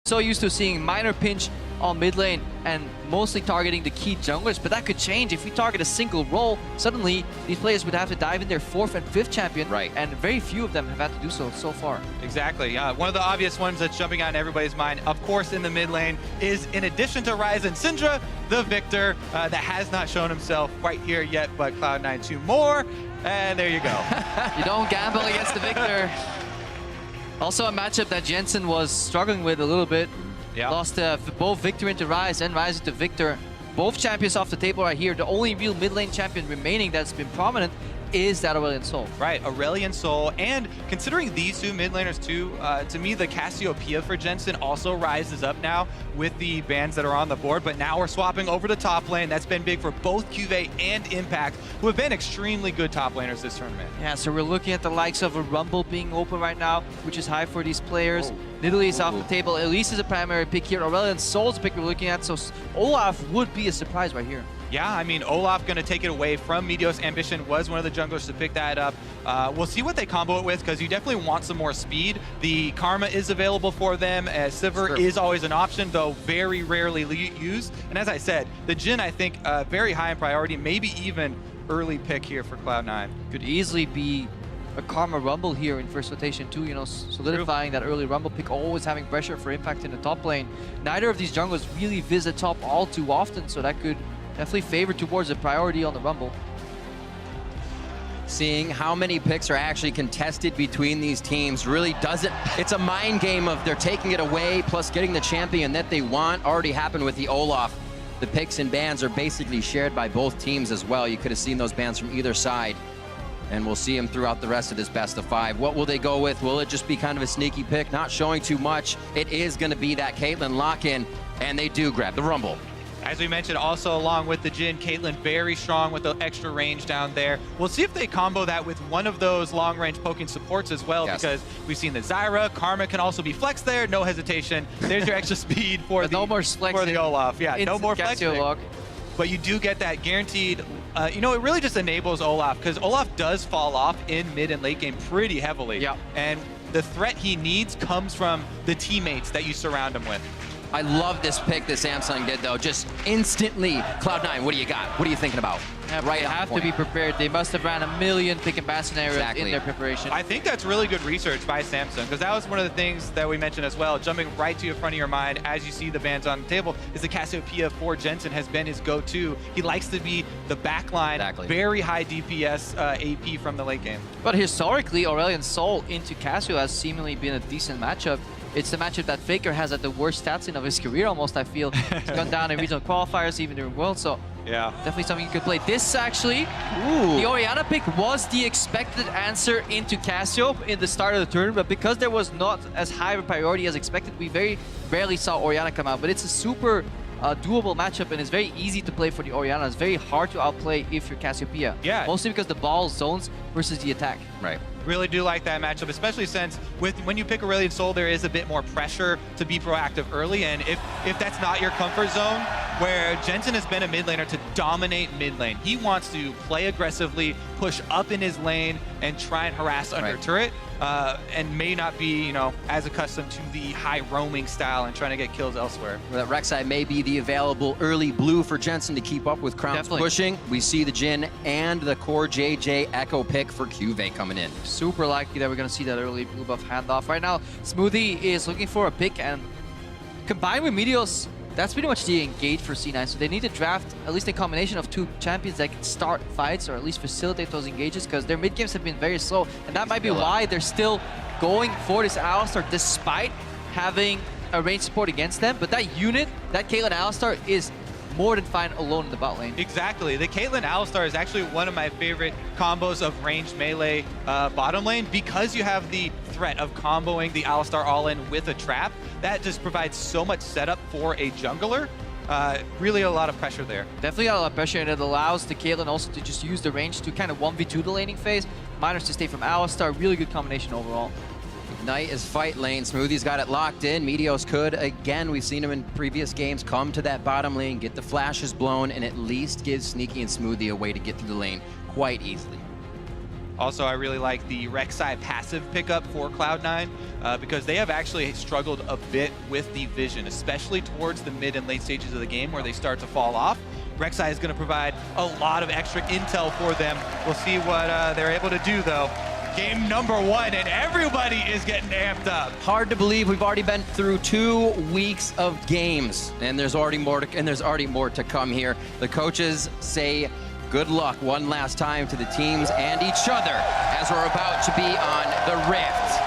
So used to seeing minor pinch on mid lane and mostly targeting the key junglers, but that could change. If we target a single role, suddenly these players would have to dive in their 4th and 5th champion, right? And very few of them have had to do so far. Exactly. One of the obvious ones that's jumping out in everybody's mind, of course, in the mid lane, is in addition to Ryze and Syndra, the Victor that has not shown himself right here yet, but Cloud9 2 more, and there you go. You don't gamble against the Victor. Also a matchup that Jensen was struggling with a little bit. Yeah. Lost both Victor into Ryze and Ryze into Victor. Both champions off the table right here. The only real mid lane champion remaining that's been prominent is that Aurelion Sol. Right, Aurelion Sol, and considering these two mid laners too, to me the Cassiopeia for Jensen also rises up now with the bans that are on the board, but now we're swapping over to top lane. That's been big for both QV and Impact, who have been extremely good top laners this tournament. Yeah, so we're looking at the likes of a Rumble being open right now, which is high for these players. Nidalee is off the table. Elise is a primary pick here. Aurelion Sol's a pick we're looking at, so Olaf would be a surprise right here. Yeah, I mean, Olaf going to take it away from Meteos. Ambition was one of the junglers to pick that up. We'll see what they combo it with, because you definitely want some more speed. The Karma is available for them, as Sivir is always an option, though very rarely used. And as I said, the Jhin, I think, very high in priority, maybe even early pick here for Cloud9. Could easily be a Karma Rumble here in first rotation too, you know, solidifying that early Rumble pick, always having pressure for Impact in the top lane. Neither of these junglers really visit top all too often, so that could definitely favor towards a priority on the Rumble. Seeing how many picks are actually contested between these teams really doesn't... It's a mind game of they're taking it away, plus getting the champion that they want. Already happened with the Olaf. The picks and bans are basically shared by both teams as well. You could have seen those bans from either side. And we'll see them throughout the rest of this best of 5. What will they go with? Will it just be kind of a sneaky pick? Not showing too much. It is going to be that Caitlyn lock-in, and they do grab the Rumble. As we mentioned, also along with the Jhin, Caitlyn very strong with the extra range down there. We'll see if they combo that with one of those long-range poking supports as well, because we've seen the Zyra. Karma can also be flexed there, no hesitation. There's your extra speed for the, no more flexing, for the Olaf. Yeah, no more flexing. Lock. But you do get that guaranteed, you know, it really just enables Olaf, because Olaf does fall off in mid and late game pretty heavily. Yeah. And the threat he needs comes from the teammates that you surround him with. I love this pick that Samsung did, though. Just instantly, Cloud9, what do you got? What are you thinking about? Yeah, right, have to be prepared. They must have ran a million pick and pass scenarios in their preparation. I think that's really good research by Samsung, because that was one of the things that we mentioned as well. Jumping right to the front of your mind as you see the bans on the table is the Cassiopeia for Jensen has been his go-to. He likes to be the backline, very high DPS AP from the late game. But historically, Aurelion Sol into Cassio has seemingly been a decent matchup. It's the matchup that Faker has at the worst stats in of his career almost, I feel. He's gone down in regional qualifiers, even during Worlds, so yeah, definitely something you could play. This actually, the Orianna pick was the expected answer into Cassio in the start of the tournament, but because there was not as high of a priority as expected, we very rarely saw Orianna come out. But it's a super doable matchup, and it's very easy to play for the Orianna. It's very hard to outplay if you're Cassiopeia. Yeah. Mostly because the ball zones versus the attack. Right. Really do like that matchup, especially since when you pick Aurelion Sol, there is a bit more pressure to be proactive early, and if that's not your comfort zone, where Jensen has been a mid laner to dominate mid lane. He wants to play aggressively, push up in his lane, and try and harass under turret, and may not be, you know, as accustomed to the high roaming style and trying to get kills elsewhere. Well, that Rek'Sai may be the available early blue for Jensen to keep up with Crown's pushing. We see the Jhin and the core JJ Echo pick for QV coming in. Super likely that we're going to see that early blue buff handoff. Right now, Smoothie is looking for a pick, and combined with Meteos, that's pretty much the engage for C9. So they need to draft at least a combination of 2 champions that can start fights or at least facilitate those engages, because their mid games have been very slow, and that might be why they're still going for this Alistar despite having a range support against them. But that unit, that Caitlyn Alistar, is more than fine alone in the bot lane. Exactly. The Caitlyn Alistar is actually one of my favorite combos of ranged melee bottom lane, because you have the threat of comboing the Alistar all-in with a trap. That just provides so much setup for a jungler. Really a lot of pressure there. Definitely got a lot of pressure, and it allows the Caitlyn also to just use the range to kind of 1v2 the laning phase. Miners to stay from Alistar. Really good combination overall. Ignite is fight lane. Smoothie's got it locked in. Meteos could, again, we've seen him in previous games, come to that bottom lane, get the flashes blown, and at least give Sneaky and Smoothie a way to get through the lane quite easily. Also, I really like the Rek'Sai passive pickup for Cloud9 because they have actually struggled a bit with the vision, especially towards the mid and late stages of the game where they start to fall off. Rek'Sai is going to provide a lot of extra intel for them. We'll see what they're able to do, though. Game number 1, and everybody is getting amped up. Hard to believe we've already been through 2 weeks of games, and there's already more to come here. The coaches say good luck one last time to the teams and each other as we're about to be on the Rift.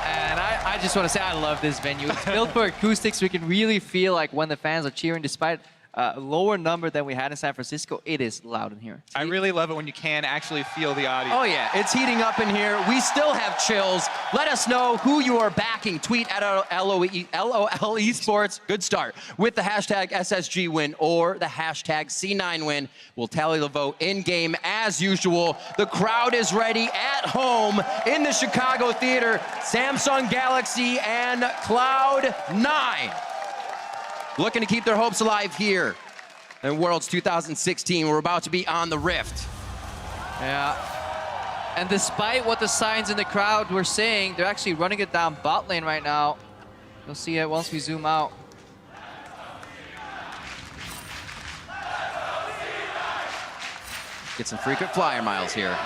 And I just want to say I love this venue. It's built for acoustics. We can really feel like when the fans are cheering, despite a lower number than we had in San Francisco, it is loud in here. I really love it when you can actually feel the audio. Oh yeah, it's heating up in here. We still have chills. Let us know who you are backing. Tweet at LOL Esports. Good start. With the hashtag SSG win or the hashtag C9 win. We'll tally the vote in game as usual. The crowd is ready at home in the Chicago Theater. Samsung Galaxy and Cloud9. Looking to keep their hopes alive here in Worlds 2016. We're about to be on the Rift. Yeah. And despite what the signs in the crowd were saying, they're actually running it down bot lane right now. You'll see it once we zoom out. Get some frequent flyer miles here.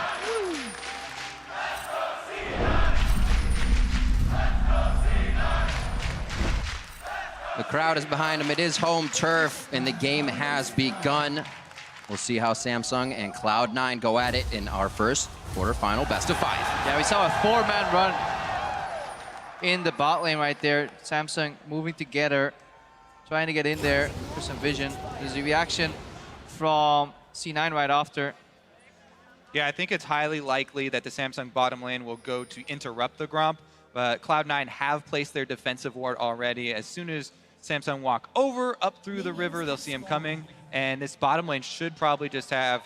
The crowd is behind him. It is home turf, and the game has begun. We'll see how Samsung and Cloud9 go at it in our first quarterfinal best of 5. Yeah, we saw a 4-man run in the bot lane right there. Samsung moving together, trying to get in there for some vision. There's a reaction from C9 right after. Yeah, I think it's highly likely that the Samsung bottom lane will go to interrupt the Gromp, but Cloud9 have placed their defensive ward already. As soon as Samsung walk over, up through the river, they'll see him coming. And this bottom lane should probably just have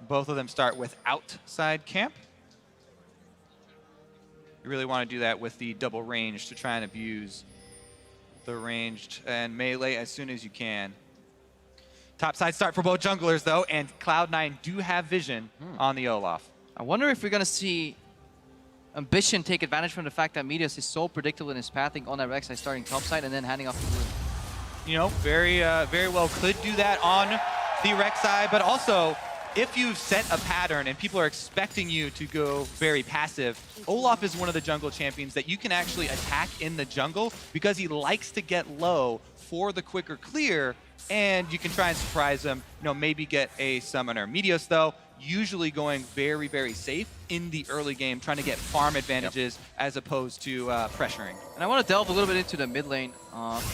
both of them start with outside camp. You really want to do that with the double range to try and abuse the ranged and melee as soon as you can. Top side start for both junglers, though, and Cloud9 do have vision on the Olaf. I wonder if we're going to see Ambition take advantage from the fact that Meteos is so predictable in his pathing on that Rek'Sai starting top side and then handing off to blue. You know, very well could do that on the Rek'Sai, but also if you've set a pattern and people are expecting you to go very passive, Olaf is one of the jungle champions that you can actually attack in the jungle because he likes to get low for the quicker clear, and you can try and surprise him, you know, maybe get a summoner. Meteos, though, usually going very, very safe in the early game, trying to get farm advantages as opposed to pressuring. And I want to delve a little bit into the mid lane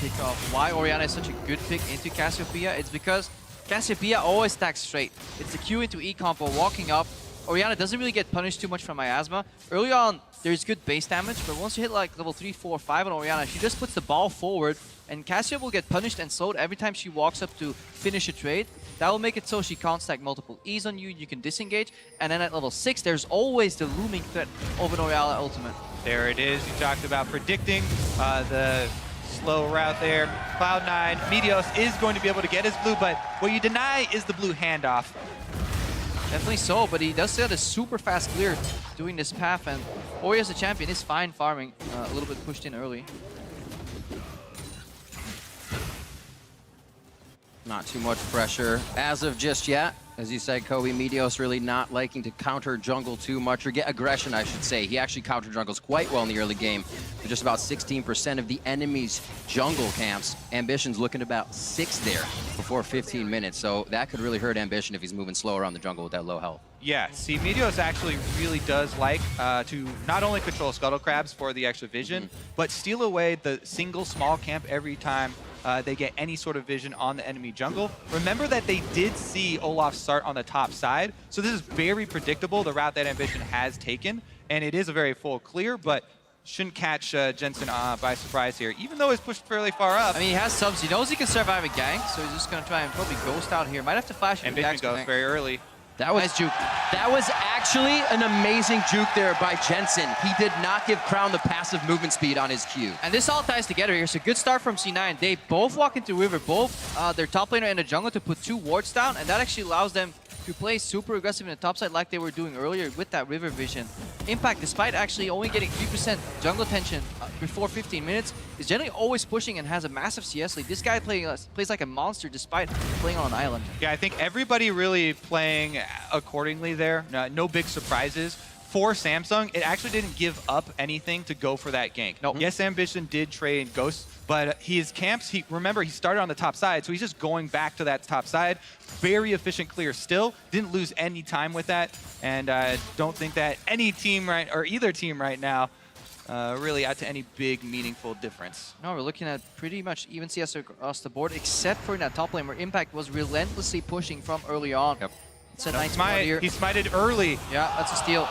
pick of why Orianna is such a good pick into Cassiopeia. It's because Cassiopeia always stacks straight. It's the Q into E combo, walking up. Orianna doesn't really get punished too much from Miasma. Early on, there's good base damage, but once you hit like level 3, 4, 5 on Orianna, she just puts the ball forward, and Cassia will get punished and slowed every time she walks up to finish a trade. That will make it so she can't stack multiple E's on you, you can disengage, and then at level 6, there's always the looming threat of an Orianna ultimate. There it is. You talked about predicting the slow route there. Cloud9, Meteos is going to be able to get his blue, but what you deny is the blue handoff. Definitely so, but he does set a super fast clear doing this path, and Ori as a champion is fine farming, a little bit pushed in early. Not too much pressure as of just yet. As you said, Kobe, Meteos really not liking to counter jungle too much, or get aggression, I should say. He actually counter jungles quite well in the early game, with just about 16% of the enemy's jungle camps. Ambition's looking about 6 there before 15 minutes, so that could really hurt Ambition if he's moving slow around the jungle with that low health. Yeah, see, Meteos actually really does like to not only control Scuttle Crabs for the extra vision, but steal away the single small camp every time they get any sort of vision on the enemy jungle. Remember that they did see Olaf start on the top side, so this is very predictable, the route that Ambition has taken, and it is a very full clear, but shouldn't catch Jensen by surprise here, even though he's pushed fairly far up. I mean, he has subs. He knows he can survive a gank, so he's just going to try and probably ghost out here. Might have to flash. Ambition goes very early. That was nice juke. That was actually an amazing juke there by Jensen. He did not give Crown the passive movement speed on his Q. And this all ties together here. So good start from C9. They both walk into river, both their top laner and the jungle to put 2 wards down, and that actually allows them you play super aggressive in the top side like they were doing earlier with that river vision, Impact, despite actually only getting 3% jungle attention before 15 minutes, is generally always pushing and has a massive CS lead. This guy plays like a monster despite playing on an island. Yeah, I think everybody really playing accordingly there. No big surprises. For Samsung, it actually didn't give up anything to go for that gank. Nope. Yes, Ambition did trade Ghost, but his camps, remember, he started on the top side, so he's just going back to that top side. Very efficient clear still. Didn't lose any time with that, and I don't think that any team or either team right now really out to any big, meaningful difference. No, we're looking at pretty much even CS across the board, except for in that top lane where Impact was relentlessly pushing from early on. Yep. It's a nice spot here. He smited early. Yeah, that's a steal.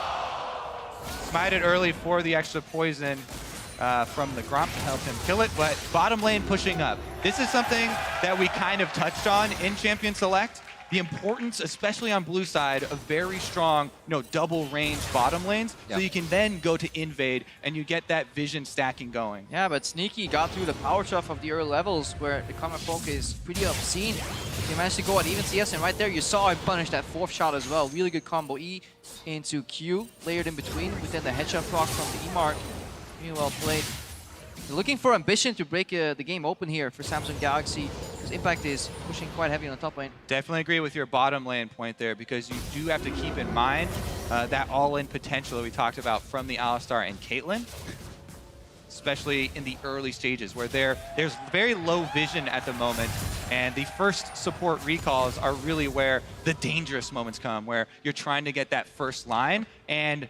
Smited early for the extra poison from the Gromp to help him kill it, but bottom lane pushing up. This is something that we kind of touched on in Champion Select. The importance, especially on blue side, of very strong, double range bottom lanes, so you can then go to invade and you get that vision stacking going. Yeah, but Sneaky got through the power shove of the early levels where the combat poke is pretty obscene. He managed to go at even CS, and right there you saw him punish that fourth shot as well. Really good combo. E into Q, layered in between, within the headshot proc from the E-Mark. Really well played. They're looking for Ambition to break the game open here for Samsung Galaxy, because Impact is pushing quite heavy on the top lane. Definitely agree with your bottom lane point there, because you do have to keep in mind that all-in potential that we talked about from the Alistar and Caitlyn, especially in the early stages where there's very low vision at the moment, and the first support recalls are really where the dangerous moments come, where you're trying to get that first line and,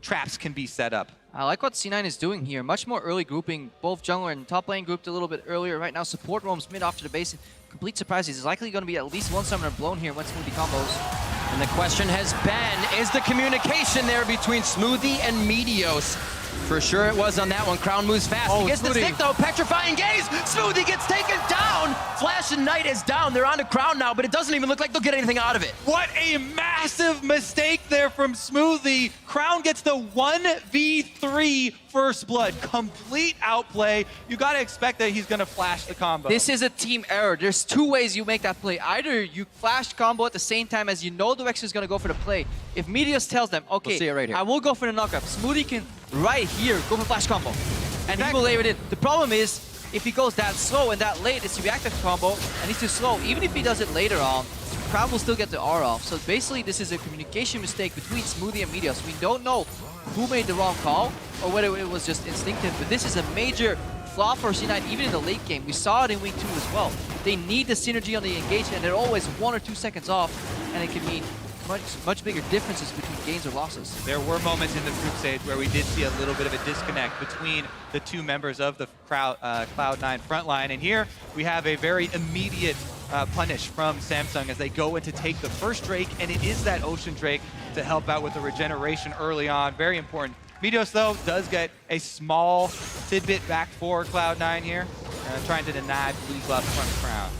traps can be set up. I like what C9 is doing here. Much more early grouping. Both jungler and top lane grouped a little bit earlier. Right now, support roams mid off to the base. Complete surprise. There's likely going to be at least one summoner blown here when Smoothie combos. And the question has been, is the communication there between Smoothie and Meteos? For sure it was on that one. Crown moves fast. He gets the stick though. Petrifying gaze. Smoothie gets taken down. Flash and Knight is down. They're on to Crown now, but it doesn't even look like they'll get anything out of it. What a massive mistake there from Smoothie. Crown gets the 1v3 first blood. Complete outplay. You got to expect that he's going to flash the combo. This is a team error. There's two ways you make that play. Either you flash combo at the same time as you know the Rex is going to go for the play. If Meteos tells them, okay, we'll see it right here. I will go for the knockup, Smoothie can right here go for flash combo. And he will layer it in. The problem is, if he goes that slow and that late, it's a reactive combo, and he's too slow. Even if he does it later on, Crown will still get the R off. So basically, this is a communication mistake between Smoothie and Meteos. We don't know who made the wrong call, or whether it was just instinctive, but this is a major flaw for C9, even in the late game. We saw it in Week 2 as well. They need the synergy on the engagement, and they're always 1 or 2 seconds off, and it can mean much bigger differences between gains or losses. There were moments in the group stage where we did see a little bit of a disconnect between the two members of the Cloud9 frontline, and here we have a very immediate punish from Samsung as they go in to take the first Drake, and it is that Ocean Drake to help out with the regeneration early on. Very important. Meteos, though, does get a small tidbit back for Cloud9 here, trying to deny blue buff from Crown.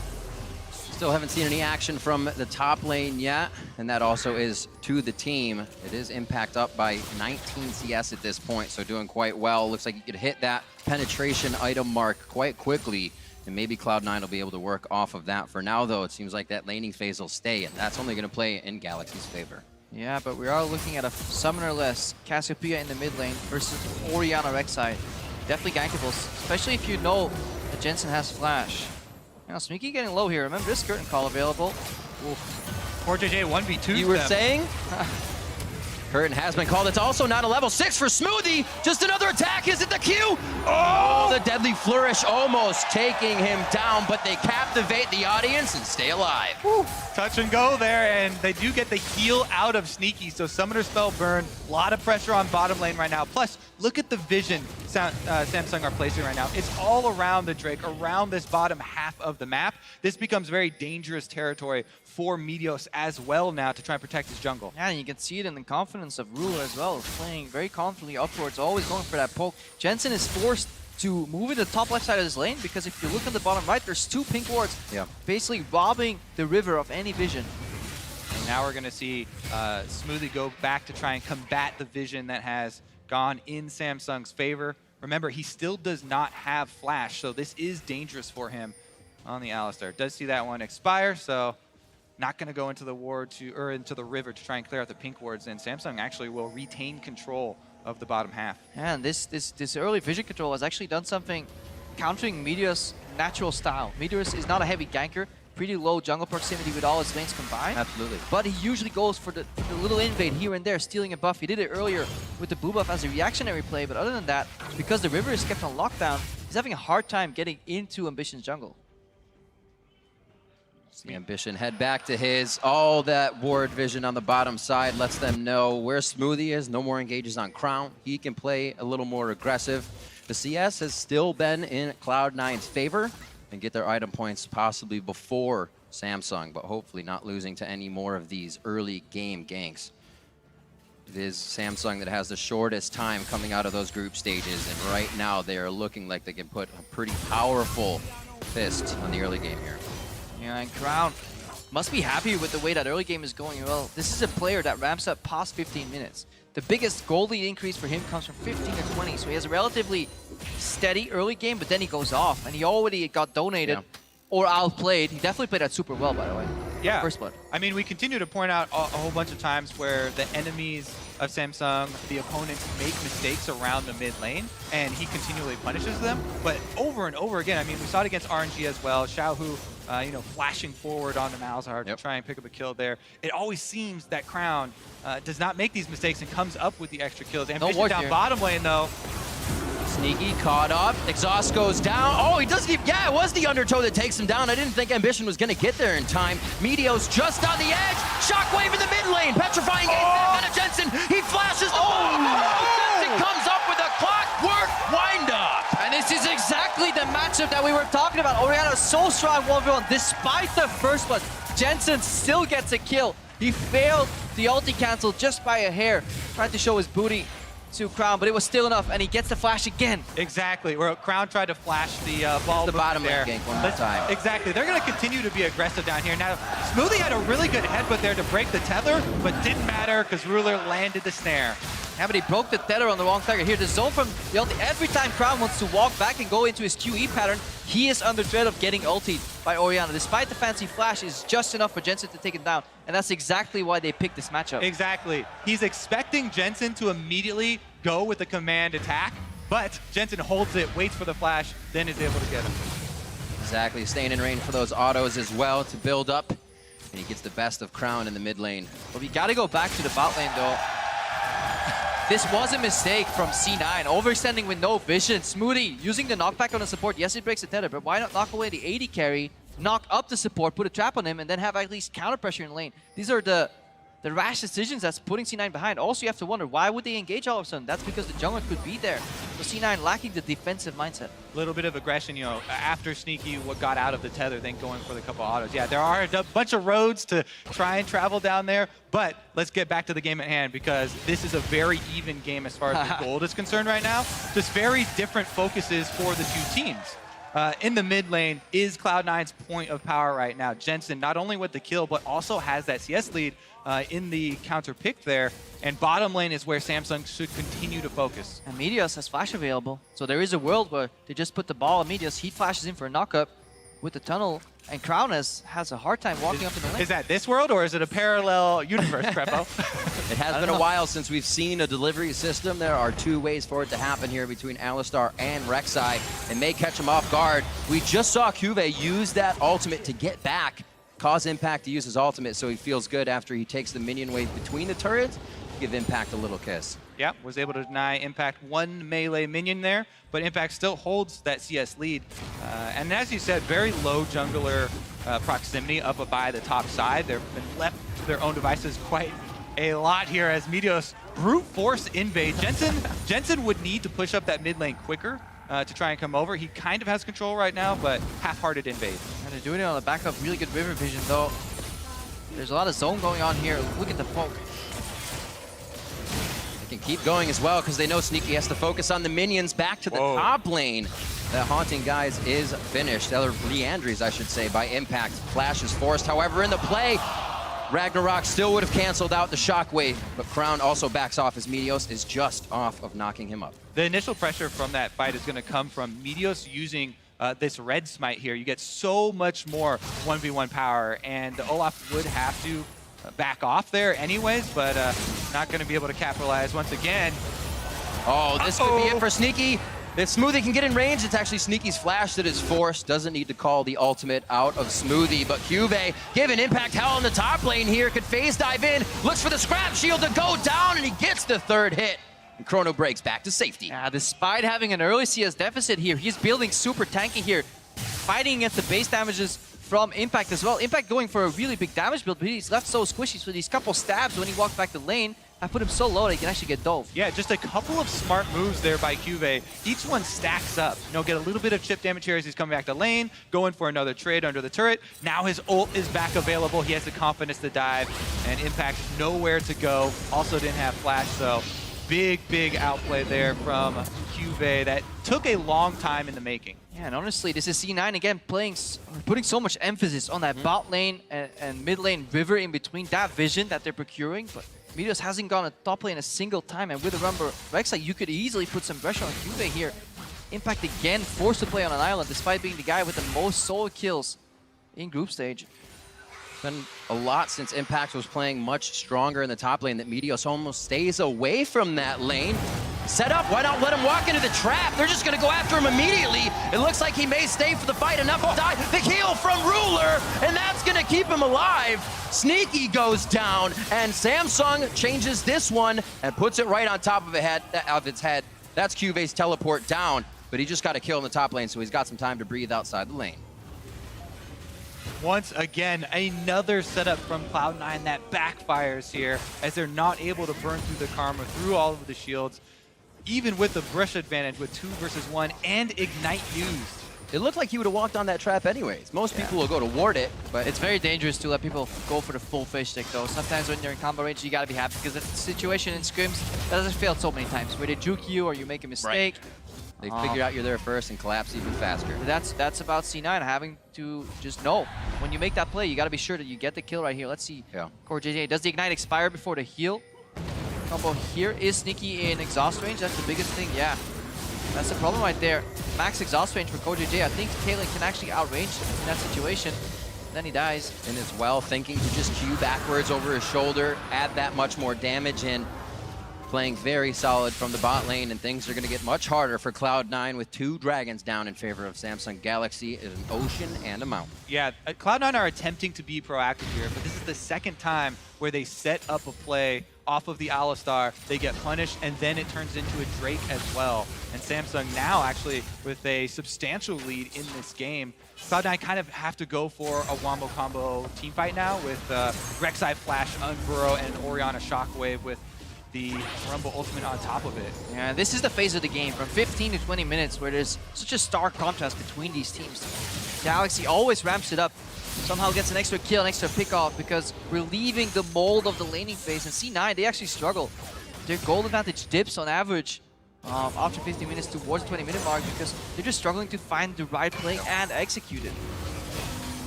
Still haven't seen any action from the top lane yet, and that also is to the team. It is Impact up by 19 CS at this point, so doing quite well. Looks like you could hit that penetration item mark quite quickly, and maybe Cloud9 will be able to work off of that. For now, though, it seems like that laning phase will stay, and that's only going to play in Galaxy's favor. Yeah, but we are looking at a summoner-less Cassiopeia in the mid lane versus Orianna Rek'Sai. Definitely gankable, especially if you know that Jensen has flash. Now, Sneaky getting low here. Remember this curtain call available. Oof. Poor JJ 1v2. You were saying? Curtain has been called. It's also not a level 6 for Smoothie. Just another attack. Is it the Q? Oh, the deadly flourish almost taking him down, but they captivate the audience and stay alive. Woo. Touch and go there, and they do get the heal out of Sneaky, so Summoner Spell burn. A lot of pressure on bottom lane right now. Plus, look at the vision Samsung are placing right now. It's all around the Drake, around this bottom half of the map. This becomes very dangerous territory for Meteos as well now to try and protect his jungle. Yeah, and you can see it in the confidence of Ruler as well. Playing very confidently upwards, always going for that poke. Jensen is forced to move in the top left side of his lane, because if you look on the bottom right, there's 2 pink wards basically robbing the river of any vision. And now we're going to see Smoothie go back to try and combat the vision that has gone in Samsung's favor. Remember, he still does not have flash, so this is dangerous for him on the Alistar. Does see that one expire, so not going to go into the ward or into the river to try and clear out the pink wards, and Samsung actually will retain control of the bottom half. And this early vision control has actually done something countering Meteor's natural style. Meteor is not a heavy ganker, pretty low jungle proximity with all his lanes combined. Absolutely. But he usually goes for the little invade here and there, stealing a buff. He did it earlier with the blue buff as a reactionary play, but other than that, because the river is kept on lockdown, he's having a hard time getting into Ambition's jungle. The Ambition head back to his. All that ward vision on the bottom side lets them know where Smoothie is. No more engages on Crown. He can play a little more aggressive. The CS has still been in Cloud9's favor and get their item points possibly before Samsung, but hopefully not losing to any more of these early game ganks. It is Samsung that has the shortest time coming out of those group stages, and right now they are looking like they can put a pretty powerful fist on the early game here. Yeah, and Crown must be happy with the way that early game is going. Well, this is a player that ramps up past 15 minutes. The biggest gold lead increase for him comes from 15 to 20, so he has a relatively steady early game, but then he goes off, and he already got donated or outplayed. He definitely played that super well, by the way. Yeah. First blood. I mean, we continue to point out a whole bunch of times where the enemies of Samsung, the opponents, make mistakes around the mid lane, and he continually punishes them. But over and over again, I mean, we saw it against RNG as well. Xiaohu, you know, flashing forward on the Malzahar to try and pick up a kill there. It always seems that Crown does not make these mistakes and comes up with the extra kills. Ambition down bottom lane, though. Sneaky caught up. Exhaust goes down. Oh, he doesn't even, yeah, it was the undertow that takes him down. I didn't think Ambition was going to get there in time. Meteos just on the edge. Shockwave in the mid lane. Petrifying gaze back out of Jensen. He flashes the ball. Jensen comes up with a clockwork wind-up. And this is exactly the matchup that we were talking about. Orianna is so strong 1v1 despite the first blood. Jensen still gets a kill. He failed the ulti cancel just by a hair. Tried to show his booty to Crown, but it was still enough, and he gets the flash again. Exactly, where Crown tried to flash the ball the bottom there. Gank one more time. Exactly, they're going to continue to be aggressive down here. Now, Smoothie had a really good headbutt there to break the tether, but didn't matter because Ruler landed the snare. Yeah, but he broke the tether on the wrong target. Here, the zone from the ulti. Every time Crown wants to walk back and go into his QE pattern, he is under threat of getting ultied by Orianna. Despite the fancy flash, is just enough for Jensen to take him down. And that's exactly why they picked this matchup. Exactly. He's expecting Jensen to immediately go with the command attack, but Jensen holds it, waits for the flash, then is able to get him. Exactly, staying in range for those autos as well to build up. And he gets the best of Crown in the mid lane. But we got to go back to the bot lane, though. This was a mistake from C9, overextending with no vision. Smoothie using the knockback on the support. Yes, it breaks the tether, but why not knock away the 80 carry, knock up the support, put a trap on him, and then have at least counter pressure in lane? These are the rash decisions that's putting C9 behind. Also, you have to wonder, why would they engage all of a sudden? That's because the jungler could be there. So C9 lacking the defensive mindset. A little bit of aggression, you know, after Sneaky what got out of the tether, then going for the couple autos. Yeah, there are a bunch of roads to try and travel down there, but let's get back to the game at hand because this is a very even game as far as the gold is concerned right now. Just very different focuses for the two teams. In the mid lane is Cloud9's point of power right now. Jensen not only with the kill, but also has that CS lead in the counter pick there. And bottom lane is where Samsung should continue to focus. And Meteos has flash available. So there is a world where they just put the ball on Meteos. He flashes in for a knockup with the tunnel. And Crown has a hard time walking up in the lane. Is that this world or is it a parallel universe, Prepo? It has been a while since we've seen a delivery system. There are two ways for it to happen here between Alistar and Rek'Sai. It may catch him off guard. We just saw Cuvée use that ultimate to get back, cause Impact to use his ultimate, so he feels good after he takes the minion wave between the turrets, give Impact a little kiss. Yeah, was able to deny Impact one melee minion there, but Impact still holds that CS lead. And as you said, very low jungler proximity up by the top side. They've been left to their own devices quite a lot here as Meteos brute force invade. Jensen would need to push up that mid lane quicker to try and come over. He kind of has control right now, but half-hearted invade. And they're doing it on the back of really good river vision, though. There's a lot of zone going on here. Look at the poke. They can keep going as well because they know Sneaky has to focus on the minions back to the top lane. The Haunting Guys is finished. Or Leandries, I should say, by Impact. Flash is forced, however, in the play. Ragnarok still would have canceled out the shockwave, but Crown also backs off as Meteos is just off of knocking him up. The initial pressure from that fight is going to come from Meteos using this red smite here, you get so much more 1v1 power, and Olaf would have to back off there anyways, but not going to be able to capitalize once again. Oh, this could be it for Sneaky. If Smoothie can get in range, it's actually Sneaky's flash that is forced. Doesn't need to call the ultimate out of Smoothie, but Cuvee giving Impact hell in the top lane here. Could phase dive in, looks for the scrap shield to go down, and he gets the third hit. And Chrono breaks back to safety. Yeah, despite having an early CS deficit here, he's building super tanky here, fighting against the base damages from Impact as well. Impact going for a really big damage build, but he's left so squishy, so these couple stabs when he walks back the lane, I put him so low that he can actually get dove. Yeah, just a couple of smart moves there by Cuvee. Each one stacks up. You know, get a little bit of chip damage here as he's coming back to lane, going for another trade under the turret. Now his ult is back available. He has the confidence to dive, and Impact nowhere to go. Also didn't have flash, so big outplay there from Cuvee that took a long time in the making. Yeah, and honestly, this is C9 again putting so much emphasis on that bot lane and mid lane river in between, that vision that they're procuring, but Meteos hasn't gone a top lane a single time, and with a Rumble Rek'Sai, you could easily put some pressure on Cuvee here. Impact again forced to play on an island despite being the guy with the most solo kills in group stage. Been a lot since Impact was playing much stronger in the top lane that Meteos almost stays away from that lane. Set up, why not let him walk into the trap? They're just gonna go after him immediately. It looks like he may stay for the fight, enough to die. The heal from Ruler, and that's gonna keep him alive. Sneaky goes down, and Samsung changes this one and puts it right on top of its head. That's Cuvee's teleport down, but he just got a kill in the top lane, so he's got some time to breathe outside the lane. Once again, another setup from Cloud9 that backfires here as they're not able to burn through the Karma, through all of the shields, even with the brush advantage with 2 versus 1 and Ignite used. It looked like he would have walked on that trap anyways. Most people will go to ward it, but It's very dangerous to let people go for the full fish stick though. Sometimes when you're in combo range, you gotta be happy because the situation in scrims that has failed so many times where they juke you or you make a mistake. they figured out you're there first and collapse even faster. That's about C9 having to just know when you make that play, you gotta be sure that you get the kill right here. Let's see. Yeah. Core JJ, does the Ignite expire before the heal? Combo here is Sneaky in exhaust range. That's the biggest thing. Yeah, that's the problem right there. Max exhaust range for Core JJ. I think Kalen can actually outrange in that situation. Then he dies. And as well, thinking to just Q backwards over his shoulder, add that much more damage in. Playing very solid from the bot lane, and things are going to get much harder for Cloud9 with 2 dragons down in favor of Samsung Galaxy, an ocean and a mountain. Yeah, Cloud9 are attempting to be proactive here, but this is the second time where they set up a play off of the Alistar, they get punished, and then it turns into a Drake as well. And Samsung now actually with a substantial lead in this game. Cloud9 kind of have to go for a wombo combo team fight now with Rek'Sai Flash, Unburrow, and Orianna Shockwave with the Rumble Ultimate on top of it. Yeah, this is the phase of the game from 15 to 20 minutes where there's such a stark contrast between these teams. Galaxy always ramps it up, somehow gets an extra kill, an extra pick off because we're leaving the mold of the laning phase. And C9, they actually struggle. Their gold advantage dips on average after 15 minutes towards the 20-minute mark because they're just struggling to find the right play and execute it.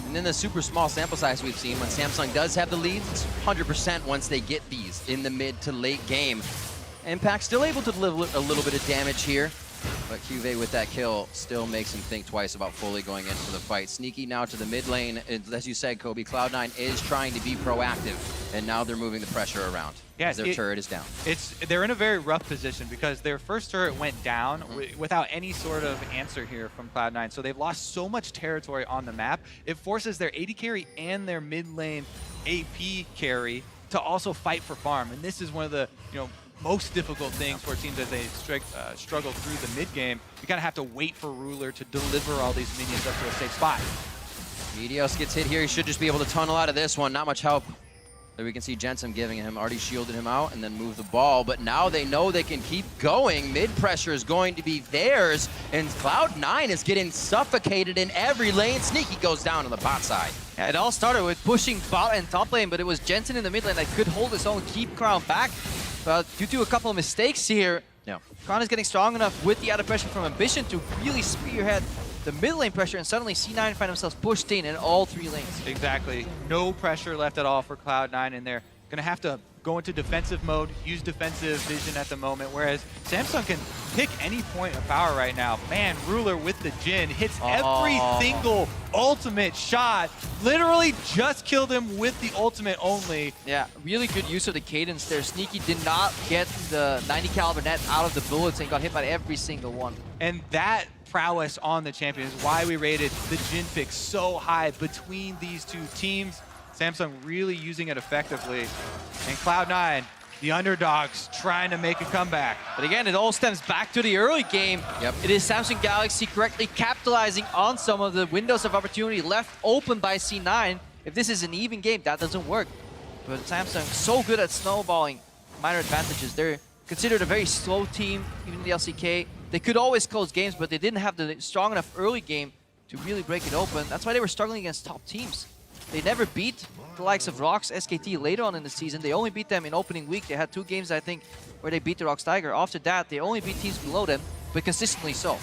And then the super small sample size we've seen when Samsung does have the lead, it's 100% once they get these in the mid to late game. Impact still able to deliver a little bit of damage here, but Cuvee with that kill still makes him think twice about fully going into the fight. Sneaky now to the mid lane. As you said, Kobe, Cloud9 is trying to be proactive, and now they're moving the pressure around. Yeah, their turret is down. They're in a very rough position because their first turret went down without any sort of answer here from Cloud9. So they've lost so much territory on the map. It forces their AD carry and their mid lane AP carry to also fight for farm. And this is one of the most difficult things for teams as they struggle through the mid game. You kind of have to wait for Ruler to deliver all these minions up to a safe spot. Meteos gets hit here. He should just be able to tunnel out of this one. Not much help. There we can see Jensen giving him, already shielded him out and then move the ball, but now they know they can keep going. Mid pressure is going to be theirs, and Cloud9 is getting suffocated in every lane. Sneaky goes down on the bot side. Yeah, it all started with pushing bot and top lane, but it was Jensen in the mid lane that could hold his own, keep Crown back. But due to a couple of mistakes here, Crown is getting strong enough with the added pressure from Ambition to really spearhead the mid lane pressure, and suddenly C9 find themselves pushed in all 3 lanes. Exactly. No pressure left at all for Cloud9, and they're going to have to go into defensive mode, use defensive vision at the moment, whereas Samsung can pick any point of power right now. Man, Ruler with the Jin hits every single ultimate shot. Literally just killed him with the ultimate only. Yeah, really good use of the cadence there. Sneaky did not get the 90 caliber net out of the bullets and got hit by every single one. And that prowess on the champion is why we rated the Jin pick so high between these two teams. Samsung really using it effectively. And Cloud9, the underdogs, trying to make a comeback. But again, it all stems back to the early game. Yep. It is Samsung Galaxy correctly capitalizing on some of the windows of opportunity left open by C9. If this is an even game, that doesn't work. But Samsung so good at snowballing minor advantages. They're considered a very slow team, even in the LCK. They could always close games, but they didn't have the strong enough early game to really break it open. That's why they were struggling against top teams. They never beat the likes of ROX, SKT later on in the season. They only beat them in opening week. They had 2 games, I think, where they beat the ROX Tiger. After that, they only beat teams below them, but consistently so.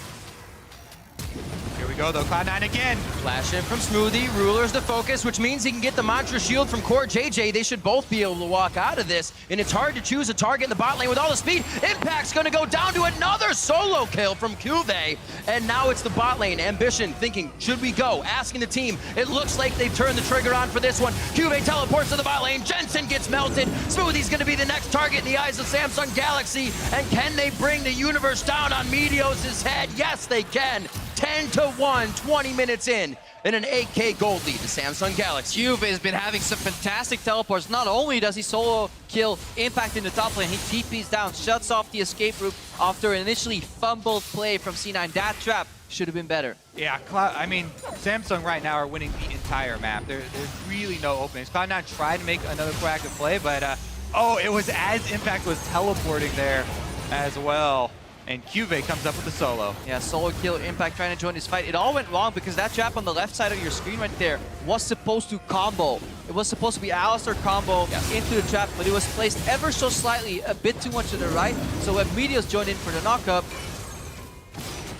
Here we go though, Cloud9 again. Flash in from Smoothie, Ruler's the focus, which means he can get the Mantra Shield from Core JJ. They should both be able to walk out of this, and it's hard to choose a target in the bot lane with all the speed. Impact's gonna go down to another solo kill from Cuvee, and now it's the bot lane. Ambition thinking, should we go? Asking the team. It looks like they've turned the trigger on for this one. Cuvee teleports to the bot lane, Jensen gets melted. Smoothie's gonna be the next target in the eyes of Samsung Galaxy, and can they bring the universe down on Meteos' head? Yes, they can. 10-1, 20 minutes in, and an 8K gold lead to Samsung Galaxy. Cuvee has been having some fantastic teleports. Not only does he solo kill Impact in the top lane, he TPs down, shuts off the escape route after an initially fumbled play from C9. That trap should have been better. Yeah, I mean, Samsung right now are winning the entire map. There's really no openings. Cloud9 tried to make another proactive play, but oh, it was as Impact was teleporting there as well. And Cuvee comes up with the solo. Yeah, solo kill, Impact trying to join this fight. It all went wrong because that trap on the left side of your screen right there was supposed to combo. It was supposed to be Alistar combo into the trap, but it was placed ever so slightly, a bit too much to the right. So when Meteos joined in for the knockup,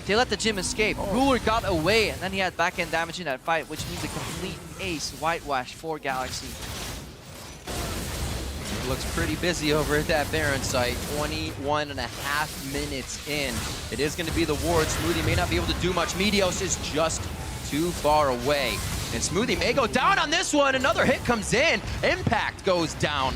they let the Jim escape. Ruler got away, and then he had back-end damage in that fight, which means a complete ace whitewash for Galaxy. Looks pretty busy over at that Baron site. 21.5 minutes in. It is going to be the ward. Smoothie may not be able to do much. Meteos is just too far away. And Smoothie may go down on this one. Another hit comes in. Impact goes down.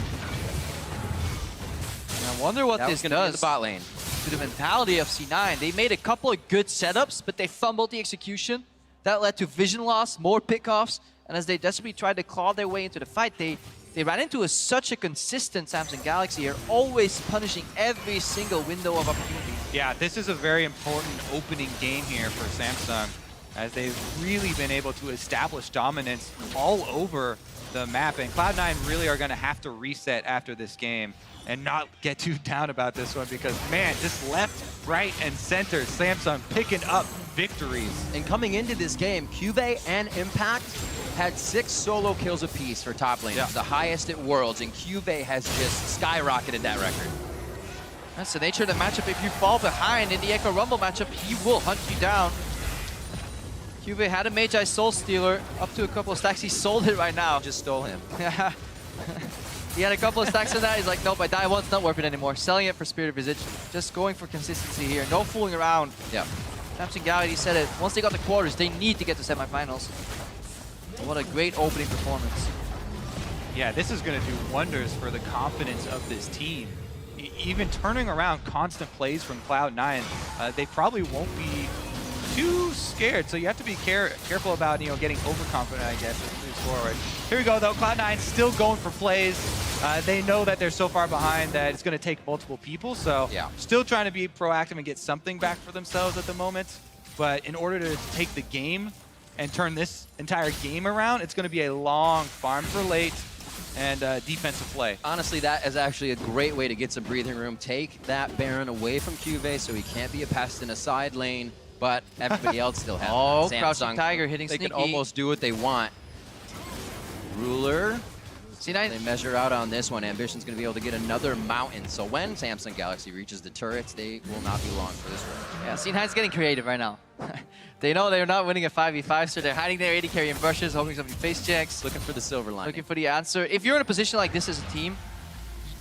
And I wonder what this does in the bot lane. To the mentality of C9. They made a couple of good setups, but they fumbled the execution. That led to vision loss, more pickoffs, and as they desperately tried to claw their way into the fight, they ran into such a consistent Samsung Galaxy here, always punishing every single window of opportunity. Yeah, this is a very important opening game here for Samsung, as they've really been able to establish dominance all over the map. And Cloud9 really are going to have to reset after this game and not get too down about this one because, man, just left, right, and center, Samsung picking up victories. And coming into this game, Cuvee and Impact had 6 solo kills apiece for top lane. The highest at Worlds, and Cuvee has just skyrocketed that record. That's the nature of the matchup. If you fall behind in the Echo Rumble matchup, he will hunt you down. Cuvee had a Magi Soul Stealer up to a couple of stacks. He sold it right now. Just stole him. He had a couple of stacks of that. He's like, nope, I die once, not worth it anymore. Selling it for Spirit of Visage. Just going for consistency here. No fooling around. Yeah. Samsung Galaxy said it. Once they got the quarters, they need to get to semifinals. What a great opening performance. Yeah, this is going to do wonders for the confidence of this team. Even turning around constant plays from Cloud9, they probably won't be too scared. So you have to be careful about, getting overconfident, I guess, as it moves forward. Here we go, though. Cloud9 still going for plays. They know that they're so far behind that it's going to take multiple people. So still trying to be proactive and get something back for themselves at the moment. But in order to take the game and turn this entire game around, it's going to be a long farm for late and defensive play. Honestly, that is actually a great way to get some breathing room. Take that Baron away from Cuvee so he can't be a pest in a side lane, but everybody else still has Samsung. Crouching Tiger hitting They Sneaky. can almost do what they want. Ruler. C9. They measure out on this one. Ambition's going to be able to get another mountain. So when Samsung Galaxy reaches the turrets, they will not be long for this one. Yeah, C9's getting creative right now. They know they're not winning a 5v5, so they're hiding their AD carry in brushes, hoping some face checks. Looking for the silver lining. Looking for the answer. If you're in a position like this as a team,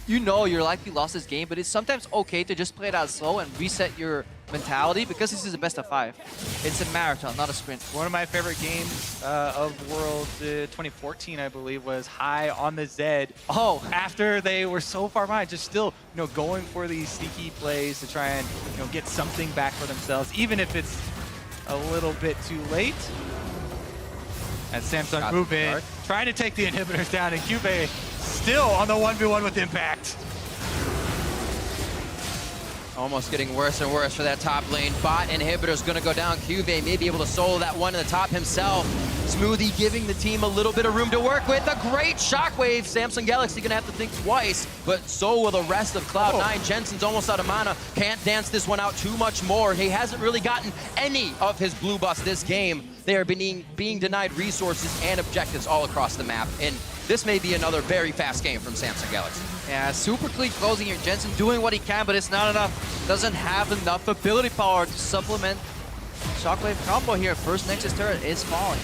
you know you're likely lost this game, but it's sometimes okay to just play it out slow and reset your mentality because this is a best of 5. It's a marathon, not a sprint. One of my favorite games of World 2014, I believe, was high on the Zed. Oh, After they were so far behind, just still, going for these sneaky plays to try and, get something back for themselves, even if it's a little bit too late. As Samsung move in, trying to take the inhibitors down, and Cube still on the 1v1 with Impact. Almost getting worse and worse for that top lane. Bot inhibitor's gonna go down. Cube may be able to solo that one in the top himself. Smoothie giving the team a little bit of room to work with. A great shockwave. Samsung Galaxy gonna have to think twice, but so will the rest of Cloud9. Jensen's almost out of mana. Can't dance this one out too much more. He hasn't really gotten any of his blue buffs this game. They are being denied resources and objectives all across the map. And this may be another very fast game from Samsung Galaxy. yeah, super clean closing here. Jensen doing what he can, but it's not enough. Doesn't have enough ability power to supplement Shockwave combo here. First Nexus turret is falling.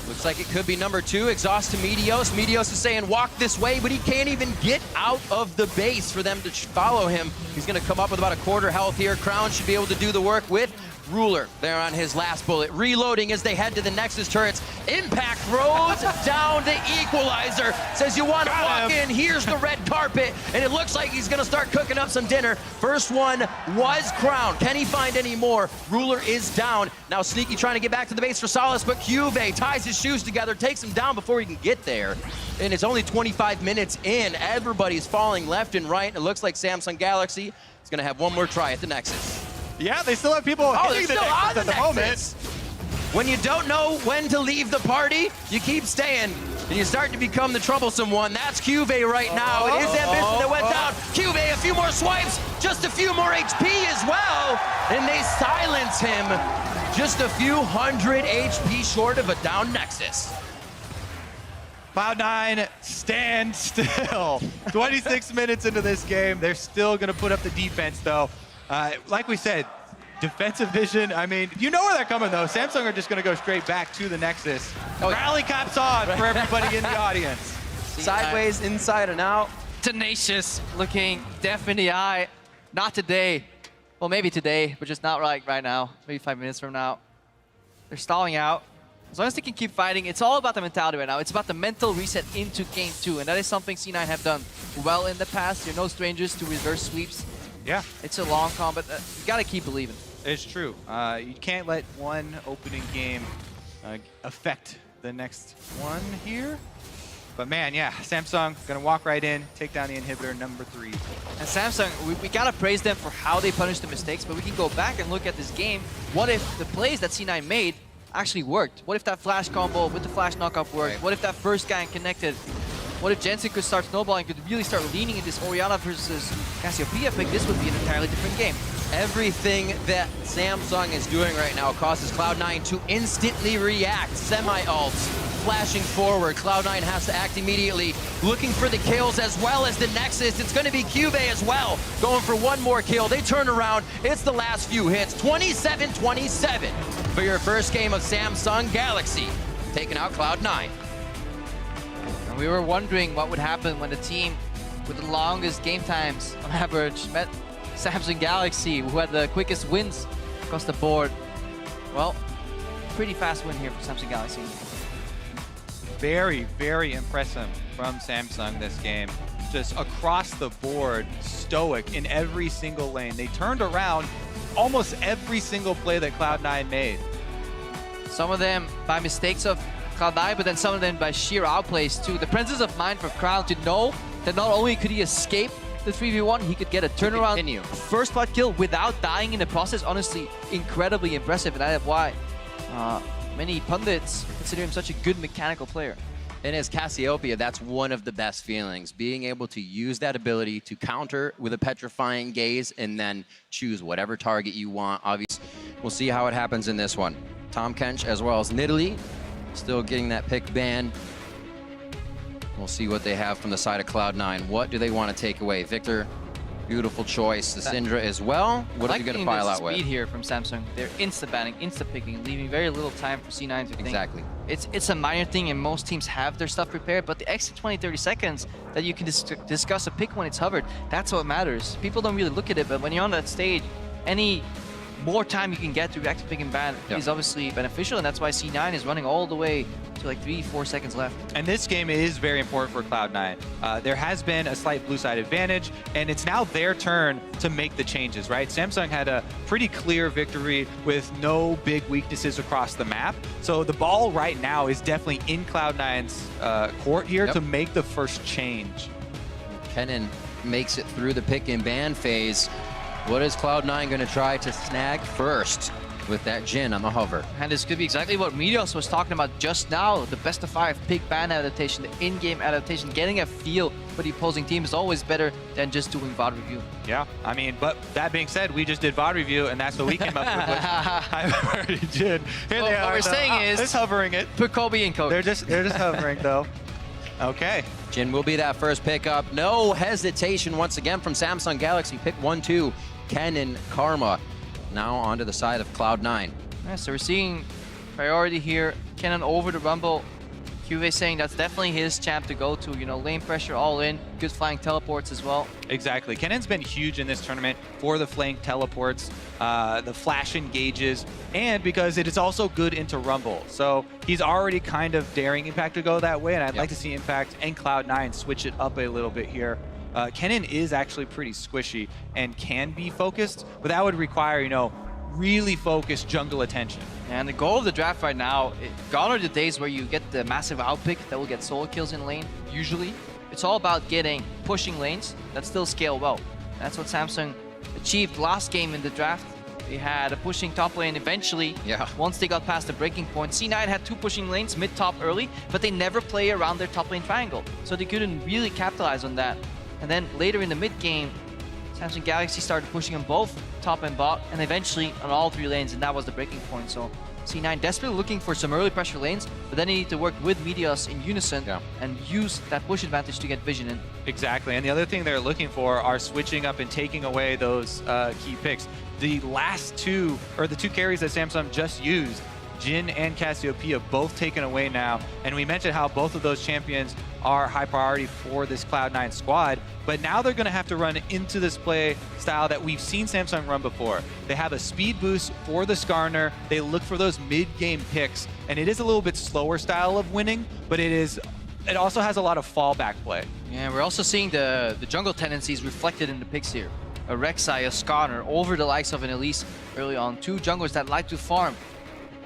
Looks like it could be number 2, exhaust to Meteos. Meteos is saying walk this way, but he can't even get out of the base for them to follow him. He's gonna come up with about a quarter health here. Crown should be able to do the work with Ruler there on his last bullet. Reloading as they head to the Nexus turrets. Impact throws down the equalizer. Says you want to walk in, here's the red carpet. And it looks like he's gonna start cooking up some dinner. First one was Crown. Can he find any more? Ruler is down. Now Sneaky trying to get back to the base for Solace, but Cube ties his shoes together, takes him down before he can get there. And it's only 25 minutes in. Everybody's falling left and right. It looks like Samsung Galaxy is gonna have one more try at the Nexus. Yeah, they still have people hitting the Nexus at the moment. When you don't know when to leave the party, you keep staying, and you start to become the troublesome one. That's Cube right now. It is Ambition that went down. Cube, a few more swipes, just a few more HP as well, and they silence him. Just a few hundred HP short of a down Nexus. Cloud9 stand still. 26 minutes into this game. They're still going to put up the defense, though. Like we said, defensive vision, I mean, you know where they're coming, though. Samsung are just going to go straight back to the Nexus. Rally caps on for everybody in the audience. Sideways, inside and out. Tenacious looking deaf in the eye. Not today. Well, maybe today, but just not right now. Maybe 5 minutes from now. They're stalling out. As long as they can keep fighting, it's all about the mentality right now. It's about the mental reset into game 2, and that is something C9 have done well in the past. You're no strangers to reverse sweeps. Yeah. It's a long combat. You gotta keep believing. It's true. You can't let one opening game affect the next one here. But man, yeah, Samsung gonna walk right in, take down the inhibitor number 3. And Samsung, we gotta praise them for how they punish the mistakes, but we can go back and look at this game. What if the plays that C9 made actually worked? What if that flash combo with the flash knockup worked? Right. What if that first gang connected? What if Jensen could start snowballing, could really start leaning in this Orianna versus Cassiopeia pick? This would be an entirely different game. Everything that Samsung is doing right now causes Cloud9 to instantly react. Semi-ults, flashing forward. Cloud9 has to act immediately, looking for the kills as well as the Nexus. It's going to be Cube as well, going for one more kill. They turn around. It's the last few hits. 27-27 for your first game of Samsung Galaxy, taking out Cloud9. And we were wondering what would happen when the team with the longest game times on average met Samsung Galaxy, who had the quickest wins across the board. Well, pretty fast win here for Samsung Galaxy. Very, very impressive from Samsung this game. Just across the board, stoic in every single lane. They turned around almost every single play that Cloud9 made. Some of them by mistakes of Cloud9, but then some of them by sheer outplays too. The presence of mind for Crown to know that not only could he escape the 3v1, he could get a turnaround first blood kill without dying in the process. Honestly, incredibly impressive, and that is why many pundits consider him such a good mechanical player. And as Cassiopeia, that's one of the best feelings, being able to use that ability to counter with a petrifying gaze and then choose whatever target you want. Obviously, we'll see how it happens in this one. Tom Kench as well as Nidalee still getting that pick ban. We'll see what they have from the side of Cloud9. What do they want to take away? Victor, Beautiful choice. The Syndra as well. What are you going to pile out with? Speed here from Samsung. They're insta-banning, insta-picking, leaving very little time for C9 to think. Exactly. It's a minor thing, and most teams have their stuff prepared, but the extra 20-30 seconds that you can discuss a pick when it's hovered, that's what matters. People don't really look at it, but when you're on that stage, any more time you can get to react to pick and ban is obviously beneficial, and that's why C9 is running all the way to like 3-4 seconds left. And this game is very important for Cloud9. There has been a slight blue side advantage, and it's now their turn to make the changes, right? Samsung had a pretty clear victory with no big weaknesses across the map. So the ball right now is definitely in Cloud9's court here to make the first change. Kennen makes it through the pick and ban phase. What is Cloud9 going to try to snag first with that Jhin on the hover? And this could be exactly what Meteos was talking about just now. The best of 5 pick ban adaptation, the in-game adaptation, getting a feel for the opposing team is always better than just doing VOD review. Yeah, I mean, but that being said, we just did VOD review, and that's what we came up with. I've already Jhin. Here they are. What we're saying is, just hovering it. Put Kobe in coach. They're just hovering though. Okay. Jhin will be that first pickup. No hesitation once again from Samsung Galaxy. Pick 1-2. Kennen, Karma. Now onto the side of Cloud9. Yeah, so we're seeing priority here. Kennen over the Rumble. QV saying that's definitely his champ to go to. You know, lane pressure all in. Good flying teleports as well. Exactly. Kennen's been huge in this tournament for the flank teleports, the flash engages, and because it is also good into Rumble. So he's already kind of daring Impact to go that way, and I'd like to see Impact and Cloud9 switch it up a little bit here. Kennen is actually pretty squishy and can be focused, but that would require, you know, really focused jungle attention. And the goal of the draft right now, gone are the days where you get the massive outpick that will get solo kills in lane, usually. It's all about pushing lanes that still scale well. That's what Samsung achieved last game in the draft. They had a pushing top lane eventually. Once they got past the breaking point, C9 had 2 pushing lanes, mid-top early, but they never play around their top lane triangle. So they couldn't really capitalize on that. And then later in the mid-game, Samsung Galaxy started pushing on both top and bot, and eventually on all 3 lanes, and that was the breaking point. So C9 desperately looking for some early pressure lanes, but then they need to work with Meteos in unison and use that push advantage to get vision in. Exactly, and the other thing they're looking for are switching up and taking away those key picks. The last 2, or the 2 carries that Samsung just used, Jhin and Cassiopeia, both taken away now, and we mentioned how both of those champions are high priority for this Cloud9 squad, but now they're going to have to run into this play style that we've seen Samsung run before. They have a speed boost for the Skarner, they look for those mid-game picks, and it is a little bit slower style of winning, but it also has a lot of fallback play. Yeah, we're also seeing the jungle tendencies reflected in the picks here. A Rek'Sai, a Skarner, over the likes of an Elise early on. 2 junglers that like to farm.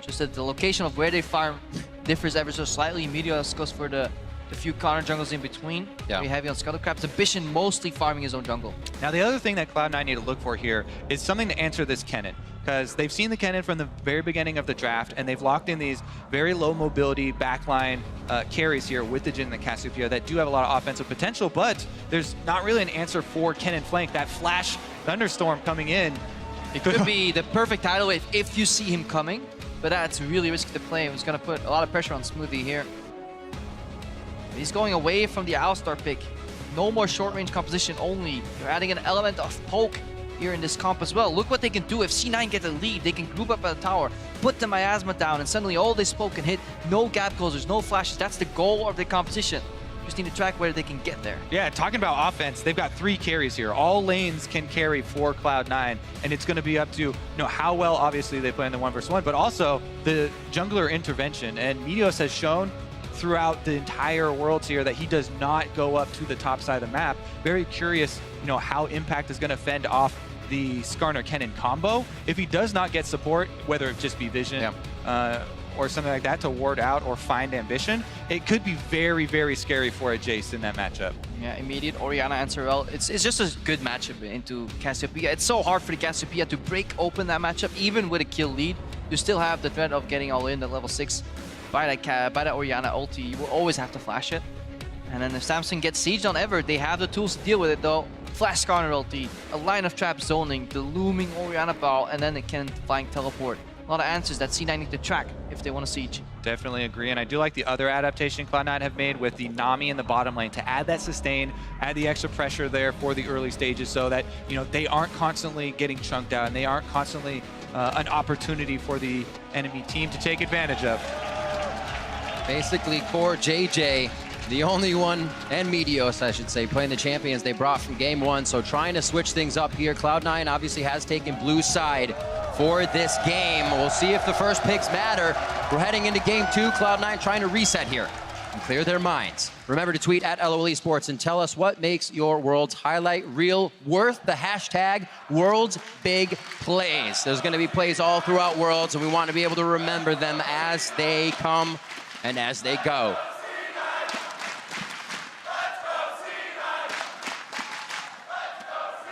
Just that the location of where they farm differs ever so slightly. Meteos goes for the few counter jungles in between. Very heavy on Scuttlecrabs. Ambition mostly farming his own jungle. Now the other thing that Cloud9 need to look for here is something to answer this Kennen, because they've seen the Kennen from the very beginning of the draft, and they've locked in these very low mobility backline carries here with the Jhin and the Cassiopeia that do have a lot of offensive potential, but there's not really an answer for Kennen flank. That flash thunderstorm coming in. It could be the perfect tidal wave if you see him coming, but that's really risky to play. It's going to put a lot of pressure on Smoothie here. He's going away from the Alistar pick. No more short-range composition only. You're adding an element of poke here in this comp as well. Look what they can do. If C9 get a lead, they can group up at the tower, put the miasma down, and suddenly all this poke can hit. No gap closers, no flashes. That's the goal of the composition. Just need to track where they can get there. Yeah, talking about offense, they've got 3 carries here. All lanes can carry for Cloud9, and it's going to be up to how well, obviously, they play in the 1v1, but also the jungler intervention. And Meteos has shown throughout the entire Worlds here that he does not go up to the top side of the map. Very curious, how Impact is going to fend off the Skarner Kennen combo. If he does not get support, whether it just be vision, or something like that to ward out or find ambition, it could be very, very scary for a Jace in that matchup. Yeah, immediate Orianna and Sorel. It's just a good matchup into Cassiopeia. It's so hard for the Cassiopeia to break open that matchup, even with a kill lead. You still have the threat of getting all in at level 6 by that Orianna ulti. You will always have to flash it. And then if Samsung gets sieged on ever, they have the tools to deal with it though. Flash Skarner ulti, a line of trap zoning, the looming Orianna ball, and then it can flying teleport. a lot of answers that C9 need to track if they want to siege. Definitely agree, and I do like the other adaptation Cloud9 have made with the Nami in the bottom lane to add that sustain, add the extra pressure there for the early stages so that, you know, they aren't constantly getting chunked out and they aren't constantly an opportunity for the enemy team to take advantage of. Basically, Core JJ, the only one, and Meteos, I should say, playing the champions they brought from game 1. So trying to switch things up here. Cloud9 obviously has taken blue side for this game. We'll see if the first picks matter. We're heading into game 2. Cloud9 trying to reset here and clear their minds. Remember to tweet at LOL Esports and tell us what makes your world's highlight reel worth the hashtag World's Big Plays. There's going to be plays all throughout Worlds, and we want to be able to remember them as they come and as they go.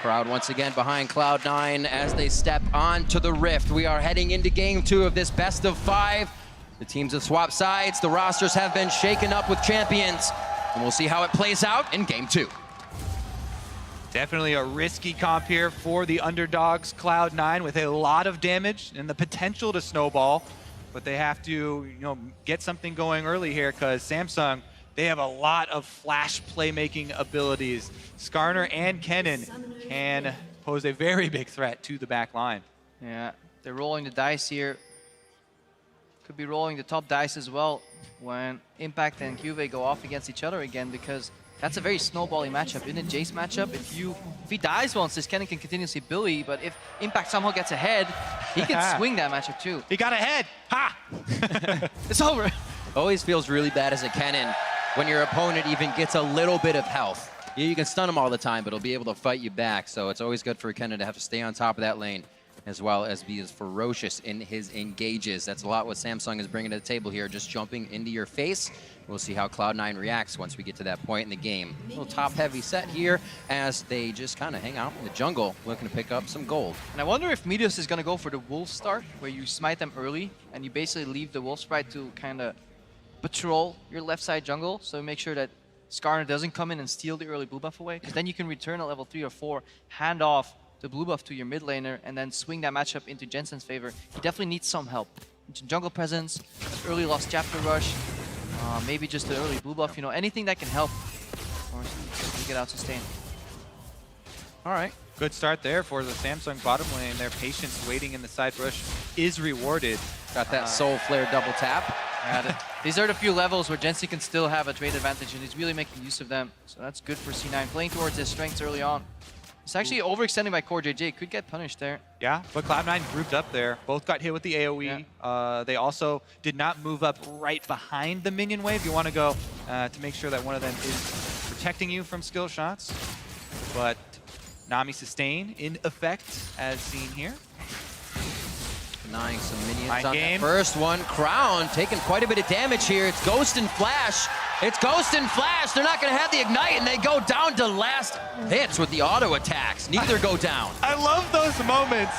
Crowd once again behind Cloud9 as they step onto the Rift. We are heading into game 2 of this best of 5. The teams have swapped sides. The rosters have been shaken up with champions. And we'll see how it plays out in game 2. Definitely a risky comp here for the underdogs, Cloud9, with a lot of damage and the potential to snowball. But they have to, you know, get something going early here because Samsung, they have a lot of flash playmaking abilities. Skarner and Kennen can pose a very big threat to the back line. Yeah, they're rolling the dice here. Could be rolling the top dice as well when Impact and Juve go off against each other again, because that's a very snowbally matchup. In a Jace matchup, if he dies once, this Kennen can continuously bully, but if Impact somehow gets ahead, he can swing that matchup too. He got ahead! Ha! It's over. Always feels really bad as a Kennen when your opponent even gets a little bit of health. You can stun him all the time, but he'll be able to fight you back. So it's always good for a Kennen to have to stay on top of that lane, as well as be as ferocious in his engages. That's a lot what Samsung is bringing to the table here, just jumping into your face. We'll see how Cloud9 reacts once we get to that point in the game. A little top-heavy set here as they just kind of hang out in the jungle, looking to pick up some gold. And I wonder if Meteos is going to go for the Wolf start, where you smite them early, and you basically leave the Wolf Sprite to kind of patrol your left side jungle, so make sure that Skarner doesn't come in and steal the early blue buff away, because then you can return at level 3 or 4, hand off the blue buff to your mid laner, and then swing that matchup into Jensen's favor. He definitely needs some help. Jungle presence, early lost chapter rush, maybe just the early blue buff, you know, anything that can help or to get out sustain. All right, good start there for the Samsung bottom lane. Their patience waiting in the side bush is rewarded. Got that Soul Flare double tap. These are the few levels where Jensen can still have a trade advantage, and he's really making use of them. So that's good for C9, playing towards his strengths early on. It's actually overextending by Core JJ. Could get punished there. Yeah, but Cloud9 grouped up there. Both got hit with the AoE. Yeah. They also did not move up right behind the minion wave. You want to go to make sure that one of them is protecting you from skill shots. But Nami sustain in effect, as seen here. Denying some minions Mind on game. that first one. Crown taking quite a bit of damage here. It's Ghost and Flash. It's Ghost and Flash. They're not going to have the Ignite, and they go down to last hits with the auto attacks. Neither go down. I love those moments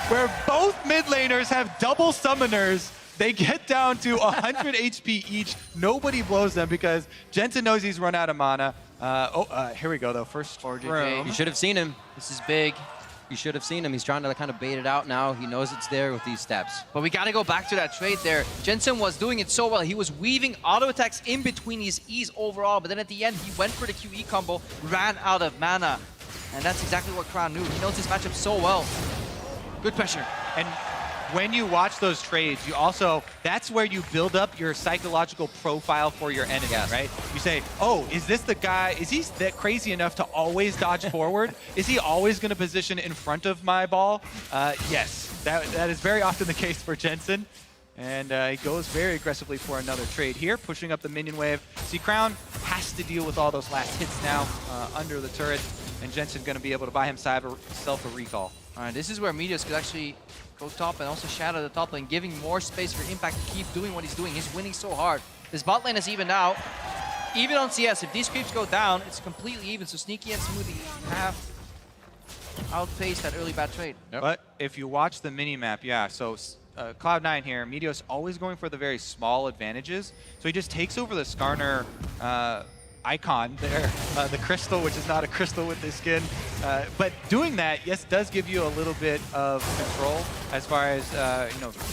where both mid laners have double summoners. They get down to 100 HP each. Nobody blows them because Jensen knows he's run out of mana. Here we go, though. First room. You should have seen him. This is big. You should have seen him. He's trying to kind of bait it out now. He knows it's there with these steps. But we got to go back to that trade there. Jensen was doing it so well. He was weaving auto attacks in between his E's overall, but then at the end, he went for the QE combo, ran out of mana. And that's exactly what Crown knew. He knows this matchup so well. Good pressure. And when you watch those trades, you also, that's where you build up your psychological profile for your enemy, right? You say, oh, is this the guy, is he that crazy enough to always dodge forward? Is he always going to position in front of my ball? Yes, that is very often the case for Jensen. And he goes very aggressively for another trade here, pushing up the minion wave. See, Crown has to deal with all those last hits now under the turret, and Jensen going to be able to buy himself a recall. All right, this is where Meteos could actually go top and also shadow the top lane, giving more space for Impact to keep doing what he's doing. He's winning so hard. This bot lane is even out. Even on CS, if these creeps go down, it's completely even. So Sneaky and Smoothie have outpaced that early bad trade. Yep. But if you watch the mini-map, so Cloud9 here, Meteos always going for the very small advantages. So he just takes over the Skarner icon there, the crystal, which is not a crystal with the skin. But doing that, yes, does give you a little bit of control as far as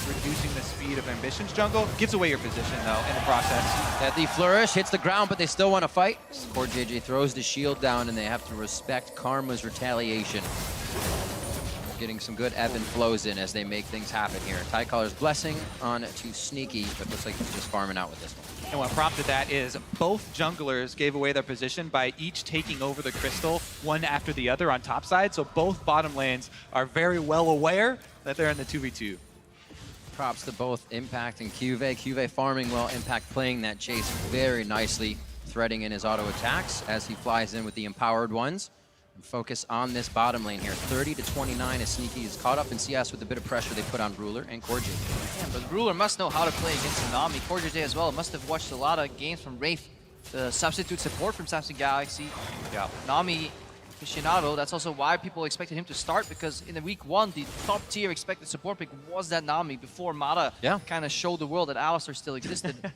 reducing the speed of Ambition's jungle. Gives away your position though in the process. That the flourish hits the ground, but they still want to fight. Core JJ throws the shield down, and they have to respect Karma's retaliation. Getting some good ebb and flows in as they make things happen here. Tycaller's blessing on to Sneaky, but looks like he's just farming out with this one. And what prompted that is both junglers gave away their position by each taking over the crystal one after the other on top side. So both bottom lanes are very well aware that they're in the 2v2. Props to both Impact and Cuve. Cuve farming well, Impact playing that chase very nicely, threading in his auto attacks as he flies in with the empowered ones. Focus on this bottom lane here. 30-29 as Sneaky is caught up in CS with a bit of pressure they put on Ruler and Core JJ. Yeah, but Ruler must know how to play against Nami. Core JJ as well must have watched a lot of games from Wraith, the substitute support from Samsung Galaxy. Yeah. Nami aficionado, that's also why people expected him to start, because in the week 1, the top tier expected support pick was that Nami before Mata kind of showed the world that Alistar still existed.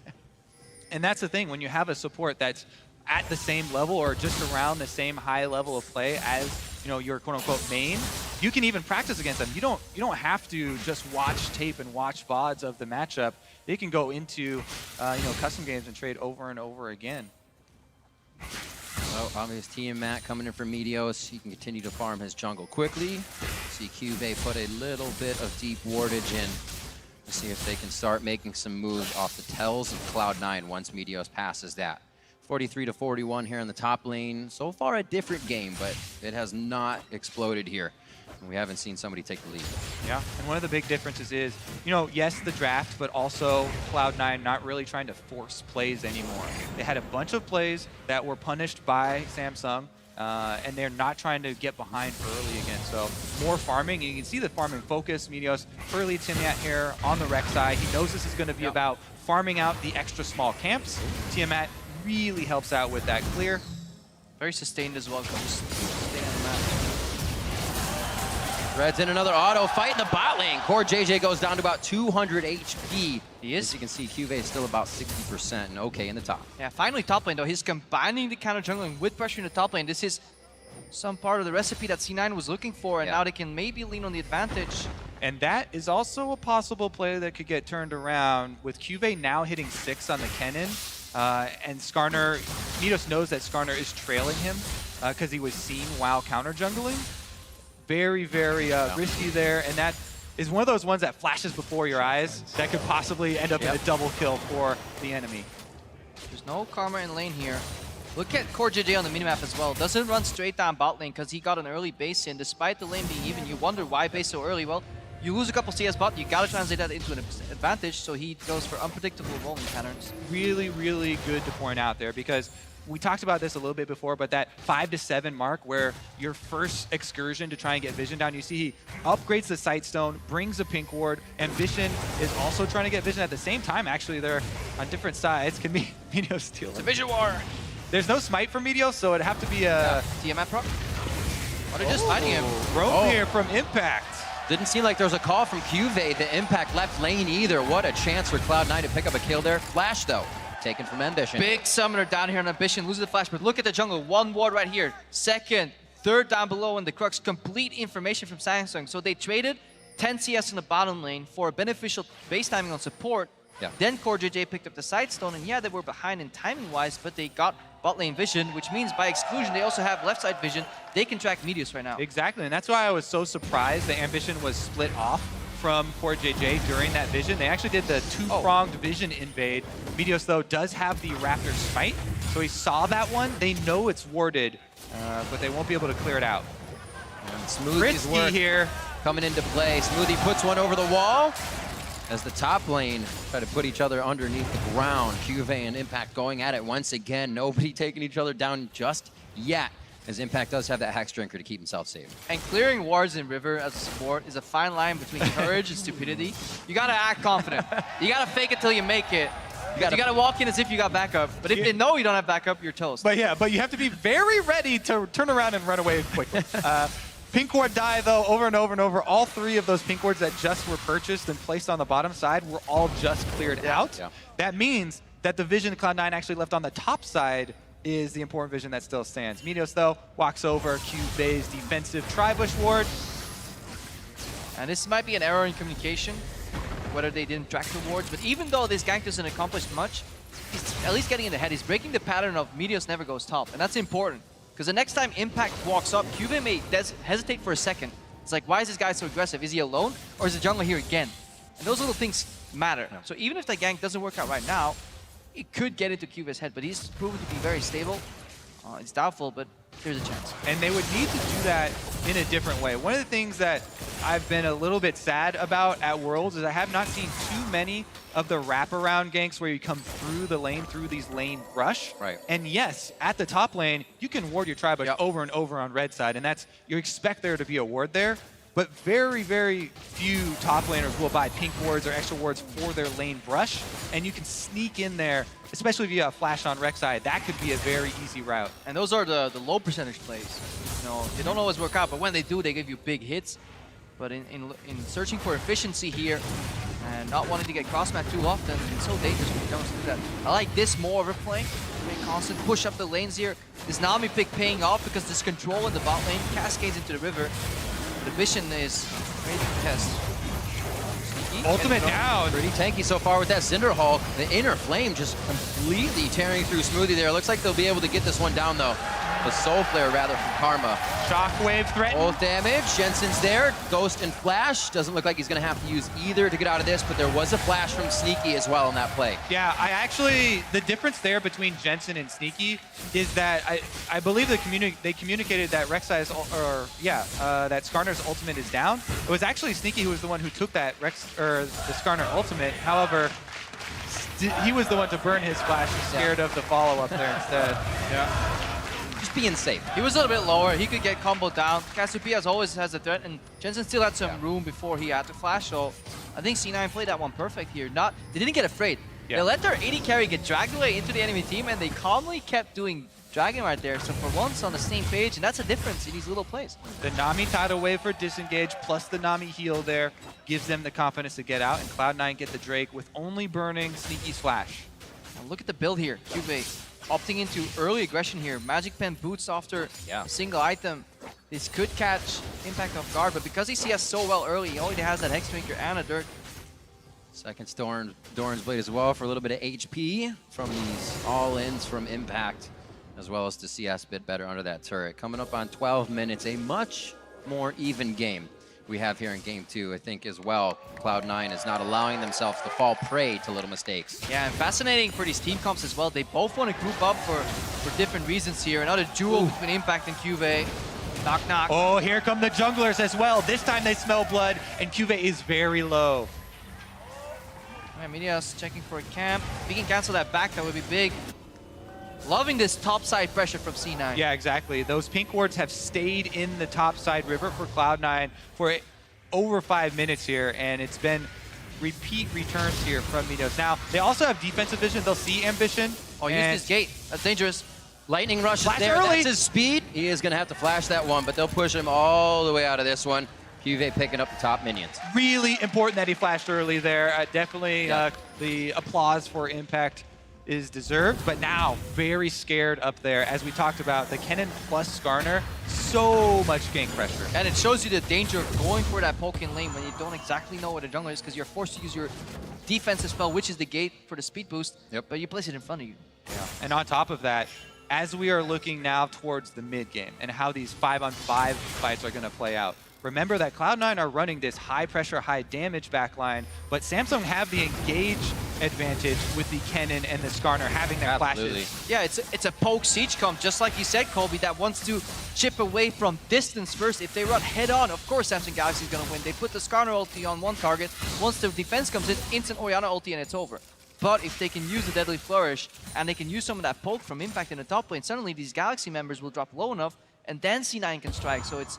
And that's the thing, when you have a support that's at the same level or just around the same high level of play as your quote-unquote main, you can even practice against them. You don't have to just watch tape and watch VODs of the matchup. They can go into custom games and trade over and over again. So obvious Tiamat coming in from Meteos. He can continue to farm his jungle quickly. See Cuve put a little bit of deep wardage in to see if they can start making some moves off the tells of Cloud9 once Meteos passes that. 43-41 here in the top lane. So far a different game, but it has not exploded here. We haven't seen somebody take the lead. Yeah, and one of the big differences is, yes, the draft, but also Cloud9 not really trying to force plays anymore. They had a bunch of plays that were punished by Samsung, and they're not trying to get behind early again. So more farming, and you can see the farming focus. Meteos early Tiamat here on the Rex side. He knows this is going to be about farming out the extra small camps. Tiamat really helps out with that clear. Very sustained as well. Just staying on the map. Threads in another auto fight in the bot lane. Core JJ goes down to about 200 HP. He is. As you can see, Cuve is still about 60% and okay in the top. Yeah, finally top lane though. He's combining the counter jungling with pressure in the top lane. This is some part of the recipe that C9 was looking for, and now they can maybe lean on the advantage. And that is also a possible play that could get turned around with Cuve now hitting 6 on the Kennen. And Skarner, Meteos knows that Skarner is trailing him because he was seen while counter jungling. Very, very risky there, and that is one of those ones that flashes before your eyes that could possibly end up in a double kill for the enemy. There's no Karma in lane here. Look at Core JJ on the minimap as well. Doesn't run straight down bot lane because he got an early base in. Despite the lane being even, you wonder why base so early. Well, you lose a couple CS bot, you gotta translate that into an advantage, so he goes for unpredictable rolling patterns. Really, really good to point out there, because we talked about this a little bit before, but that 5 to 7 mark where your first excursion to try and get Vision down, you see he upgrades the Sightstone, brings a pink ward, and Vision is also trying to get Vision at the same time. Actually, they're on different sides. Can be Meteos steal? It's a Vision war! There's no smite for Meteos, so it'd have to be a... Tiamat prop? Oh, they're just hiding him. Roam here from Impact. Didn't seem like there was a call from Cuve to Impact left lane either. What a chance for Cloud9 to pick up a kill there. Flash, though, taken from Ambition. Big summoner down here on Ambition, loses the flash, but look at the jungle. One ward right here. Second, third down below in the Crux. Complete information from Samsung. So they traded 10 CS in the bottom lane for a beneficial base timing on support. Yeah. Then Core JJ picked up the Sightstone, and yeah, they were behind in timing-wise, but they got bot lane vision, which means by exclusion, they also have left side vision. They can track Meteos right now. Exactly, and that's why I was so surprised that Ambition was split off from Core JJ during that vision. They actually did the two-pronged vision invade. Meteos, though, does have the Raptor Smite, so he saw that one. They know it's warded, but they won't be able to clear it out. Smoothie's Risky work here. coming into play. Smoothie puts one over the wall as the top lane try to put each other underneath the ground. Cuve and Impact going at it once again. Nobody taking each other down just yet, as Impact does have that Hex Drinker to keep himself safe. And clearing wards in River as a support is a fine line between courage and stupidity. You gotta act confident. You gotta fake it till you make it. You gotta walk in as if you got backup. But if they know you don't have backup, you're toast. But yeah, but you have to be very ready to turn around and run away quickly. Pink ward die, though, over and over and over. All 3 of those pink wards that just were purchased and placed on the bottom side were all just cleared out. Yeah. That means that the vision Cloud9 actually left on the top side is the important vision that still stands. Meteos, though, walks over QV's defensive tri-bush ward. And this might be an error in communication, whether they didn't track the wards, but even though this gank doesn't accomplish much, he's at least getting in the head. He's breaking the pattern of Meteos never goes top, and that's important. Because the next time Impact walks up, QV may hesitate for a second. It's like, why is this guy so aggressive? Is he alone, or is the jungler here again? And those little things matter. Yeah. So even if the gank doesn't work out right now, it could get into QV's head, but he's proven to be very stable. It's doubtful, but there's a chance. And they would need to do that in a different way. One of the things that I've been a little bit sad about at Worlds is I have not seen too many of the wraparound ganks where you come through the lane, through these lane rush. Right. And yes, at the top lane, you can ward your tri-bush over and over on red side, and that's, you expect there to be a ward there. But very, very few top laners will buy pink wards or extra wards for their lane brush, and you can sneak in there, especially if you have flash on Rek'Sai. That could be a very easy route. And those are the low percentage plays. You know, they don't always work out, but when they do, they give you big hits. But in searching for efficiency here and not wanting to get cross-mat too often, it's so dangerous when you don't do that. I like this more overplay. Constant push up the lanes here. This Nami pick paying off because this control in the bot lane cascades into the river. The mission is ready to test. Ultimate down. Pretty tanky so far with that Cinderhawk. The inner flame just completely tearing through Smoothie there. Looks like they'll be able to get this one down though. The Soul Flare rather from Karma. Shockwave threatened. Both damage. Jensen's there. Ghost and Flash. Doesn't look like he's going to have to use either to get out of this, but there was a Flash from Sneaky as well in that play. Yeah, the difference there between Jensen and Sneaky is that I believe they communicated that Rek'Sai's, that Skarner's ultimate is down. It was actually Sneaky who was the one who took that the Skarner ultimate. However, he was the one to burn his Flash. He's scared of the follow-up there instead. Yeah. Just being safe. He was a little bit lower. He could get comboed down. Cassiopeia as always has a threat, and Jensen still had some room before he had to flash. So I think C9 played that one perfect here. They didn't get afraid. Yeah. They let their AD carry get dragged away into the enemy team, and they calmly kept doing Dragon right there. So for once on the same page, and that's a difference in these little plays. The Nami tidal wave for disengage plus the Nami heal there gives them the confidence to get out, and Cloud9 get the Drake with only burning Sneaky's flash. Now look at the build here. QV opting into early aggression here. Magic Pen boots after a single item. This could catch Impact off guard, but because he CS so well early, he already has that Hexdrinker and a Dirt. Second Doran's Blade as well for a little bit of HP from these all-ins from Impact, as well as the CS bit better under that turret. Coming up on 12 minutes, a much more even game we have here in game 2, I think, as well. Cloud9 is not allowing themselves to fall prey to little mistakes. Yeah, and fascinating for these team comps as well. They both want to group up for different reasons here. Another duel between Impact and QV. Knock, knock. Oh, here come the junglers as well. This time they smell blood, and QV is very low. Alright, Meteos checking for a camp. If he can cancel that back, that would be big. Loving this topside pressure from C9. Yeah, exactly. Those pink wards have stayed in the topside river for Cloud9 for over 5 minutes here, and it's been repeat returns here from Meteos. Now, they also have defensive vision. They'll see Ambition. Oh, use this gate. That's dangerous. Lightning rush is there. Early. That's his speed. He is going to have to flash that one, but they'll push him all the way out of this one. QV picking up the top minions. Really important that he flashed early there. Definitely the applause for Impact is deserved, but now very scared up there. As we talked about, the Kennen plus Skarner, so much gank pressure. And it shows you the danger of going for that poke in lane when you don't exactly know where the jungler is, because you're forced to use your defensive spell, which is the gate for the speed boost, but you place it in front of you. Yeah. And on top of that, as we are looking now towards the mid game and how these 5-on-5 fights are going to play out, remember that Cloud9 are running this high pressure, high damage backline, but Samsung have the engage advantage with the Kennen and the Skarner having their flashes. Yeah, it's a poke siege comp, just like you said, Colby, that wants to chip away from distance first. If they run head on, of course Samsung Galaxy is going to win. They put the Skarner ulti on one target. Once the defense comes in, instant Orianna ulti and it's over. But if they can use the Deadly Flourish and they can use some of that poke from Impact in the top lane, suddenly these Galaxy members will drop low enough and then C9 can strike. So it's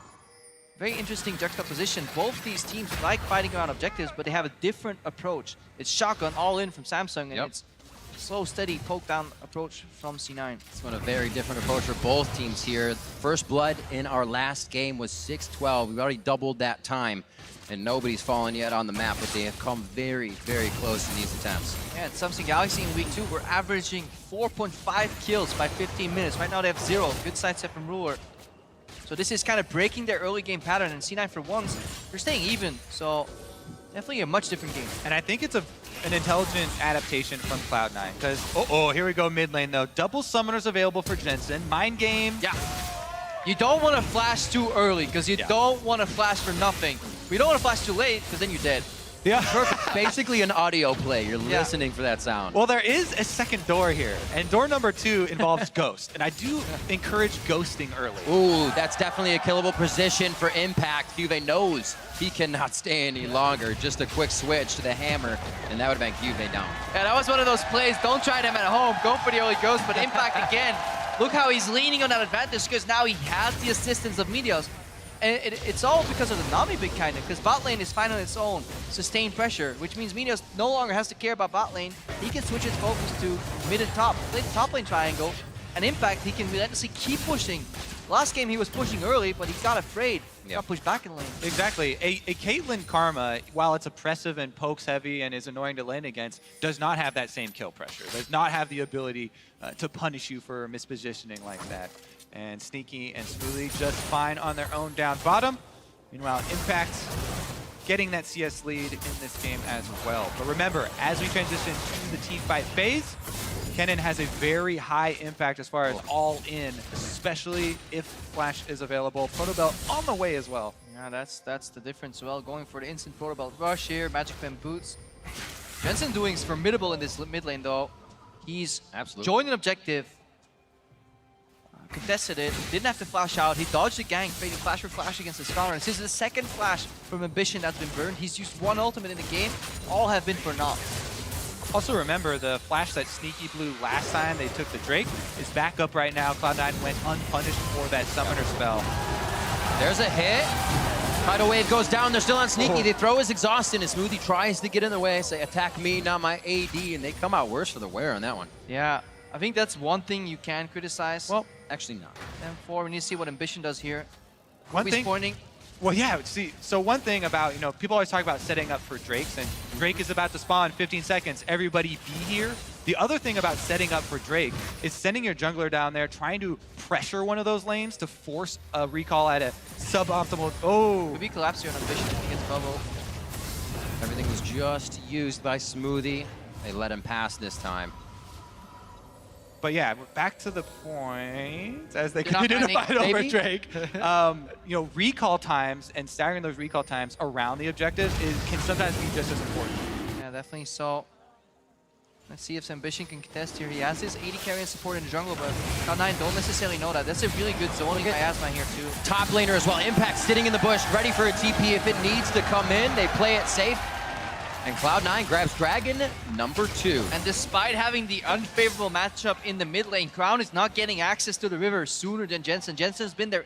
very interesting juxtaposition. Both these teams like fighting around objectives, but they have a different approach. It's shotgun all in from Samsung, and it's slow, steady poke down approach from C9. It's been a very different approach for both teams here. First blood in our last game was 6-12. We've already doubled that time, and nobody's fallen yet on the map, but they have come very, very close in these attempts. Yeah, and Samsung Galaxy in week 2 were averaging 4.5 kills by 15 minutes. Right now they have 0. Good sidestep from Ruler. So this is kind of breaking their early game pattern, and C9 for once, they're staying even. So definitely a much different game. And I think it's an intelligent adaptation from Cloud9, because, here we go mid lane though. Double summoners available for Jensen. Mind game. Yeah. You don't want to flash too early, because you don't want to flash for nothing. We don't want to flash too late, because then you're dead. Yeah. Perfect. Basically an audio play. You're listening for that sound. Well, there is a second door here, and door number 2 involves Ghost, and I do encourage ghosting early. Ooh, that's definitely a killable position for Impact. Juve knows he cannot stay any longer. Just a quick switch to the hammer, and that would have been Juve down. Yeah, that was one of those plays. Don't try them at home. Go for the early ghost, but Impact again. Look how he's leaning on that advantage, because now he has the assistance of Meteos. And it's all because of the Nami pick, kind of, because bot lane is fine on its own, sustained pressure, which means Meteos no longer has to care about bot lane. He can switch his focus to mid and top, play the top lane triangle, and Impact, he can relentlessly keep pushing. Last game he was pushing early, but he got afraid. He got pushed back in lane. Exactly. A Caitlyn Karma, while it's oppressive and pokes heavy and is annoying to lane against, does not have that same kill pressure. Does not have the ability to punish you for mispositioning like that. And Sneaky and Smoothie just fine on their own down bottom. Meanwhile, Impact getting that CS lead in this game as well. But remember, as we transition to the team fight phase, Kennen has a very high impact as far as all in, especially if Flash is available. Proto Belt on the way as well. Yeah, that's the difference. Well, going for the instant Proto Belt rush here, Magic Pen boots. Jensen doing formidable in this mid lane though. He's joined an objective, contested it, didn't have to flash out. He dodged the gank, fading flash for flash against the Scholar. And this is the second flash from Ambition that's been burned. He's used one ultimate in the game. All have been for naught. Also remember, the flash that Sneaky blew last time they took the Drake is back up right now. Cloud9 went unpunished for that Summoner spell. There's a hit. Tidal Wave goes down. They're still on Sneaky. They throw his exhaust in, and Smoothie tries to get in the way, say, attack me, not my AD, and they come out worse for the wear on that one. Yeah, I think that's one thing you can criticize. Well, actually not. And 4, we need to see what Ambition does here. One thing, pointing. well, yeah, see, so one thing about, people always talk about setting up for Drakes, and Drake is about to spawn 15 seconds, everybody be here. The other thing about setting up for Drake is sending your jungler down there, trying to pressure one of those lanes to force a recall at a suboptimal, Maybe collapse here on Ambition if he gets bubble. Everything was just used by Smoothie. They let him pass this time. But yeah, back to the point, as they continue to fight over Drake. Recall times and staggering those recall times around the objectives can sometimes be just as important. Yeah, definitely. So let's see if Ambition can contest here. He has his 80 carry and support in the jungle, but Cloud9 don't necessarily know that. That's a really good zoning by Asma here too. Top laner as well. Impact sitting in the bush, ready for a TP if it needs to come in. They play it safe. And Cloud9 grabs Dragon number 2. And despite having the unfavorable matchup in the mid lane, Crown is not getting access to the river sooner than Jensen. Jensen's been there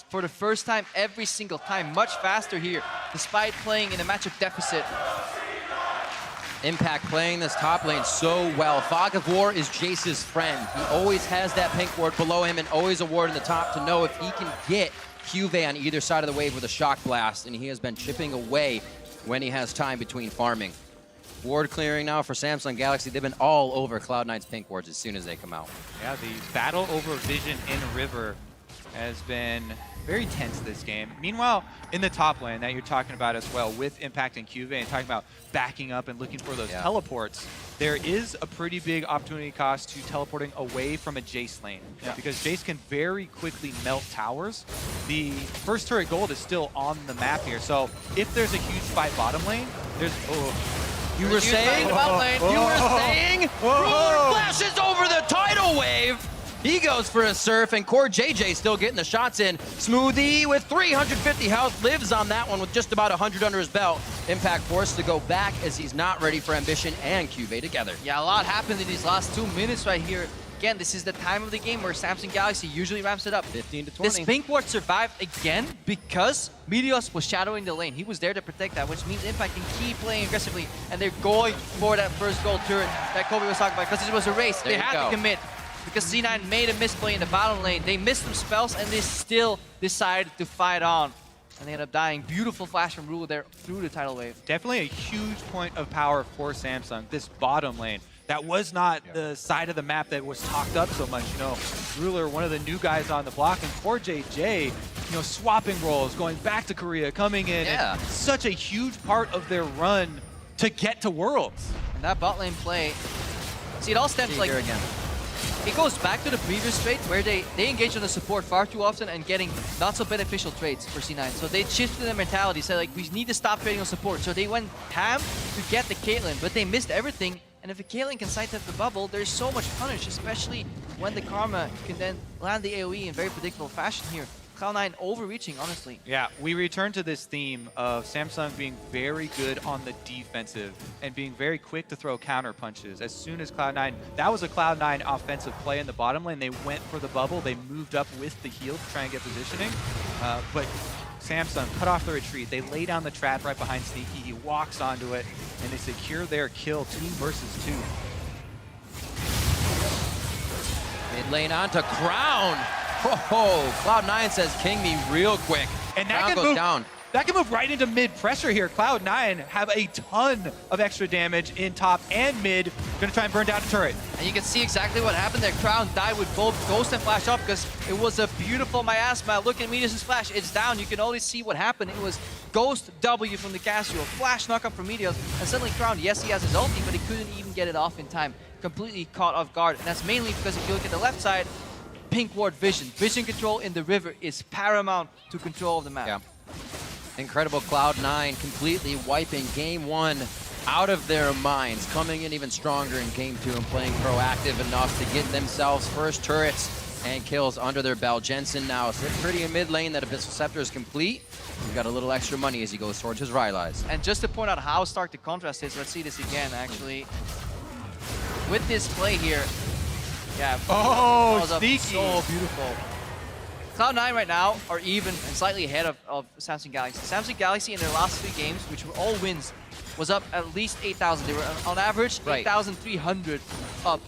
for the first time every single time, much faster here, despite playing in a matchup deficit. Impact playing this top lane so well. Fog of War is Jace's friend. He always has that pink ward below him and always a ward in the top to know if he can get Juve on either side of the wave with a shock blast, and he has been chipping away when he has time between farming. Ward clearing now for Samsung Galaxy. They've been all over Cloud9's pink wards as soon as they come out. Yeah, the battle over vision in River has been very tense this game. Meanwhile, in the top lane that you're talking about as well, with Impact and Juve, and talking about backing up and looking for those teleports, there is a pretty big opportunity cost to teleporting away from a Jace lane. Because Jace can very quickly melt towers. The first turret gold is still on the map here, so if there's a huge fight bottom lane, there's... You were saying? Ruler flashes over the tidal wave! He goes for a surf, and Core JJ still getting the shots in. Smoothie with 350 health lives on that one with just about 100 under his belt. Impact forced to go back as he's not ready for Ambition and Juve together. Yeah, a lot happened in these last 2 minutes right here. again, this is the time of the game where Samsung Galaxy usually ramps it up. 15 to 20. This pink ward survived again because Meteos was shadowing the lane. He was there to protect that, which means Impact can keep playing aggressively, and they're going for that first gold turret that Kobe was talking about, because it was a race. They had to commit. Because C9 made a misplay in the bottom lane. They missed some spells, and they still decided to fight on. And they ended up dying. Beautiful flash from Rule there through the tidal wave. Definitely a huge point of power for Samsung, this bottom lane. That was not the side of the map that was talked up so much. You know, Ruler, one of the new guys on the block, and Core JJ, you know, swapping roles, going back to Korea, coming in. Yeah. And such a huge part of their run to get to Worlds. And that bot lane play, see, it all stems like, again. it goes back to the previous trade where they engage on the support far too often and getting not so beneficial trades for C9. So they shifted their mentality, said like, we need to stop trading on support. So they went ham to get the Caitlyn, but they missed everything. And if a Caitlyn can side tap the bubble, there's so much punish, especially when the Karma can then land the AoE in very predictable fashion here. Cloud9 overreaching, honestly. Yeah, we return to this theme of Samsung being very good on the defensive and being very quick to throw counter punches. As soon as Cloud9, that was a Cloud9 offensive play in the bottom lane. They went for the bubble. They moved up with the heal to try and get positioning. But Samsung cut off the retreat. They lay down the trap right behind Sneaky. He walks onto it, and they secure their kill 2 versus 2. Mid lane onto Crown. Oh, Cloud9 says king me real quick. And that Crown can goes move down. That can move right into mid pressure here. Cloud9 have a ton of extra damage in top and mid. Gonna try and burn down the turret. And you can see exactly what happened there. Crown died with both Ghost and Flash up because it was a beautiful miasma. Look at Meteos' Flash. It's down. You can only see what happened. It was Ghost W from the Casio, Flash knock up from Meteos, and suddenly Crown, yes, he has his ulti, but he couldn't even get it off in time. Completely caught off guard. And that's mainly because if you look at the left side, pink ward vision. Vision control in the river is paramount to control of the map. Yeah. Incredible Cloud9 completely wiping game 1 out of their minds, coming in even stronger in game 2 and playing proactive enough to get themselves first turrets and kills under their belt. Jensen now sitting pretty in mid lane. That Abyssal Scepter is complete. He's got a little extra money as he goes towards his Rylai's. And just to point out how stark the contrast is, let's see this again, actually. With this play here, yeah. Oh, follows up sneaky. So beautiful. Cloud9 right now are even and slightly ahead of Samsung Galaxy. Samsung Galaxy in their last 3 games, which were all wins, was up at least 8,000. They were on average 8,300 up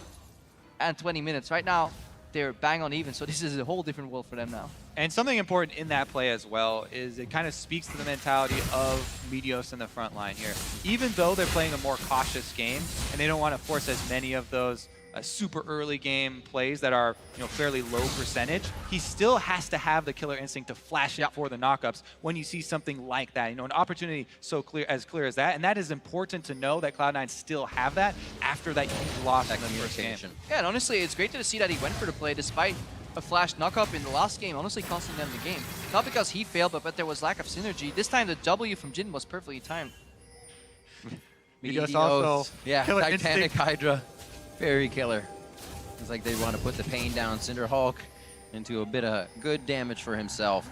and 20 minutes. Right now, they're bang on even, so this is a whole different world for them now. And something important in that play as well is it kind of speaks to the mentality of Meteos in the front line here. Even though they're playing a more cautious game and they don't want to force as many of those super early game plays that are, you know, fairly low percentage, he still has to have the killer instinct to flash it for the knockups when you see something like that. You know, an opportunity so clear as that, and that is important to know that Cloud9 still have that after that huge loss in the first game. Yeah, and honestly, it's great to see that he went for the play despite a flash knockup in the last game, honestly costing them the game. Not because he failed, but there was lack of synergy. This time the W from Jin was perfectly timed. Meteos also, yeah, killer Titanic instinct. Hydra. Very killer. It's like they want to put the pain down. Cinder Hulk into a bit of good damage for himself.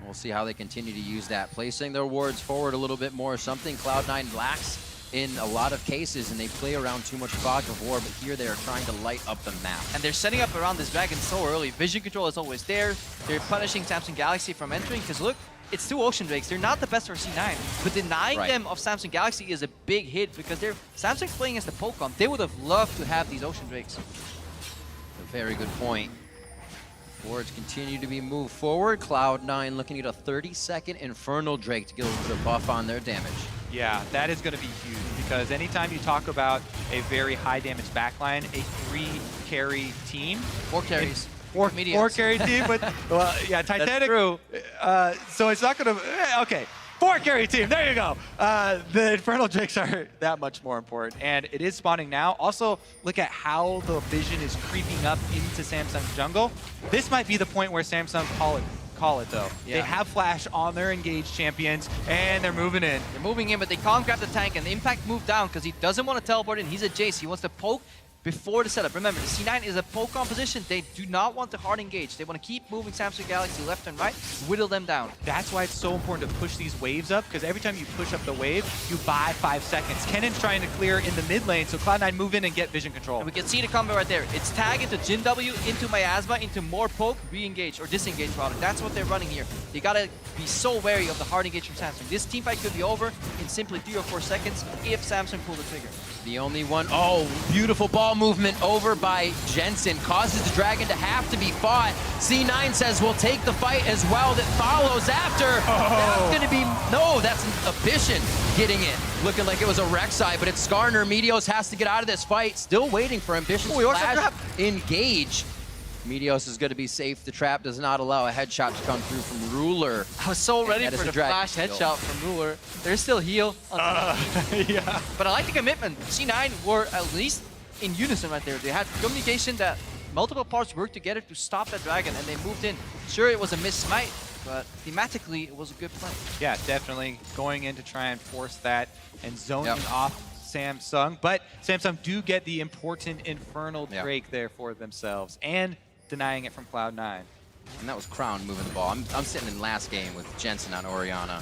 We'll see how they continue to use that. Placing their wards forward a little bit more, something Cloud9 lacks in a lot of cases, and they play around too much fog of war, but here they are trying to light up the map. And they're setting up around this dragon so early. Vision control is always there. They're punishing Samsung Galaxy from entering, because look, it's 2 Ocean Drakes. They're not the best for C9, but denying them of Samsung Galaxy is a big hit because Samsung's playing as the Pokemon. They would have loved to have these Ocean Drakes. A very good point. Wards continue to be moved forward. Cloud9 looking at a 30-second Infernal Drake to get a little bit of buff on their damage. Yeah, that is going to be huge because anytime you talk about a very high damage backline, a 3-carry team. 4 carries. 4 carry team, but well, yeah, Titanic. True. So it's not going to. Okay, 4 carry team. There you go. The Infernal Drakes are that much more important, and it is spawning now. Also, look at how the vision is creeping up into Samsung's jungle. This might be the point where Samsung call it though. Yeah. They have flash on their engaged champions, and they're moving in. They're moving in, but they can't grab the tank, and the Impact moved down because he doesn't want to teleport in. He's a Jace. He wants to poke before the setup. Remember, the C9 is a poke composition. They do not want to hard engage. They want to keep moving Samsung Galaxy left and right, whittle them down. That's why it's so important to push these waves up, because every time you push up the wave, you buy 5 seconds. Kennen's trying to clear in the mid lane, so Cloud9 move in and get vision control. And we can see the combo right there. It's tag into Jin W, into Miasma, into more poke, re-engage, or disengage rather. That's what they're running here. You gotta be so wary of the hard engage from Samsung. This teamfight could be over in simply 3 or 4 seconds if Samsung pull the trigger. The only one, oh, beautiful ball movement over by Jensen. Causes the dragon to have to be fought. C9 says we'll take the fight as well. That follows after. That's gonna be, no, that's Ambition getting it. Looking like it was a Rek'Sai, but it's Skarner. Meteos has to get out of this fight. Still waiting for Ambition to flash engage. Meteos is going to be safe. The trap does not allow a headshot to come through from Ruler. I was so ready for the flash headshot from Ruler. There's still heal. Yeah. But I like the commitment. C9 were at least in unison right there. They had communication that multiple parts worked together to stop that dragon, and they moved in. Sure, it was a missed smite, but thematically, it was a good play. Yeah, definitely going in to try and force that and zoning off Samsung. But Samsung do get the important Infernal Drake there for themselves, and denying it from Cloud9. And that was Crown moving the ball. I'm sitting in last game with Jensen on Orianna.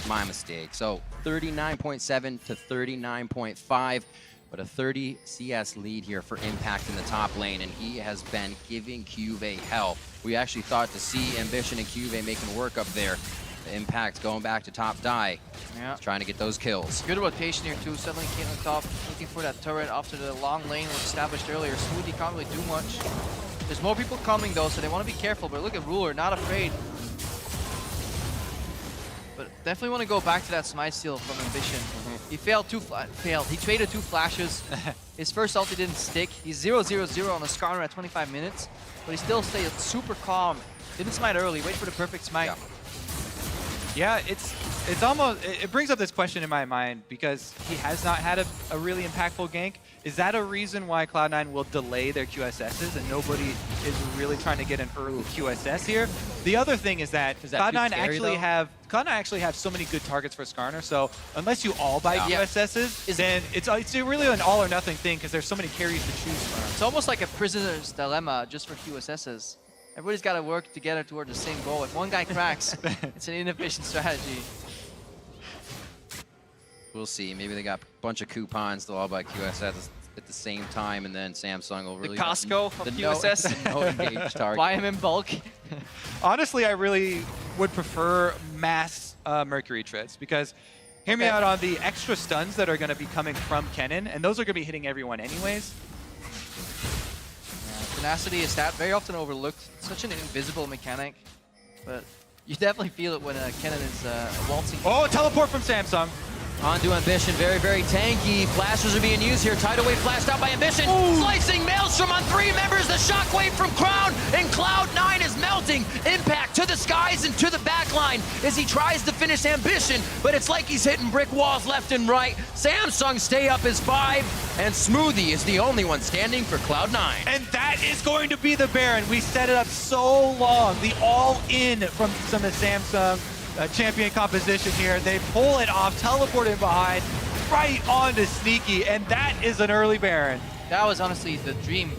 My mistake. So 39.7 to 39.5, but a 30 CS lead here for Impact in the top lane, and he has been giving Cuvée hell. We actually thought to see Ambition and Cuvée making work up there. The Impact going back to top die. Yeah. Trying to get those kills. Good rotation here too. Suddenly came on top, looking for that turret after the long lane was established earlier. Smoothie can't really do much. There's more people coming though, so they want to be careful. But look at Ruler, not afraid. But definitely want to go back to that smite steal from Ambition. He failed He traded 2 flashes. His first ulti didn't stick. He's 0-0-0 on the Skarner at 25 minutes, but he still stayed super calm. Didn't smite early. Wait for the perfect smite. Yeah, it's almost, it brings up this question in my mind, because he has not had a really impactful gank. Is that a reason why Cloud9 will delay their QSSs and nobody is really trying to get an early QSS here? The other thing is that Cloud9 actually have so many good targets for Skarner, so unless you all buy QSSs, then it's really an all or nothing thing, because there's so many carries to choose from. It's almost like a prisoner's dilemma just for QSSs. Everybody's got to work together toward the same goal. If one guy cracks, it's an inefficient strategy. We'll see. Maybe they got a bunch of coupons to all buy QSS at the same time, and then Samsung will really... The Costco of QSS. No engaged target. Buy them in bulk. Honestly, I really would prefer mass Mercury treads, because hear me out on the extra stuns that are going to be coming from Kennen, and those are going to be hitting everyone anyways. Tenacity is that very often overlooked. Such an invisible mechanic, but you definitely feel it when Kennen is waltzing. Oh, teleport from Samsung. Onto Ambition, very, very tanky. Flashes are being used here. Tidal Wave flashed out by Ambition. Ooh. Slicing Maelstrom on 3 members. The shockwave from Crown, and Cloud9 is melting. Impact to the skies and to the back line as he tries to finish Ambition, but it's like he's hitting brick walls left and right. Samsung stay up as 5, and Smoothie is the only one standing for Cloud9. And that is going to be the Baron. We set it up so long. The all-in from some of Samsung. Champion composition here. They pull it off, teleport it behind, right onto Sneaky, and that is an early Baron. That was honestly the dream.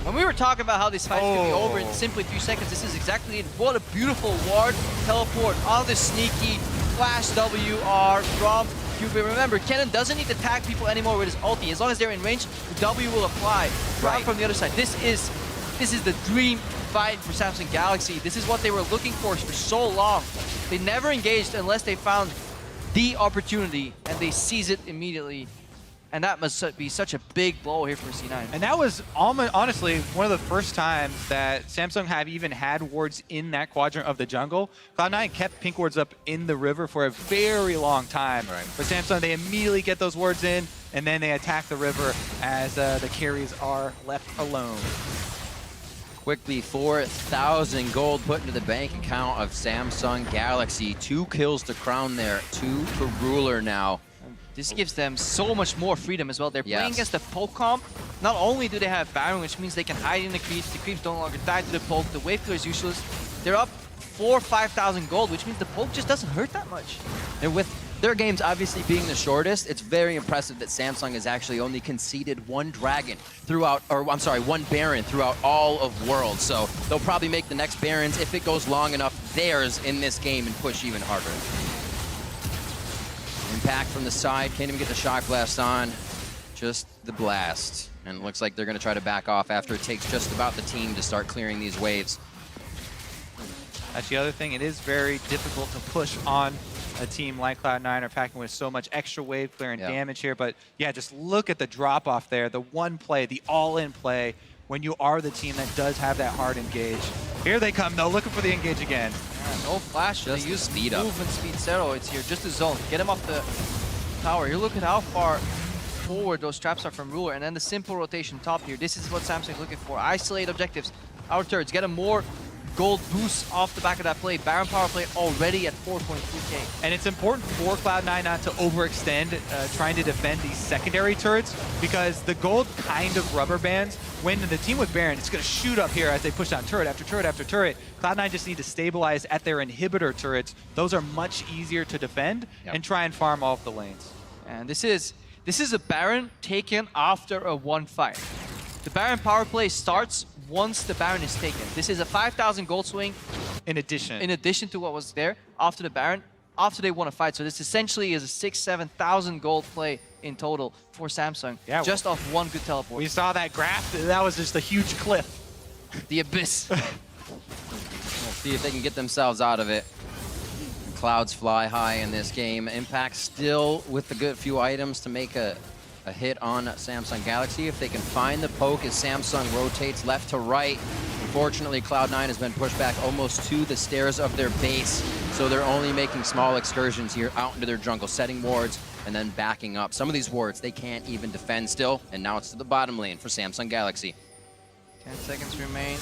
When we were talking about how these fights could be over in simply 3 seconds, this is exactly it. What a beautiful ward teleport on the Sneaky flash WR from Cuvée. Remember, Kennen doesn't need to tag people anymore with his ulti. As long as they're in range, the W will apply. Right from the other side. This is the dream fight for Samsung Galaxy. This is what they were looking for so long. They never engaged unless they found the opportunity, and they seize it immediately. And that must be such a big blow here for C9. And that was honestly one of the first times that Samsung have even had wards in that quadrant of the jungle. Cloud9 kept pink wards up in the river for a very long time. Right. But Samsung, they immediately get those wards in, and then they attack the river as the carries are left alone. Quickly, 4,000 gold put into the bank account of Samsung Galaxy. 2 kills to Crown there, 2 to Ruler now. This gives them so much more freedom as well. They're playing against the poke comp. Not only do they have Baron, which means they can hide in the creeps don't longer die to the poke, the wave clear is useless. They're up 4,000 or 5,000 gold, which means the poke just doesn't hurt that much. And with their games obviously being the shortest, it's very impressive that Samsung has actually only conceded one dragon throughout, or I'm sorry, one Baron throughout all of Worlds. So they'll probably make the next Barons, if it goes long enough, theirs in this game and push even harder. Impact from the side, can't even get the Shock Blast on, just the blast. And it looks like they're gonna try to back off after it takes just about the team to start clearing these waves. That's the other thing. It is very difficult to push on a team like Cloud9 or packing with so much extra wave clear and damage here. But yeah, just look at the drop off there. The one play, the all-in play, when you are the team that does have that hard engage. Here they come though, looking for the engage again. Yeah, no flash. Just they use speed up. movement speed steroids here, just the zone. Get him off the tower. You look at how far forward those traps are from Ruler, and then the simple rotation top here. This is what Samsung's looking for. Isolate objectives. Our turrets, get them more gold boost off the back of that play. Baron power play already at 4.3k. And it's important for Cloud9 not to overextend trying to defend these secondary turrets, because the gold kind of rubber bands, when the team with Baron, it's going to shoot up here as they push down turret after turret after turret. Cloud9 just need to stabilize at their inhibitor turrets. Those are much easier to defend and try and farm off the lanes. And this is a Baron taken after a one fight. The Baron power play starts once the Baron is taken. This is a 5,000 gold swing In addition to what was there after the Baron, after they won a fight. So this essentially is a 6,000-7,000 gold play in total for Samsung, just off one good teleport. We saw that graph. That was just a huge cliff. The abyss. We'll see if they can get themselves out of it. Clouds fly high in this game. Impact still with the good few items to make a hit on Samsung Galaxy. If they can find the poke as Samsung rotates left to right. Unfortunately, Cloud9 has been pushed back almost to the stairs of their base, so they're only making small excursions here out into their jungle, setting wards and then backing up. Some of these wards they can't even defend still, and now it's to the bottom lane for Samsung Galaxy. 10 seconds remain.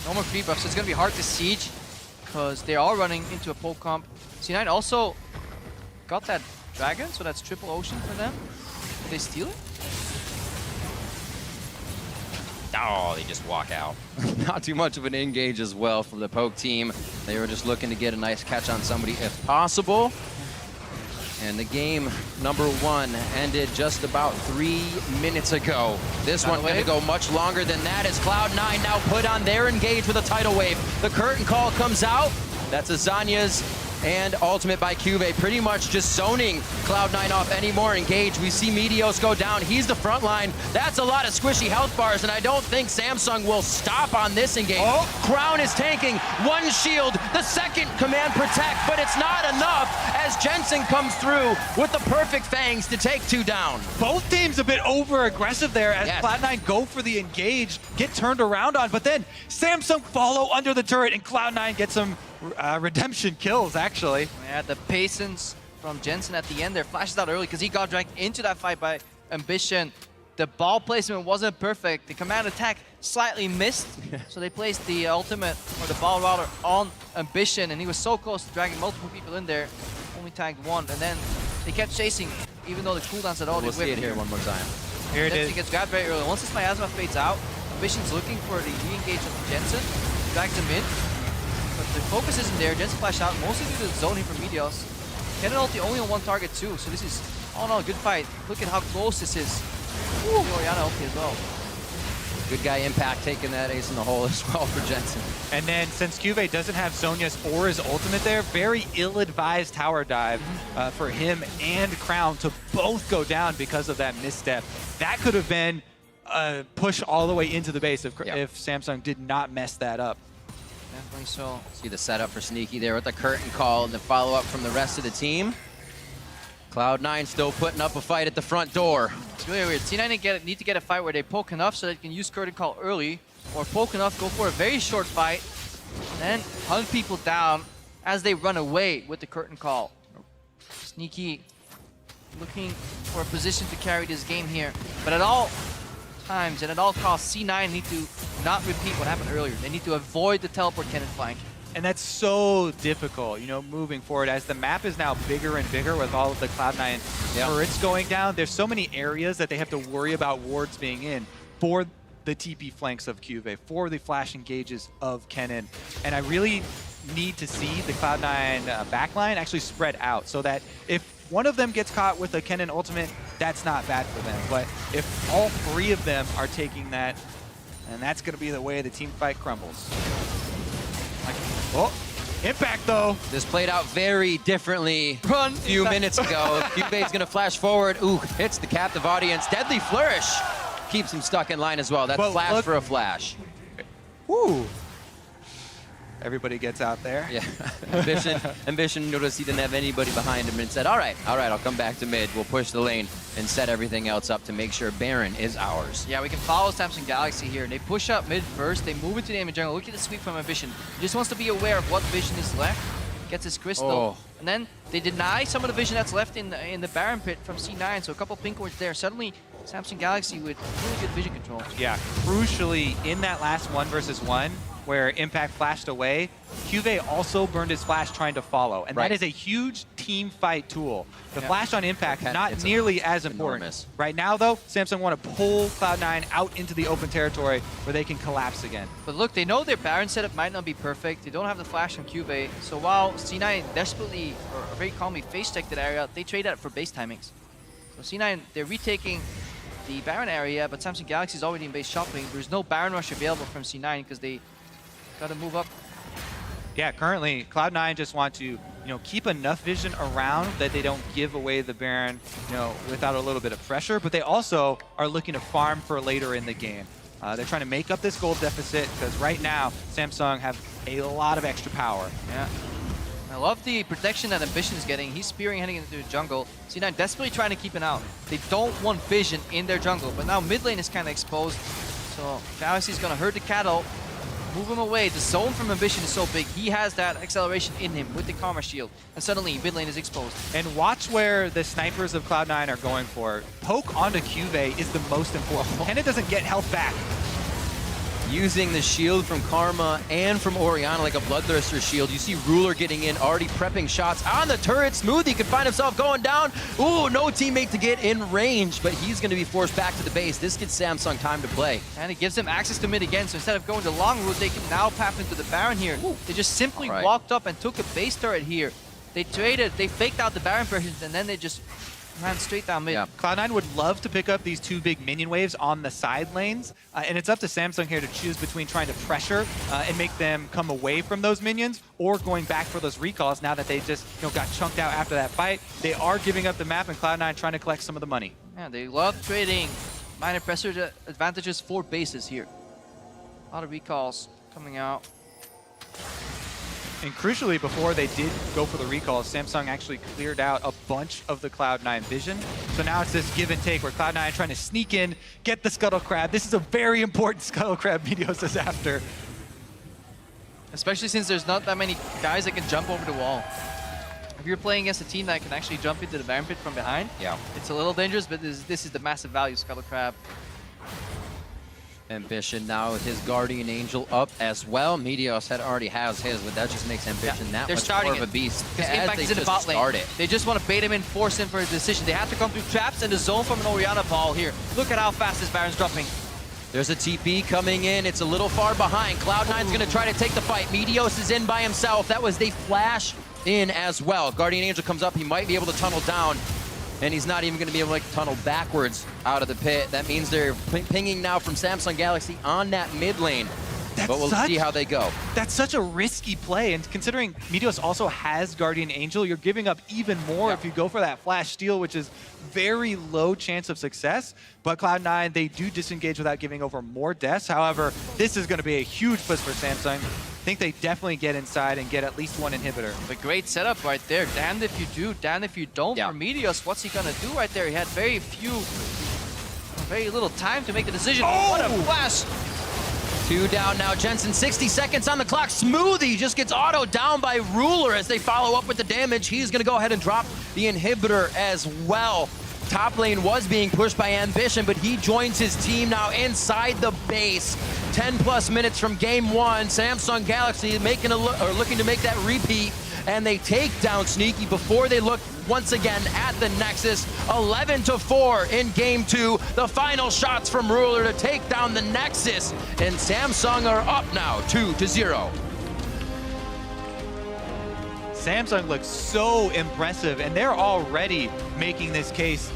No more creep buffs, so it's going to be hard to siege because they are running into a poke comp. C9 also got that dragon, so that's triple ocean for them. Did they steal it? Oh, they just walk out. Not too much of an engage as well from the poke team. They were just looking to get a nice catch on somebody if possible. And the game number one ended just about 3 minutes ago. This one going to go much longer than that as Cloud9 now put on their engage with a tidal wave. The curtain call comes out. That's Azania's and ultimate by Cuvee, pretty much just zoning Cloud9 off any more engage. We see Meteos go down. He's the front line. That's a lot of squishy health bars, and I don't think Samsung will stop on this engage. Crown is tanking. One shield, the second command protect, but it's not enough as Jensen comes through with the perfect fangs to take 2 down. Both teams a bit over-aggressive there as Cloud9 go for the engage, get turned around on, but then Samsung follow under the turret and Cloud9 gets some redemption kills, actually. Yeah, the patience from Jensen at the end there flashes out early because he got dragged into that fight by Ambition. The ball placement wasn't perfect. The command attack slightly missed, so they placed the ultimate, or the ball router, on Ambition, and he was so close to dragging multiple people in there. Only tagged one, and then they kept chasing, even though the cooldowns had all We'll see it here one more time. Here it is. He gets grabbed very early. Once this miasma fades out, Ambition's looking for the re-engage of Jensen, drags him in. But the focus isn't there. Jensen flashed out, mostly due to the zoning from Meteos. Kennen ulti only on one target too, so this is all in all a good fight. Look at how close this is. Ooh, Oriana ulti as well. Good guy Impact taking that ace in the hole as well for Jensen. And then since Cuvee doesn't have Zhonya's or his ultimate there, very ill-advised tower dive for him and Crown to both go down because of that misstep. That could have been a push all the way into the base if Samsung did not mess that up. Definitely so. See the setup for Sneaky there with the curtain call and the follow-up from the rest of the team. Cloud9 still putting up a fight at the front door. It's really weird. C9 need to get a fight where they poke enough so they can use curtain call early, or poke enough, go for a very short fight, and then hunt people down as they run away with the curtain call. Sneaky looking for a position to carry this game here, but at all times and at all costs, C9 need to not repeat what happened earlier. They need to avoid the teleport cannon flank. And that's so difficult, you know, moving forward as the map is now bigger and bigger with all of the Cloud9 turrets going down. There's so many areas that they have to worry about wards being in for the TP flanks of Cuvee, for the flash engages of Kennen. And I really need to see the Cloud9 backline actually spread out so that if one of them gets caught with a Kennen ultimate, that's not bad for them. But if all 3 of them are taking that, and that's going to be the way the team fight crumbles. Oh, impact though. This played out very differently Run. a few minutes ago. Cube's gonna flash forward. Ooh, hits the captive audience. Deadly flourish. Keeps him stuck in line as well. That's But flash look- for a flash. Woo. Everybody gets out there. Yeah, Ambition noticed he didn't have anybody behind him and said, all right, I'll come back to mid. We'll push the lane and set everything else up to make sure Baron is ours. Yeah, we can follow Samsung Galaxy here. They push up mid first. They move into the enemy jungle. Look at the sweep from Ambition. He just wants to be aware of what vision is left. Gets his crystal. Oh. And then they deny some of the vision that's left in the Baron pit from C9. So a couple pink wards there. Suddenly, Samsung Galaxy with really good vision control. Yeah, crucially, in that last 1 versus 1, where Impact flashed away, Cuvée also burned his flash trying to follow. And Right. that is a huge team fight tool. The Yeah. flash on Impact, not It's nearly as important. enormous. Right now, though, Samsung want to pull Cloud9 out into the open territory where they can collapse again. But look, they know their Baron setup might not be perfect. They don't have the flash from Cuvée. So while C9 desperately or very calmly face checked that area, they trade that for base timings. So C9, they're retaking the Baron area, but Samsung Galaxy is already in base shopping. There's no Baron rush available from C9 because they gotta move up. Yeah, currently, Cloud9 just want to, keep enough vision around that they don't give away the Baron, without a little bit of pressure, but they also are looking to farm for later in the game. They're trying to make up this gold deficit because right now, Samsung have a lot of extra power. Yeah. I love the protection that Ambition is getting. He's spearing heading into the jungle. C9 desperately trying to keep it out. They don't want vision in their jungle, but now mid lane is kind of exposed. So Galaxy's gonna herd the cattle, move him away. The zone from Ambition is so big. He has that acceleration in him with the Karma Shield. And suddenly mid lane is exposed. And watch where the snipers of Cloud9 are going for. Poke onto Cuvée is the most important. Kennen doesn't get health back. Using the shield from Karma and from Orianna like a Bloodthirster shield. You see Ruler getting in, already prepping shots on the turret. Smoothie could find himself going down. Ooh, no teammate to get in range, but he's going to be forced back to the base. This gives Samsung time to play. And it gives them access to mid again, so instead of going the long route, they can now path into the Baron here. They just simply All right. walked up and took a base turret here. They traded, they faked out the Baron pressures, and then they just ran straight down mid. Yeah. Cloud9 would love to pick up these 2 big minion waves on the side lanes, and it's up to Samsung here to choose between trying to pressure and make them come away from those minions, or going back for those recalls now that they just got chunked out after that fight. They are giving up the map, and Cloud9 trying to collect some of the money. Yeah, they love trading minor pressure advantages for bases here. A lot of recalls coming out. And crucially, before they did go for the recalls, Samsung actually cleared out a bunch of the Cloud9 vision. So now it's this give and take where Cloud9 trying to sneak in, get the Scuttle Crab. This is a very important Scuttle Crab Meteos is after. Especially since there's not that many guys that can jump over the wall. If you're playing against a team that can actually jump into the Baron pit from behind, Yeah. it's a little dangerous, but this is the massive value Scuttle Crab. Ambition now with his Guardian Angel up as well. Meteos already has his, but that just makes Ambition that They're much starting more of a it. beast. Because As Impact they is in the just bot lane. start it. They just want to bait him in, force him for a decision. They have to come through traps and the zone from an Orianna ball here. Look at how fast this Baron's dropping. There's a TP coming in. It's a little far behind. Cloud9's going to try to take the fight. Meteos is in by himself. That was they flash in as well. Guardian Angel comes up. He might be able to tunnel down. And he's not even going to be able to tunnel backwards out of the pit. That means they're pinging now from Samsung Galaxy on that mid lane. But we'll see how they go. That's such a risky play, and considering Meteos also has Guardian Angel, you're giving up even more if you go for that flash steal, which is very low chance of success. But Cloud9, they do disengage without giving over more deaths. However, this is going to be a huge push for Samsung. I think they definitely get inside and get at least 1 inhibitor. A great setup right there. Damned if you do, damned if you don't. Yeah. For Meteos, what's he gonna do right there? He had very little time to make the decision. Oh! What a flash! 2 down now. Jensen, 60 seconds on the clock. Smoothie just gets autoed down by Ruler as they follow up with the damage. He's going to go ahead and drop the inhibitor as well. Top lane was being pushed by Ambition, but he joins his team now inside the base. 10+ minutes from game 1. Samsung Galaxy looking to make that repeat, and they take down Sneaky before they look once again at the Nexus. 11-4 in game 2. The final shots from Ruler to take down the Nexus, and Samsung are up now 2-0. Samsung looks so impressive, and they're already making this case,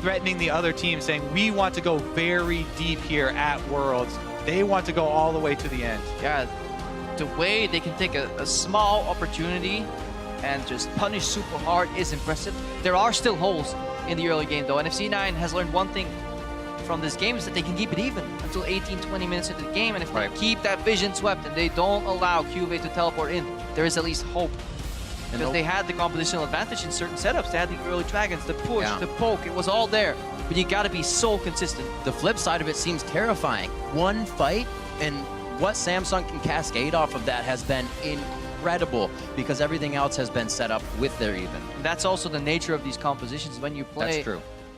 threatening the other team, saying we want to go very deep here at Worlds. They want to go all the way to the end. Yeah, the way they can take a small opportunity and just punish super hard is impressive. There are still holes in the early game though, and if C9 has learned one thing from this game is that they can keep it even until 18-20 minutes into the game, and if they keep that vision swept and they don't allow QV to teleport in, there is at least hope. Because they had the compositional advantage in certain setups. They had the early dragons, the push, the poke, it was all there. But you gotta be so consistent. The flip side of it seems terrifying. One fight, and what Samsung can cascade off of that has been incredible, because everything else has been set up with their even. And that's also the nature of these compositions. When you play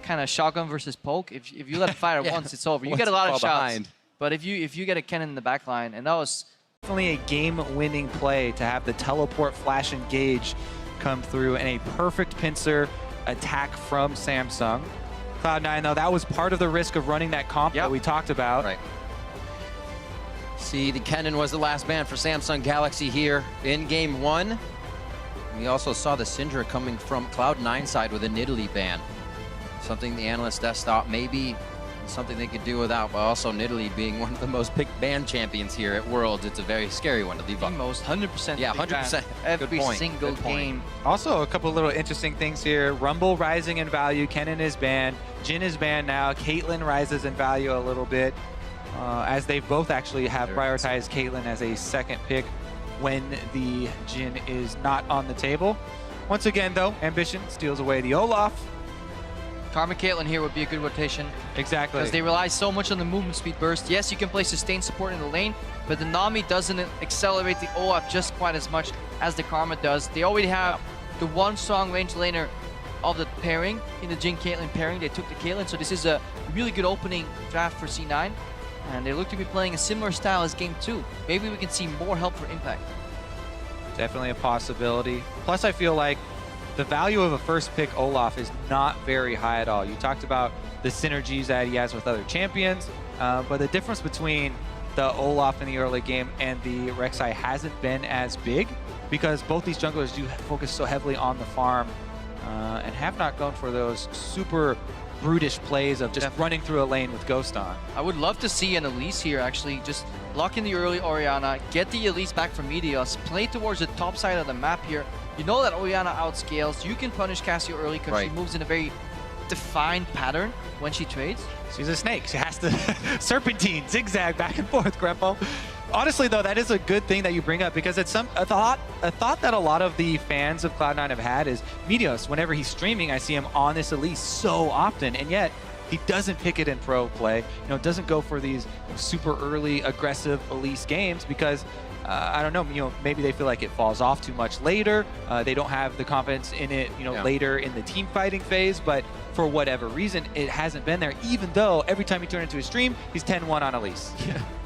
kind of shotgun versus poke, if you let it fire once, it's over. You get a lot of shots. But if you get a cannon in the back line, and that was definitely a game-winning play to have the teleport flash engage come through, and a perfect pincer attack from Samsung. Cloud9, though, that was part of the risk of running that comp that we talked about. Right. See, the Kennen was the last ban for Samsung Galaxy here in game 1. We also saw the Syndra coming from Cloud9 side with a Nidalee ban. Something the analysts thought maybe something they could do without, but also Nidalee being one of the most picked ban champions here at Worlds. It's a very scary one to leave up. Most 100%. Yeah, 100%. Every single game. Also, a couple of little interesting things here. Rumble rising in value. Kennen is banned. Jhin is banned now. Caitlyn rises in value a little bit, as they both actually have prioritized Caitlyn as a second pick when the Jhin is not on the table. Once again, though, Ambition steals away the Olaf. Karma Caitlyn here would be a good rotation. Exactly. Because they rely so much on the movement speed burst. Yes, you can play sustained support in the lane, but the Nami doesn't accelerate the Olaf just quite as much as the Karma does. They already have the one strong range laner of the pairing, in the Jhin Caitlyn pairing. They took the Caitlyn, so this is a really good opening draft for C9. And they look to be playing a similar style as game 2. Maybe we can see more help for Impact. Definitely a possibility. Plus, I feel like the value of a first pick Olaf is not very high at all. You talked about the synergies that he has with other champions, but the difference between the Olaf in the early game and the Rek'Sai hasn't been as big, because both these junglers do focus so heavily on the farm and have not gone for those super brutish plays of just running through a lane with Ghost on. I would love to see an Elise here actually just lock in the early Orianna, get the Elise back from Meteos, play towards the top side of the map here. You know that Orianna outscales. You can punish Cassio early because she moves in a very defined pattern when she trades. She's a snake. She has to serpentine, zigzag back and forth, Greppo. Honestly, though, that is a good thing that you bring up, because it's a thought that a lot of the fans of Cloud9 have had is Meteos, whenever he's streaming, I see him on this Elise so often, and yet he doesn't pick it in pro play. Doesn't go for these super early aggressive Elise games because I don't know, maybe they feel like it falls off too much later. They don't have the confidence in it, later in the team fighting phase, but for whatever reason, it hasn't been there, even though every time you turn into a stream, he's 10-1 on Elise.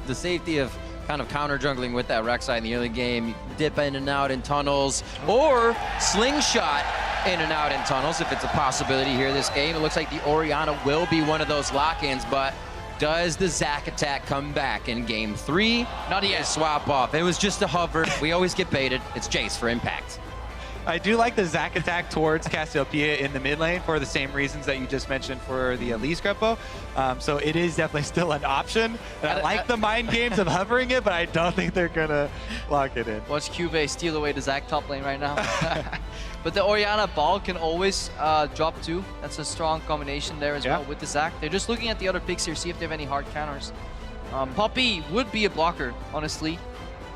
The safety of kind of counter jungling with that Rek'Sai in the early game, dip in and out in tunnels, or slingshot in and out in tunnels if it's a possibility here this game. It looks like the Orianna will be one of those lock-ins, but does the Zac attack come back in game 3? Not yet. Swap off. It was just a hover. We always get baited. It's Jace for Impact. I do like the Zac attack towards Cassiopeia in the mid lane for the same reasons that you just mentioned for the Elise Greppo. So it is definitely still an option. And I like the mind games of hovering it, but I don't think they're going to lock it in. Watch QV steal away the Zac top lane right now. But the Orianna ball can always drop 2. That's a strong combination there as well with the Zac. They're just looking at the other picks here, see if they have any hard counters. Poppy would be a blocker, honestly.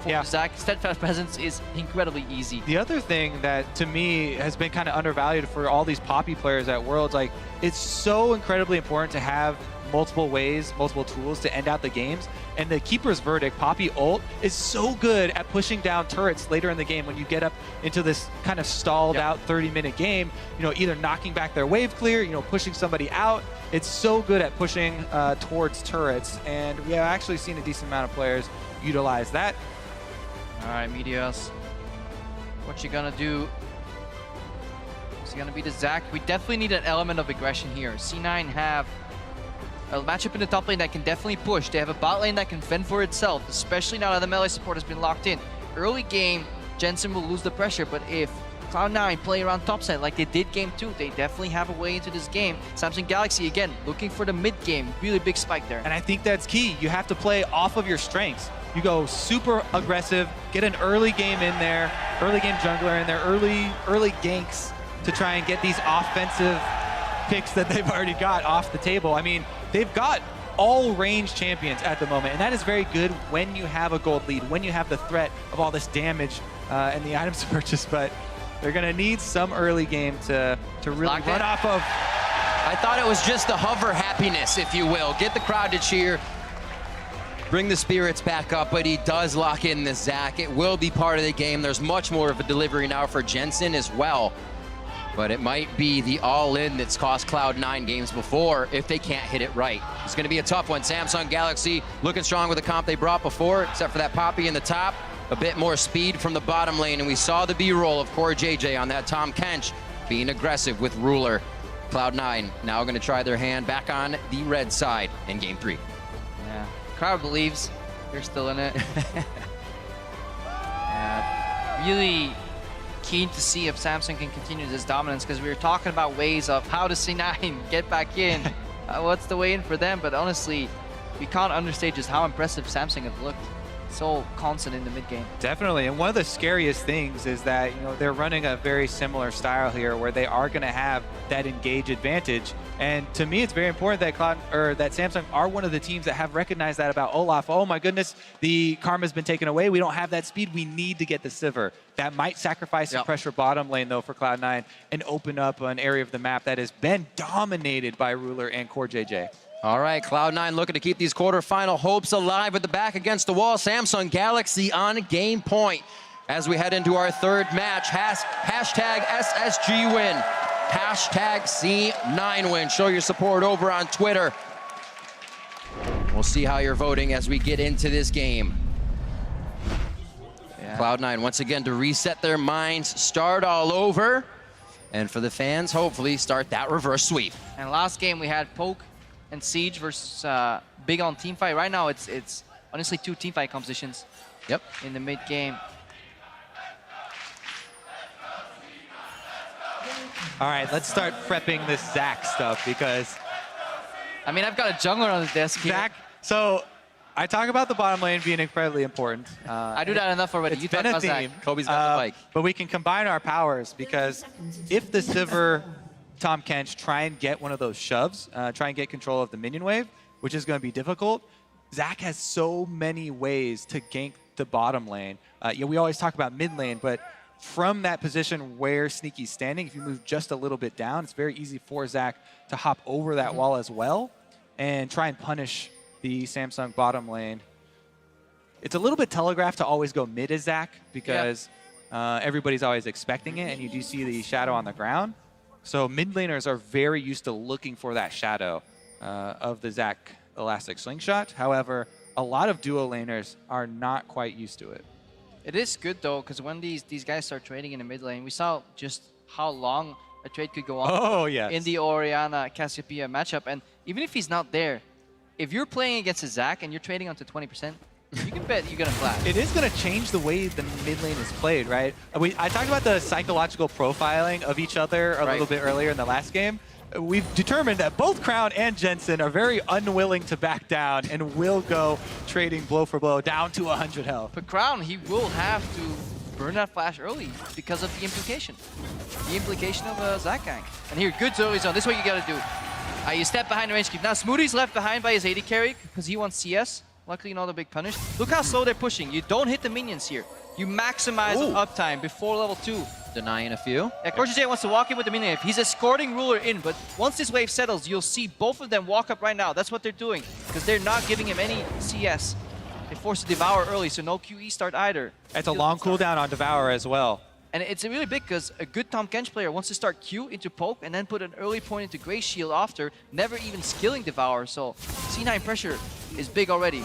For Zac, Steadfast Presence is incredibly easy. The other thing that, to me, has been kind of undervalued for all these Poppy players at Worlds, like, it's so incredibly important to have multiple ways, multiple tools to end out the games. And the Keeper's Verdict, Poppy ult, is so good at pushing down turrets later in the game when you get up into this kind of stalled out 30-minute game, either knocking back their wave clear, pushing somebody out. It's so good at pushing towards turrets. And we have actually seen a decent amount of players utilize that. All right, Meteos. What you gonna do? Is it gonna be the Zac? We definitely need an element of aggression here. C9 have a matchup in the top lane that can definitely push. They have a bot lane that can fend for itself, especially now that the melee support has been locked in. Early game, Jensen will lose the pressure, but if Cloud9 play around top side like they did game 2. They definitely have a way into this game. Samsung Galaxy, again, looking for the mid game. Really big spike there. And I think that's key. You have to play off of your strengths. You go super aggressive, get an early game in there, early game jungler in there, early ganks to try and get these offensive picks that they've already got off the table. I mean, they've got all range champions at the moment, and that is very good when you have a gold lead, when you have the threat of all this damage and the items to purchase, but they're gonna need some early game to really run off of. I thought it was just the hover happiness, if you will. Get the crowd to cheer, bring the spirits back up, but he does lock in the Zach. It will be part of the game. There's much more of a delivery now for Jensen as well. But it might be the all-in that's cost Cloud9 games before if they can't hit it right. It's going to be a tough one. Samsung Galaxy looking strong with the comp they brought before, except for that Poppy in the top. A bit more speed from the bottom lane, and we saw the B-roll of Core JJ on that Tom Kench being aggressive with Ruler. Cloud9 now going to try their hand back on the red side in Game 3. Yeah, crowd believes they're still in it. Yeah, really keen to see if Samsung can continue this dominance, because we were talking about ways of how does C9 get back in. What's the way in for them? But honestly, we can't understate just how impressive Samsung have looked. So constant in the mid game. Definitely, and one of the scariest things is that they're running a very similar style here, where they are going to have that engage advantage. And to me, it's very important that that Samsung are one of the teams that have recognized that about Olaf. Oh my goodness, the Karma's been taken away. We don't have that speed. We need to get the Sivir. That might sacrifice some pressure bottom lane though for Cloud9 and open up an area of the map that has been dominated by Ruler and Core JJ. All right, Cloud9 looking to keep these quarterfinal hopes alive with the back against the wall. Samsung Galaxy on game point as we head into our third match. Hashtag SSG win. Hashtag C9 win. Show your support over on Twitter. We'll see how you're voting as we get into this game. Yeah. Cloud9 once again to reset their minds, start all over, and for the fans, hopefully start that reverse sweep. And last game we had Poke and Siege versus Big on teamfight. Right now it's honestly 2 teamfight compositions. Yep. In the mid game. All right, let's start prepping this Zach stuff, because I mean, I've got a jungler on the desk here. Zach, so I talk about the bottom lane being incredibly important. I do that enough already. It's You been talk a about Zach. theme. Kobe's got the mic. But we can combine our powers, because if the Sivir Tom Kench try and get one of those shoves, try and get control of the minion wave, which is going to be difficult, Zach has so many ways to gank the bottom lane. We always talk about mid lane, but from that position where Sneaky's standing, if you move just a little bit down, it's very easy for Zach to hop over that wall as well and try and punish the Samsung bottom lane. It's a little bit telegraphed to always go mid as Zach, because everybody's always expecting it, and you do see the shadow on the ground. So mid laners are very used to looking for that shadow of the Zach Elastic Slingshot. However, a lot of duo laners are not quite used to it. It is good though, because when these guys start trading in the mid lane, we saw just how long a trade could go on in the Orianna Cassiopeia matchup. And even if he's not there, if you're playing against a Zach and you're trading onto 20%, you can bet you're going to flash. It is going to change the way the mid lane is played, right? I talked about the psychological profiling of each other a little bit earlier in the last game. We've determined that both Crown and Jensen are very unwilling to back down and will go trading blow for blow down to 100 health. But Crown, he will have to burn that flash early because of the implication. The implication of a Zach gank. And here, good early zone. This is what you got to do. You step behind the range keep. Now Smoothie's left behind by his AD carry because he wants CS. Luckily, not a big punish. Look how slow they're pushing. You don't hit the minions here. You maximize uptime before level 2. Denying a few. Yeah, Core JJ wants to walk in with the minion wave. He's escorting Ruler in, but once this wave settles, you'll see both of them walk up right now. That's what they're doing, because they're not giving him any CS. They force to Devour early, so no QE start either. It's a long cooldown on Devour as well. And it's really big, because a good Tahm Kench player wants to start Q into Poke and then put an early point into Grey Shield after, never even skilling Devour. So C9 pressure is big already.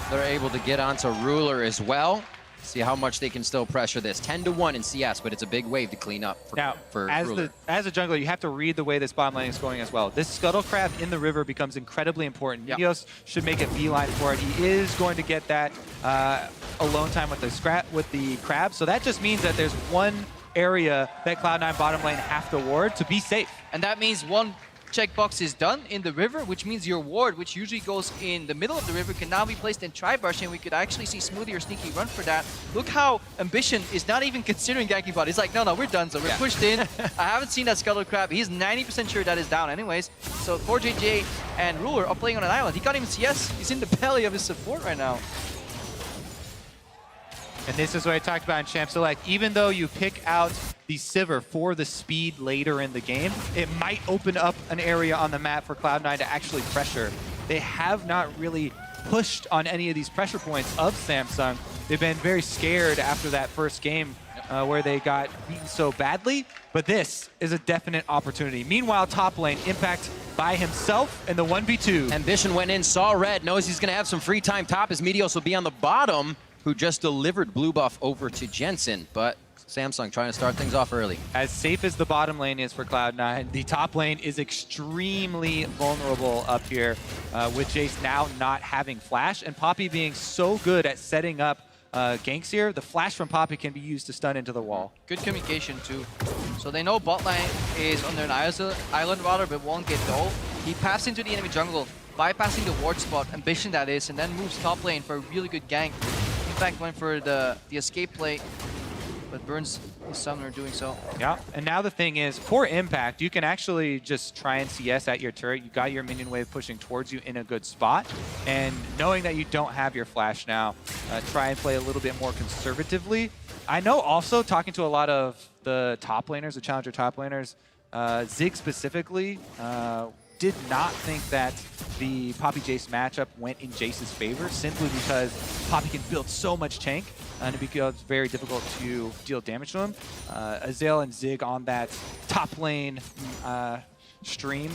They're able to get onto Ruler as well. See how much they can still pressure this. 10-1 in CS, but it's a big wave to clean up for Ruler. As a jungler, you have to read the way this bottom lane is going as well. This Scuttle Crab in the river becomes incredibly important. Meteos should make a beeline for it. He is going to get that alone time with the crab, so that just means that there's one area that Cloud9 bottom lane have to ward to be safe. And that means one checkbox is done in the river, which means your ward, which usually goes in the middle of the river, can now be placed in Tri-Brush, and we could actually see Smoothie or Sneaky run for that. Look how Ambition is not even considering ganking bot. He's like, no, we're done, so we're pushed in. I haven't seen that Scuttle Crab. He's 90% sure that is down anyways. So 4JJ and Ruler are playing on an island. He can't even CS. He's in the belly of his support right now. And this is what I talked about in Champ Select. Even though you pick out the Sivir for the speed later in the game, it might open up an area on the map for Cloud9 to actually pressure. They have not really pushed on any of these pressure points of Samsung. They've been very scared after that first game where they got beaten so badly, but this is a definite opportunity. Meanwhile, top lane, Impact by himself in the 1v2. Ambition went in, saw red, knows he's going to have some free time top as Meteos will be on the bottom, who just delivered blue buff over to Jensen, but Samsung trying to start things off early. As safe as the bottom lane is for Cloud9, the top lane is extremely vulnerable up here with Jace now not having flash and Poppy being so good at setting up ganks here. The flash from Poppy can be used to stun into the wall. Good communication too. So they know bot lane is under an island router but won't get gold. He passed into the enemy jungle, bypassing the ward spot, Ambition that is, and then moves top lane for a really good gank. Impact went for the escape play, but burns his summoner doing so. Yeah, and now the thing is, for Impact, you can actually just try and CS at your turret. You got your minion wave pushing towards you in a good spot, and knowing that you don't have your flash now, try and play a little bit more conservatively. I know also, talking to a lot of the top laners, the challenger top laners, Zig specifically, did not think that the Poppy Jace matchup went in Jace's favor simply because Poppy can build so much tank and it becomes very difficult to deal damage to him. Azael and Zig on that top lane stream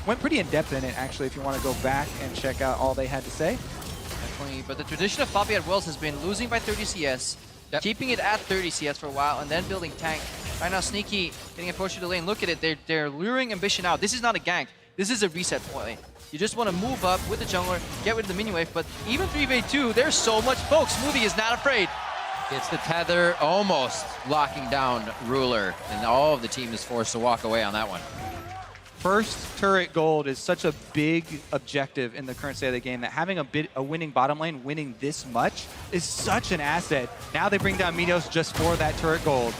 went pretty in depth in it actually if you want to go back and check out all they had to say. Definitely, but the tradition of Poppy at Worlds has been losing by 30 CS, keeping it at 30 CS for a while, and then building tank. Right now Sneaky getting approached to the lane. Look at it, they're luring Ambition out. This is not a gank. This is a reset point. You just want to move up with the jungler, get rid of the minion wave, but even 3v2, there's so much folks. Smoothie is not afraid. It's the tether almost locking down Ruler, and all of the team is forced to walk away on that one. First turret gold is such a big objective in the current state of the game that having a winning bottom lane, winning this much, is such an asset. Now they bring down Meteos just for that turret gold.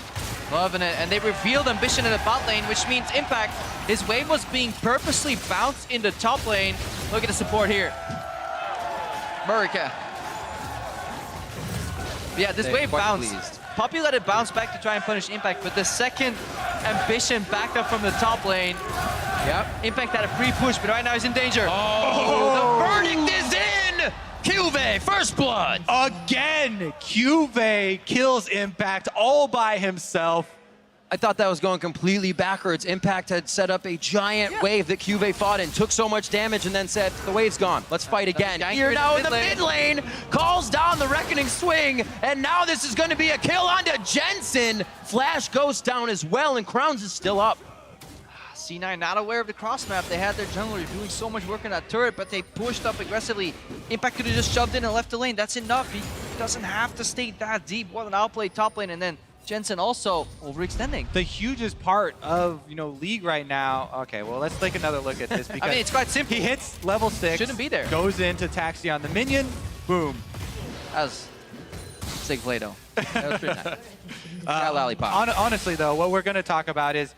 Loving it, and they revealed Ambition in the bot lane, which means Impact, his wave was being purposely bounced in the top lane. Look at the support here. Murica. Yeah, this wave bounced. Poppy let it bounce back to try and punish Impact, but the second Ambition backed up from the top lane, Impact had a pre-push, but right now he's in danger. Oh, the verdict is in! Cuve, first blood! Again, Cuve kills Impact all by himself. I thought that was going completely backwards. Impact had set up a giant wave that Cuve fought in, took so much damage, and then said, the wave's gone, let's fight again. Here now in the mid lane, calls down the Reckoning Swing, and now this is going to be a kill onto Jensen. Flash goes down as well, and Crowns is still up. C9 not aware of the cross map. They had their jungler doing so much work on that turret, but they pushed up aggressively. Impact could have just shoved in and left the lane. That's enough. He doesn't have to stay that deep. What an outplay top lane, and then Jensen also overextending. The hugest part of League right now. Okay, well let's take another look at this because I mean, it's quite simple. He hits level 6. Shouldn't be there. Goes into Taxi on the minion. Boom. That was sick play though. That was pretty nice. Got lollipop. Honestly though, what we're going to talk about is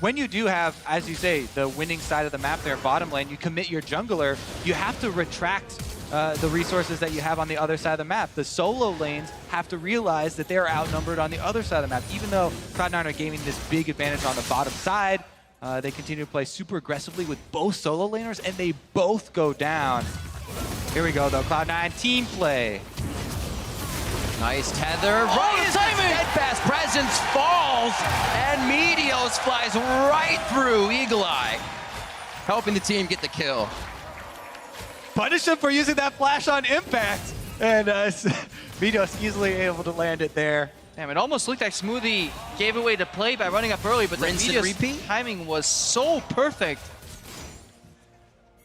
when you do have, as you say, the winning side of the map there, bottom lane, you commit your jungler, you have to retract the resources that you have on the other side of the map. The solo lanes have to realize that they're outnumbered on the other side of the map. Even though Cloud9 are gaining this big advantage on the bottom side, they continue to play super aggressively with both solo laners, and they both go down. Here we go, though. Cloud9 team play. Nice tether. Right as Steadfast Presence falls, and Meteos flies right through Eagle Eye, helping the team get the kill. Punish him for using that flash on Impact. And Meteos easily able to land it there. Damn, it almost looked like Smoothie gave away the play by running up early, but the Meteos timing was so perfect.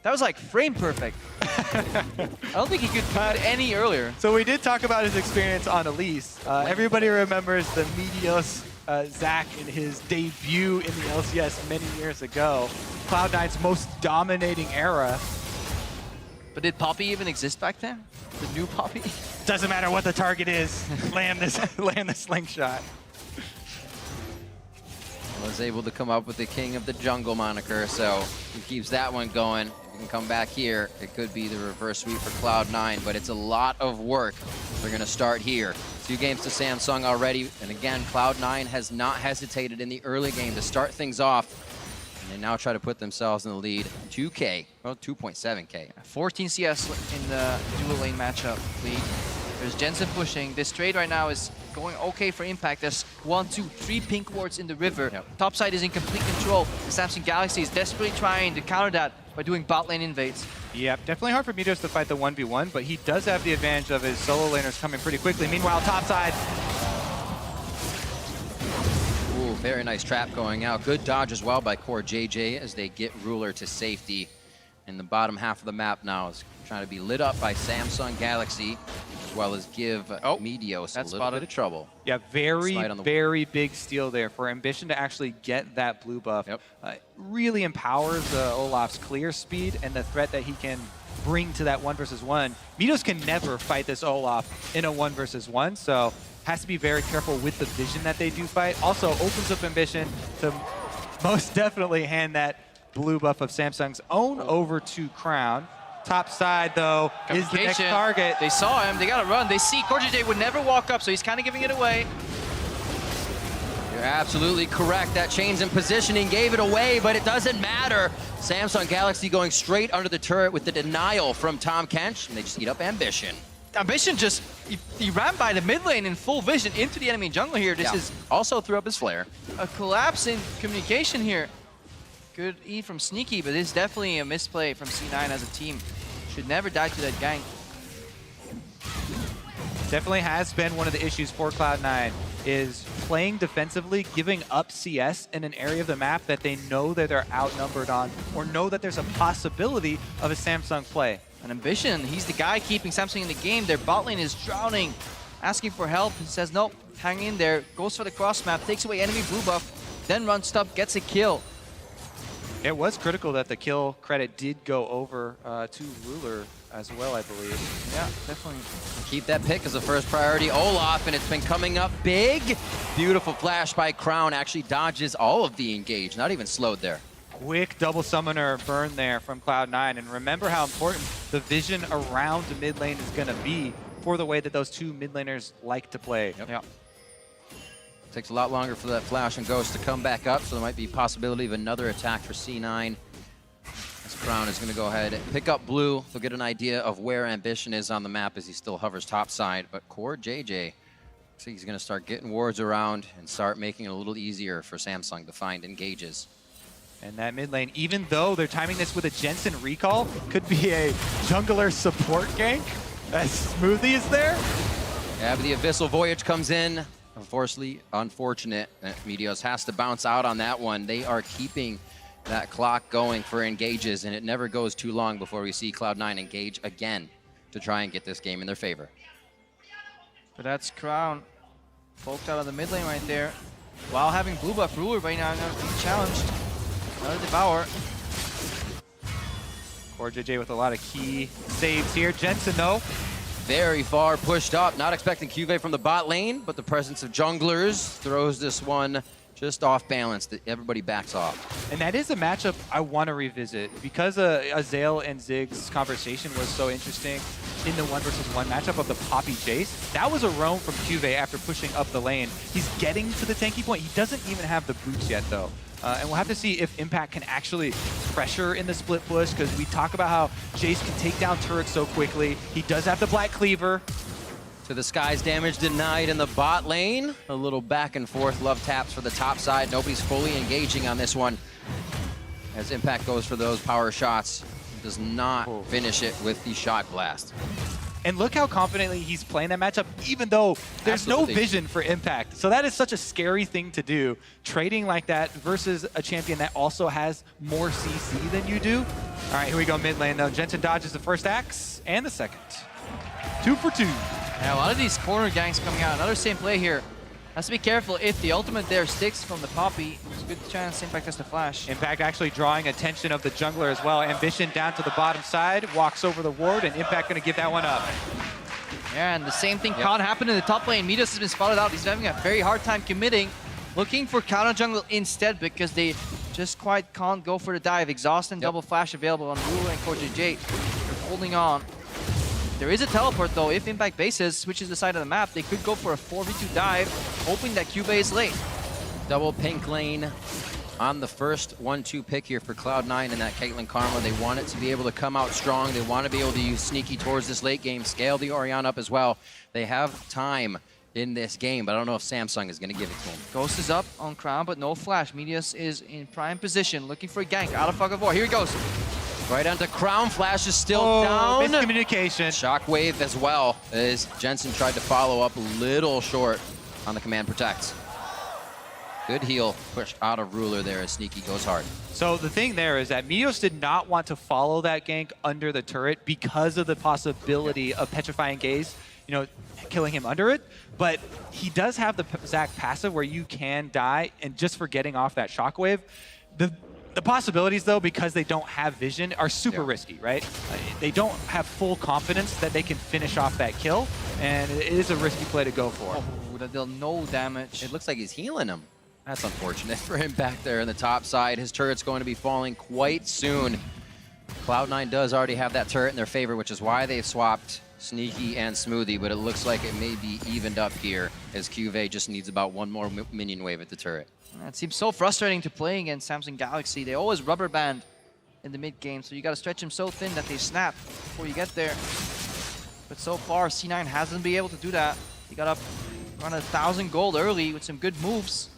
That was like frame perfect. I don't think he could do it any earlier. So we did talk about his experience on Elise. Everybody remembers the Meteos Zach in his debut in the LCS many years ago. Cloud9's most dominating era. But did Poppy even exist back then? The new Poppy? Doesn't matter what the target is, land the slingshot. Was able to come up with the King of the Jungle moniker, so he keeps that one going. He can come back here. It could be the reverse sweep for Cloud9, but it's a lot of work. They're going to start here. 2 games to Samsung already, and again, Cloud9 has not hesitated in the early game to start things off. And they now try to put themselves in the lead. 2K, well, 2.7K. 14 CS in the dual lane matchup league. There's Jensen pushing. This trade right now is going okay for Impact. There's 1, 2, 3 pink wards in the river. Yep. Topside is in complete control. The Samsung Galaxy is desperately trying to counter that by doing bot lane invades. Yep, definitely hard for Meteos to fight the 1v1, but he does have the advantage of his solo laners coming pretty quickly. Meanwhile, topside. Ooh, very nice trap going out. Good dodge as well by Core JJ as they get Ruler to safety. In the bottom half of the map now is trying to be lit up by Samsung Galaxy, as well as give Meteos a little bit of trouble. Yeah, very big steal there for Ambition to actually get that blue buff. Yep. Really empowers Olaf's clear speed and the threat that he can bring to that 1 versus 1. Meteos can never fight this Olaf in a 1 versus 1, so has to be very careful with the vision that they do fight. Also opens up Ambition to most definitely hand that blue buff of Samsung's own over to Crown. Top side, though, is the next target. They saw him. They got to run. They see J would never walk up, so he's kind of giving it away. You're absolutely correct. That change in positioning gave it away, but it doesn't matter. Samsung Galaxy going straight under the turret with the denial from Tom Kench, and they just eat up Ambition. Ambition just, he ran by the mid lane in full vision into the enemy jungle here. This is also threw up his flare. A collapse in communication here. Good E from Sneaky, but this is definitely a misplay from C9 as a team. Should never die to that gank. Definitely has been one of the issues for Cloud9 is playing defensively, giving up CS in an area of the map that they know that they're outnumbered on or know that there's a possibility of a Samsung play. An Ambition, he's the guy keeping Samsung in the game. Their bot lane is drowning, asking for help. He says, nope, hang in there, goes for the cross map, takes away enemy blue buff, then runs up, gets a kill. It was critical that the kill credit did go over to Ruler as well, I believe. Yeah, definitely. Keep that pick as a first priority. Olaf, and it's been coming up big. Beautiful flash by Crown. Actually dodges all of the engage, not even slowed there. Quick double summoner burn there from Cloud9. And remember how important the vision around the mid lane is going to be for the way that those 2 mid laners like to play. Yep. Takes a lot longer for that flash and ghost to come back up, so there might be a possibility of another attack for C9. As Crown is going to go ahead and pick up blue. They'll get an idea of where Ambition is on the map as he still hovers topside. But Core JJ, looks like he's going to start getting wards around and start making it a little easier for Samsung to find engages. And that mid lane, even though they're timing this with a Jensen recall, could be a jungler support gank as Smoothie is there. Yeah, but the Abyssal Voyage comes in. Unfortunate that Meteos has to bounce out on that one. They are keeping that clock going for engages, and it never goes too long before we see Cloud9 engage again to try and get this game in their favor. But that's Crown poked out of the mid lane right there. While having blue buff Ruler right now being challenged. Another Devour. Core JJ with a lot of key saves here. Jensen, though, very far pushed up. Not expecting QV from the bot lane, but the presence of junglers throws this one just off balance. Everybody backs off. And that is a matchup I want to revisit because Azael and Zig's conversation was so interesting in the 1 versus 1 matchup of the Poppy Jace. That was a roam from QV after pushing up the lane. He's getting to the tanky point. He doesn't even have the boots yet, though. And we'll have to see if Impact can actually pressure in the split push, because we talk about how Jace can take down turrets so quickly. He does have the Black Cleaver. To the skies, damage denied in the bot lane. A little back and forth love taps for the top side. Nobody's fully engaging on this one. As Impact goes for those power shots, does not finish it with the shot blast. And look how confidently he's playing that matchup, even though there's no vision for Impact. So that is such a scary thing to do, trading like that versus a champion that also has more CC than you do. All right, here we go mid lane, though. Jensen dodges the first axe and the second. 2 for 2. Yeah, a lot of these corner ganks coming out. Another same play here. Has to be careful. If the ultimate there sticks from the Poppy, there's a good chance Impact has the flash. Impact actually drawing attention of the jungler as well. Ambition down to the bottom side, walks over the ward, and Impact going to give that one up. Yeah, and the same thing can't happen in the top lane. Midas has been spotted out. He's having a very hard time committing. Looking for counter jungle instead because they just quite can't go for the dive. Exhaust and double flash available on Ruler and KoreJJ. They're holding on. There is a teleport though. If Impact bases switches the side of the map, they could go for a 4v2 dive, hoping that Cube is late. Double pink lane on the first 1-2 pick here for Cloud9 and that Caitlyn Karma. They want it to be able to come out strong. They want to be able to use sneaky towards this late game, scale the Orianna up as well. They have time in this game, but I don't know if Samsung is going to give it to him. Ghost is up on Crown, but no flash. Medius is in prime position, looking for a gank out of Fog of War. Here he goes. Right onto Crown. Flash is still down. Miscommunication. Shockwave as well, as Jensen tried to follow up a little short on the command protect. Good heal pushed out of Ruler there as Sneaky goes hard. So the thing there is that Mios did not want to follow that gank under the turret because of the possibility of Petrifying Gaze, you know, killing him under it. But he does have the Zac passive where you can die, and just for getting off that shockwave. The possibilities, though, because they don't have vision, are super risky, right? They don't have full confidence that they can finish off that kill, and it is a risky play to go for. Oh, that dealt no damage. It looks like he's healing him. That's unfortunate for him back there in the top side. His turret's going to be falling quite soon. Cloud9 does already have that turret in their favor, which is why they've swapped Sneaky and Smoothie, but it looks like it may be evened up here as QV just needs about one more minion wave at the turret. It seems so frustrating to play against Samsung Galaxy. They always rubber band in the mid game, so you got to stretch them so thin that they snap before you get there. But so far, C9 hasn't been able to do that. He got up around 1,000 gold early with some good moves.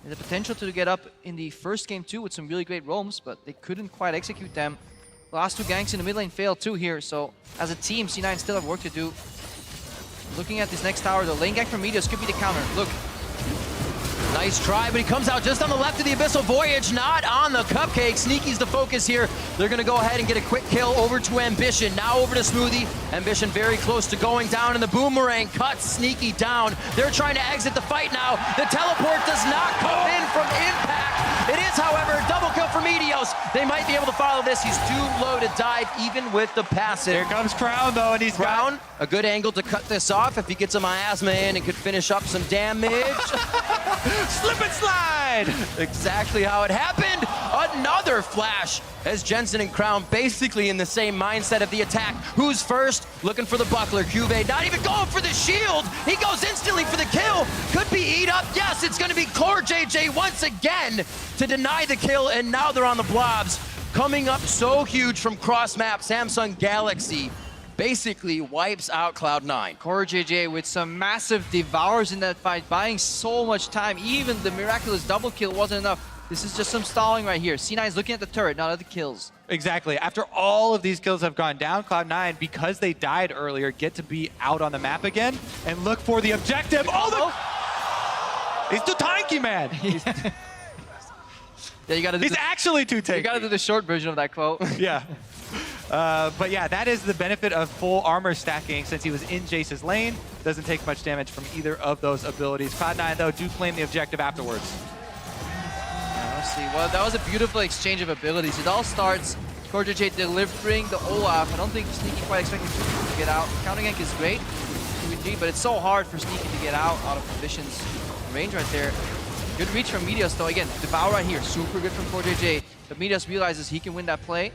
And the potential to get up in the first game too with some really great roams, but they couldn't quite execute them. The last two ganks in the mid lane failed too here, so as a team, C9 still have work to do. Looking at this next tower, the lane gank from Medius could be the counter. Look. Nice try, but he comes out just on the left of the Abyssal Voyage, not on the Cupcake. Sneaky's the focus here. They're going to go ahead and get a quick kill over to Ambition. Now over to Smoothie. Ambition very close to going down, and the Boomerang cuts Sneaky down. They're trying to exit the fight now. The teleport does not come in from Impact. It is, however, a double kill for Medios. They might be able to follow this. He's too low to dive, even with the passive. Here comes Crown, though, and he's Crown, a good angle to cut this off. If he gets a miasma in, it could finish up some damage. Slip and slide! Exactly how it happened. Another flash as Jensen and Crown basically in the same mindset of the attack. Who's first? Looking for the buckler. Cuvée not even going for the shield. He goes instantly for the kill. Could be eat up. Yes, it's going to be KoreJJ once again to deny the kill, and now they're on the blobs. Coming up so huge from cross map, Samsung Galaxy basically wipes out Cloud9. KoreJJ with some massive devours in that fight, buying so much time. Even the miraculous double kill wasn't enough. This is just some stalling right here. C9 is looking at the turret, not at the kills. Exactly. After all of these kills have gone down, Cloud9, because they died earlier, get to be out on the map again and look for the objective. He's too tanky, man. Yeah, you gotta do He's actually too tanky. You gotta do the short version of that quote. Yeah. But yeah, that is the benefit of full armor stacking since he was in Jace's lane. Doesn't take much damage from either of those abilities. Cloud9, though, do claim the objective afterwards. Let's see. Well, that was a beautiful exchange of abilities. It all starts KoreJJ delivering the Olaf. I don't think Sneaky quite expected to get out. Counter gank is great, 2v3, but it's so hard for Sneaky to get out of Ambition's range right there. Good reach from Medius, though. Again, Devour right here, super good from KoreJJ. But Medius realizes he can win that play.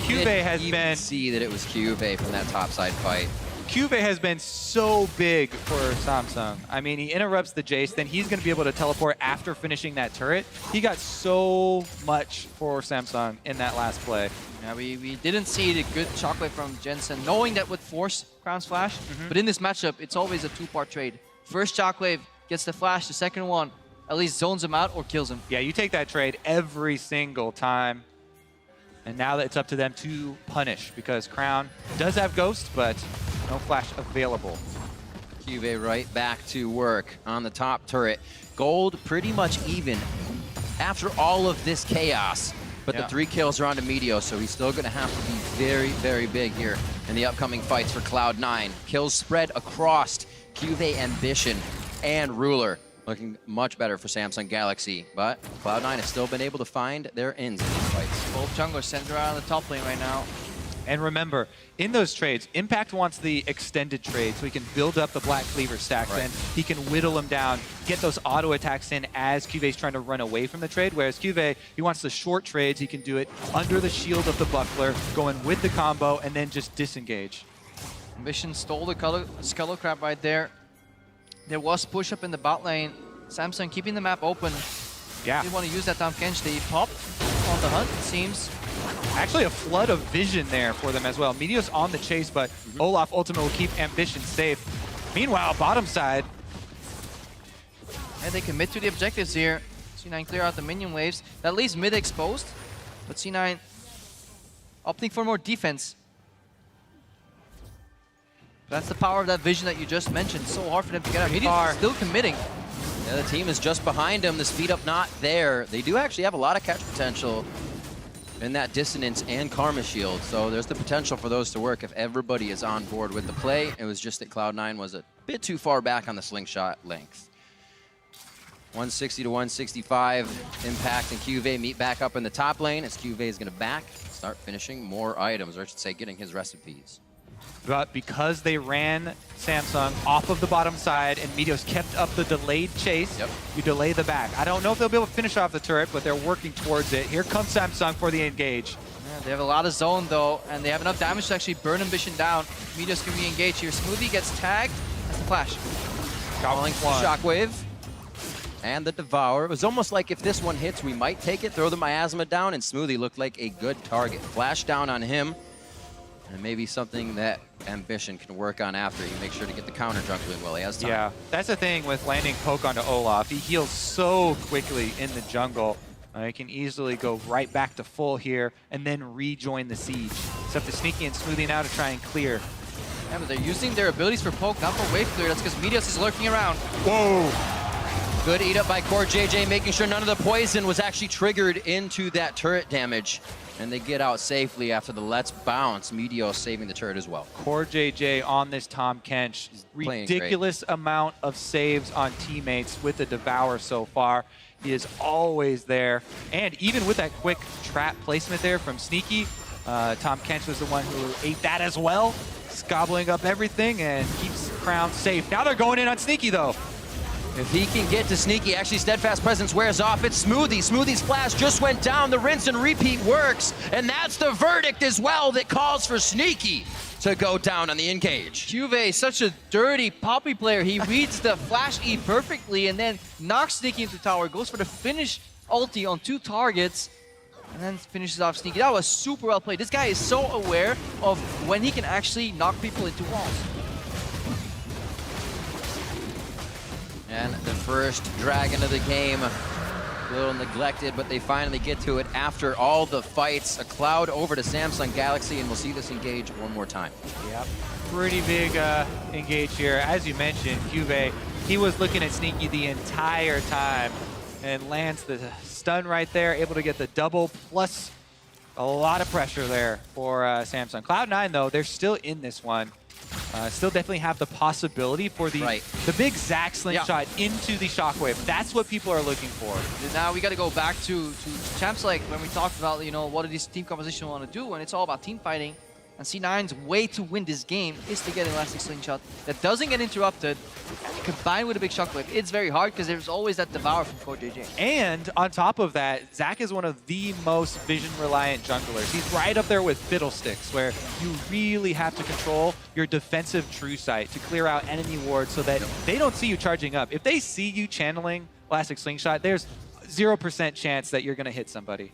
Cuvée has been... see that it was Cuvée from that topside fight. Cuvée has been so big for Samsung. I mean, he interrupts the Jace, then he's going to be able to teleport after finishing that turret. He got so much for Samsung in that last play. Yeah, we didn't see the good shockwave from Jensen, knowing that would force Crown's flash. But in this matchup, it's always a two-part trade. First shockwave gets the flash, the second one at least zones him out or kills him. Yeah, you take that trade every single time. And now that it's up to them to punish, because Crown does have Ghost, but no flash available. Cuvée right back to work on the top turret. Gold pretty much even after all of this chaos. But the 3 kills are on to Medio, so he's still going to have to be very, very big here in the upcoming fights for Cloud9. Kills spread across QV, Ambition, and Ruler. Looking much better for Samsung Galaxy, but Cloud9 has still been able to find their ends in these fights. Both junglers centered around the top lane right now. And remember, in those trades, Impact wants the extended trade so he can build up the Black Cleaver stacks, Right. and he can whittle them down, get those auto attacks in as QV's trying to run away from the trade, whereas QV, he wants the short trades. He can do it under the shield of the buckler, going with the combo, and then just disengage. Ambition stole the Scuttle Crab right there. There was push up in the bot lane. Samsung keeping the map open. Yeah. They want to use that down Kench. They popped on the hunt, it seems. Actually, a flood of vision there for them as well. Meteos on the chase, but Olaf ultimately will keep Ambition safe. Meanwhile, bottom side. And they commit to the objectives here. C9 clear out the minion waves. That leaves mid exposed, but C9 opting for more defense. That's the power of that vision that you just mentioned. So hard for them to get out. Meteos still committing. Yeah, the team is just behind him. The speed up not there. They do actually have a lot of catch potential in that Dissonance and Karma Shield. So there's the potential for those to work if everybody is on board with the play. It was just that Cloud9 was a bit too far back on the slingshot length. 160 to 165. Impact and QV meet back up in the top lane as QV is going to start finishing more items, or I should say getting his recipes. But because they ran Samsung off of the bottom side and Meteos kept up the delayed chase, you delay the back. I don't know if they'll be able to finish off the turret, but they're working towards it. Here comes Samsung for the engage. Yeah, they have a lot of zone though, and they have enough damage to actually burn Ambition down. Meteos can re-engage here. Smoothie gets tagged. That's the flash. Calling for the Shockwave. And the Devour. It was almost like if this one hits, we might take it, throw the Miasma down, and Smoothie looked like a good target. Flash down on him. And maybe something that Ambition can work on after. You make sure to get the counter jungling while he has time. Yeah, that's the thing with landing poke onto Olaf. He heals so quickly in the jungle. He can easily go right back to full here and then rejoin the siege. It's up to Sneaky and Smoothie now to try and clear. Yeah, but they're using their abilities for poke, not for wave clear. That's because Meteos is lurking around. Whoa! Good eat up by Core JJ, making sure none of the poison was actually triggered into that turret damage. And they get out safely after the Let's Bounce. Meteos saving the turret as well. Core JJ on this Tom Kench. Ridiculous amount of saves on teammates with the Devour so far. He is always there. And even with that quick trap placement there from Sneaky, Tom Kench was the one who ate that as well. Gobbling up everything and keeps Crown safe. Now they're going in on Sneaky though. If he can get to Sneaky, actually Steadfast Presence wears off. It's Smoothie. Smoothie's flash just went down. The rinse and repeat works. And that's the verdict as well that calls for Sneaky to go down on the engage. Juve, such a dirty Poppy player. He reads the flash E perfectly and then knocks Sneaky into tower. Goes for the finish ulti on 2 targets. And then finishes off Sneaky. That was super well played. This guy is so aware of when he can actually knock people into walls. And the first dragon of the game, a little neglected, but they finally get to it after all the fights. A Cloud over to Samsung Galaxy, and we'll see this engage one more time. Yep, pretty big engage here. As you mentioned, Juve, he was looking at Sneaky the entire time and lands the stun right there, able to get the double, plus a lot of pressure there for Samsung. Cloud9, though, they're still in this one. Still definitely have the possibility for the big Zac slingshot into the Shockwave. That's what people are looking for. Now we got to go back to champs like when we talked about, you know, what does this team composition want to do, and it's all about team fighting. And C9's way to win this game is to get an Elastic Slingshot that doesn't get interrupted, combined with a big Shockwave. It's very hard because there's always that Devour from Core JJ. And on top of that, Zac is one of the most vision-reliant junglers. He's right up there with Fiddlesticks, where you really have to control your defensive true sight to clear out enemy wards so that they don't see you charging up. If they see you channeling Elastic Slingshot, there's 0% chance that you're going to hit somebody.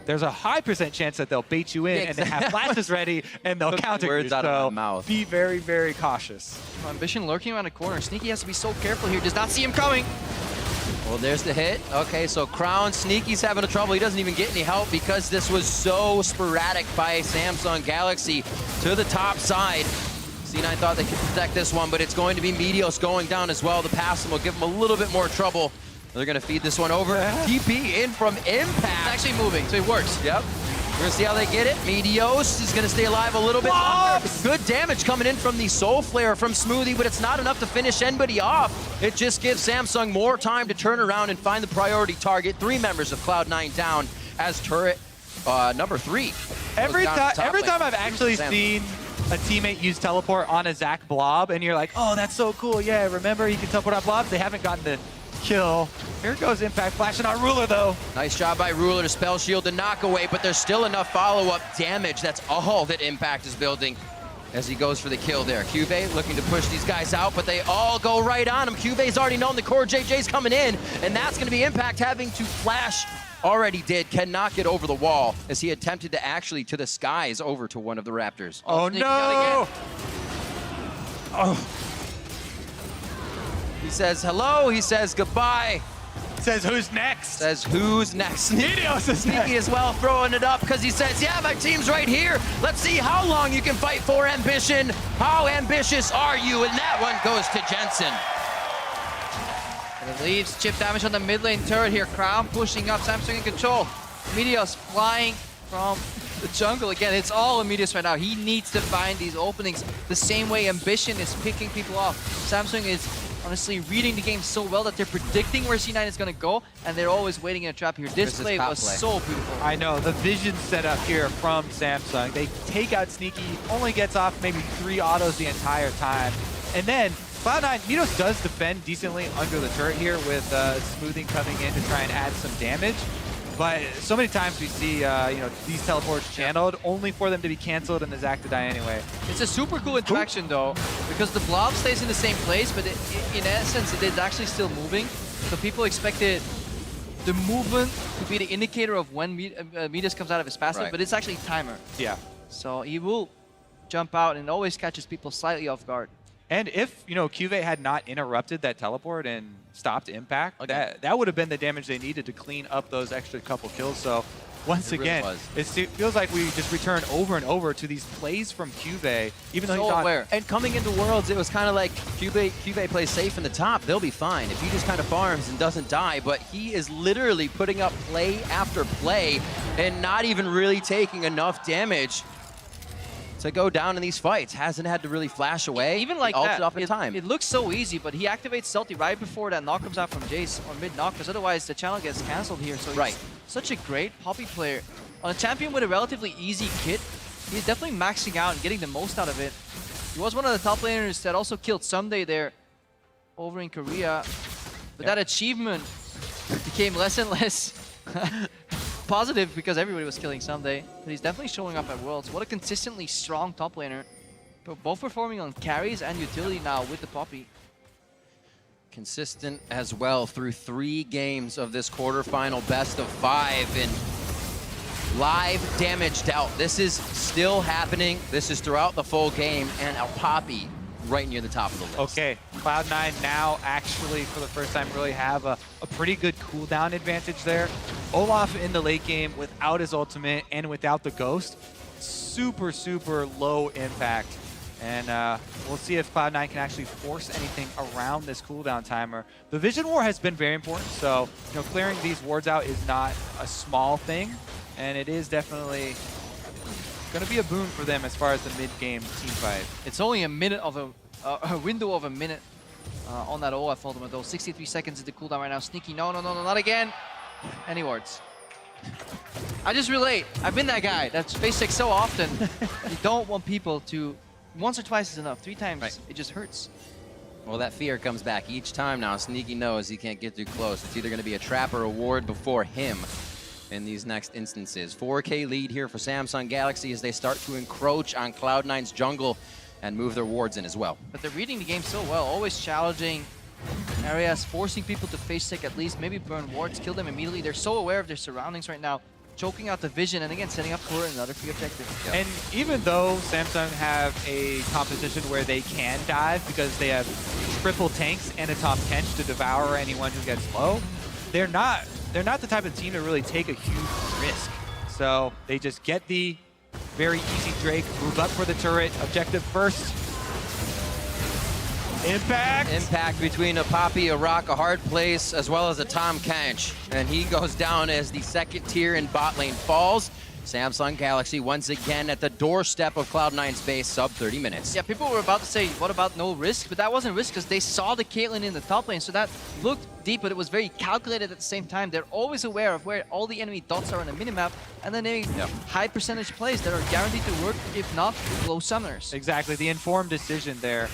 There's a high % chance that they'll bait you in and they have flashes ready and they'll counter you. Words out of my mouth. Be very, very cautious. Ambition lurking around the corner. Sneaky has to be so careful here. Does not see him coming. Well, there's the hit. Okay, so Crown, Sneaky's having a trouble. He doesn't even get any help because this was so sporadic by Samsung Galaxy to the top side. C9 thought they could protect this one, but it's going to be Meteos going down as well. The pass will give him a little bit more trouble. They're going to feed this one over. TP in from Impact. It's actually moving, so it works. Yep. We're gonna see how they get it. Meteos is gonna stay alive a little bit longer. Good damage coming in from the Soul Flare from Smoothie, but it's not enough to finish anybody off. It just gives Samsung more time to turn around and find the priority target. 3 members of Cloud9 down as turret number 3. Every time I've actually seen a teammate use teleport on a Zac Blob, and you're like, oh, that's so cool. Yeah, remember he can teleport on blobs? They haven't gotten the kill. Here goes Impact flashing on Ruler, though. Nice job by Ruler to spell shield the knockaway, but there's still enough follow-up damage. That's all that Impact is building as he goes for the kill there. Cuvee looking to push these guys out, but they all go right on him. Cuvee's already known the core JJ's coming in, and that's going to be Impact having to flash. Already did, cannot get over the wall as he attempted to actually to the skies over to one of the Raptors. Oh no! Oh. He says hello, he says goodbye. Says who's next? Says who's next. Meteos is Sneaky next. as well throwing it up because he says, yeah, my team's right here. Let's see how long you can fight for ambition. How ambitious are you? And that one goes to Jensen. And it leaves chip damage on the mid lane turret here. Crown pushing up, Samsung in control. Meteos flying from the jungle again. It's all Meteos right now. He needs to find these openings the same way Ambition is picking people off. Samsung is honestly reading the game so well that they're predicting where C9 is going to go, and they're always waiting in a trap here. This play was so beautiful. I know, the vision set up here from Samsung. They take out Sneaky, only gets off maybe 3 autos the entire time. And then Cloud9, Meteos does defend decently under the turret here with Smoothing coming in to try and add some damage. But so many times we see these teleports channeled only for them to be canceled and the Zac to die anyway. It's a super cool interaction though, because the blob stays in the same place, but in essence it is actually still moving. So people expected the movement to be the indicator of when Meteos comes out of his passive, but it's actually timer. Yeah. So he will jump out and always catches people slightly off guard. And if, Cuvee had not interrupted that teleport and stopped Impact, that would have been the damage they needed to clean up those extra couple kills. So once again, it feels like we just return over and over to these plays from Cuvee, even though he's not aware. And coming into Worlds, it was kind of like Cuvee plays safe in the top. They'll be fine if he just kind of farms and doesn't die. But he is literally putting up play after play and not even really taking enough damage to go down in these fights. Hasn't had to really flash away. Even like he that, up in time. It looks so easy, but he activates Salty right before that knock comes out from Jace or mid knock, because otherwise the channel gets cancelled here. So he's such a great Poppy player. On a champion with a relatively easy kit, he's definitely maxing out and getting the most out of it. He was one of the top laners that also killed Someday there over in Korea. But that achievement became less and less positive because everybody was killing Someday. But he's definitely showing up at Worlds. What a consistently strong top laner. But both performing on carries and utility now with the Poppy. Consistent as well through 3 games of this quarterfinal best of 5 and live damage dealt. This is still happening. This is throughout the full game, and a Poppy right near the top of the list. Okay, Cloud9 now actually for the first time really have a pretty good cooldown advantage there. Olaf in the late game without his ultimate and without the ghost, super low impact. And we'll see if Cloud9 can actually force anything around this cooldown timer. The Vision War has been very important, so clearing these wards out is not a small thing, and it is definitely going to be a boon for them as far as the mid-game team fight. It's only a minute of a window of a minute on that Olaf ultimate though. 63 seconds is the cooldown right now. Sneaky, no, not again. Any wards. I just relate. I've been that guy that's face sick so often. You don't want people to. Once or twice is enough. 3 times, it just hurts. Well, that fear comes back each time now. Sneaky knows he can't get too close. It's either going to be a trap or a ward before him in these next instances. 4K lead here for Samsung Galaxy as they start to encroach on Cloud9's jungle and move their wards in as well. But they're reading the game so well, always challenging areas, forcing people to face sick at least, maybe burn wards, kill them immediately. They're so aware of their surroundings right now, choking out the vision, and again, setting up for another free objective. Yep. And even though Samsung have a composition where they can dive because they have triple tanks and a top Kench to devour anyone who gets low, they're not the type of team to really take a huge risk. So they just get the very easy Drake, move up for the turret, objective first. Impact. Impact between a Poppy, a Rock, a Hard Place, as well as a Tom Kench. And he goes down as the second tier in bot lane falls. Samsung Galaxy once again at the doorstep of Cloud9's base, sub 30 minutes. Yeah, people were about to say, what about no risk? But that wasn't risk because they saw the Caitlyn in the top lane. So that looked deep, but it was very calculated at the same time. They're always aware of where all the enemy dots are on the minimap. And then they high percentage plays that are guaranteed to work, if not, low summoners. Exactly, the informed decision there.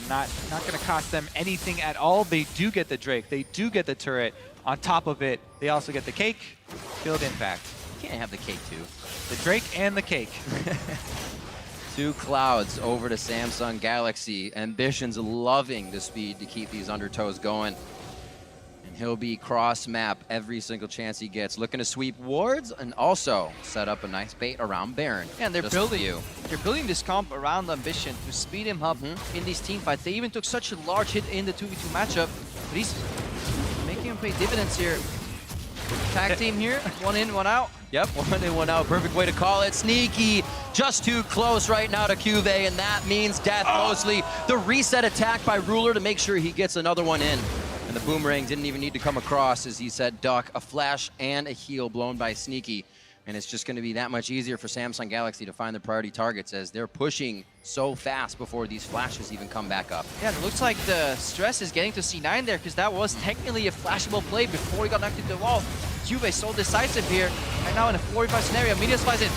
Not going to cost them anything at all. They do get the Drake. They do get the turret. On top of it, they also get the cake. Field impact. Can't have the cake too. The Drake and the cake. 2 clouds over to Samsung Galaxy. Ambition's loving the speed to keep these undertows going. And he'll be cross-map every single chance he gets. Looking to sweep wards and also set up a nice bait around Baron. Yeah, and they're building this comp around Ambition to speed him up in these team fights. They even took such a large hit in the 2v2 matchup, but he's making him pay dividends here. Tag team here, 1 in, 1 out. Yep, 1 in, 1 out. Perfect way to call it. Sneaky, just too close right now to Cuvée, and that means death mostly. The reset attack by Ruler to make sure he gets another one in. And the boomerang didn't even need to come across, as he said, duck, a flash and a heal blown by Sneaky. And it's just going to be that much easier for Samsung Galaxy to find their priority targets as they're pushing so fast before these flashes even come back up. Yeah, it looks like the stress is getting to C9 there because that was technically a flashable play before he got knocked into the wall. Cuvée so decisive here. Right now in a 4v5 scenario, Meteos flies in.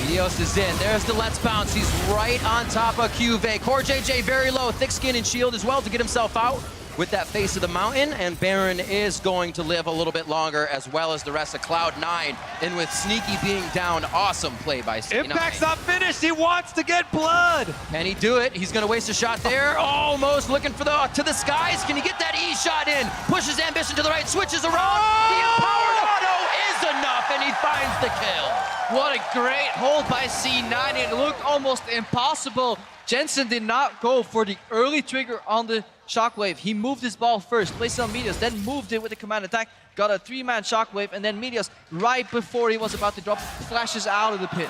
Meteos is in. There's the Let's Bounce. He's right on top of Cuvée. Core JJ very low. Thick skin and shield as well to get himself out with that face of the mountain, and Baron is going to live a little bit longer, as well as the rest of Cloud9. And with Sneaky being down, awesome play by C9. Impact's not finished. He wants to get blood. Can he do it? He's going to waste a shot there. Almost looking for to the skies. Can he get that E shot in? Pushes Ambition to the right, switches around. The empowered auto is enough, and he finds the kill. What a great hold by C9. It looked almost impossible. Jensen did not go for the early trigger on the Shockwave. He moved his ball first, placed it on Meteos, then moved it with the command attack, got a 3-man Shockwave, and then Meteos, right before he was about to drop, flashes out of the pit.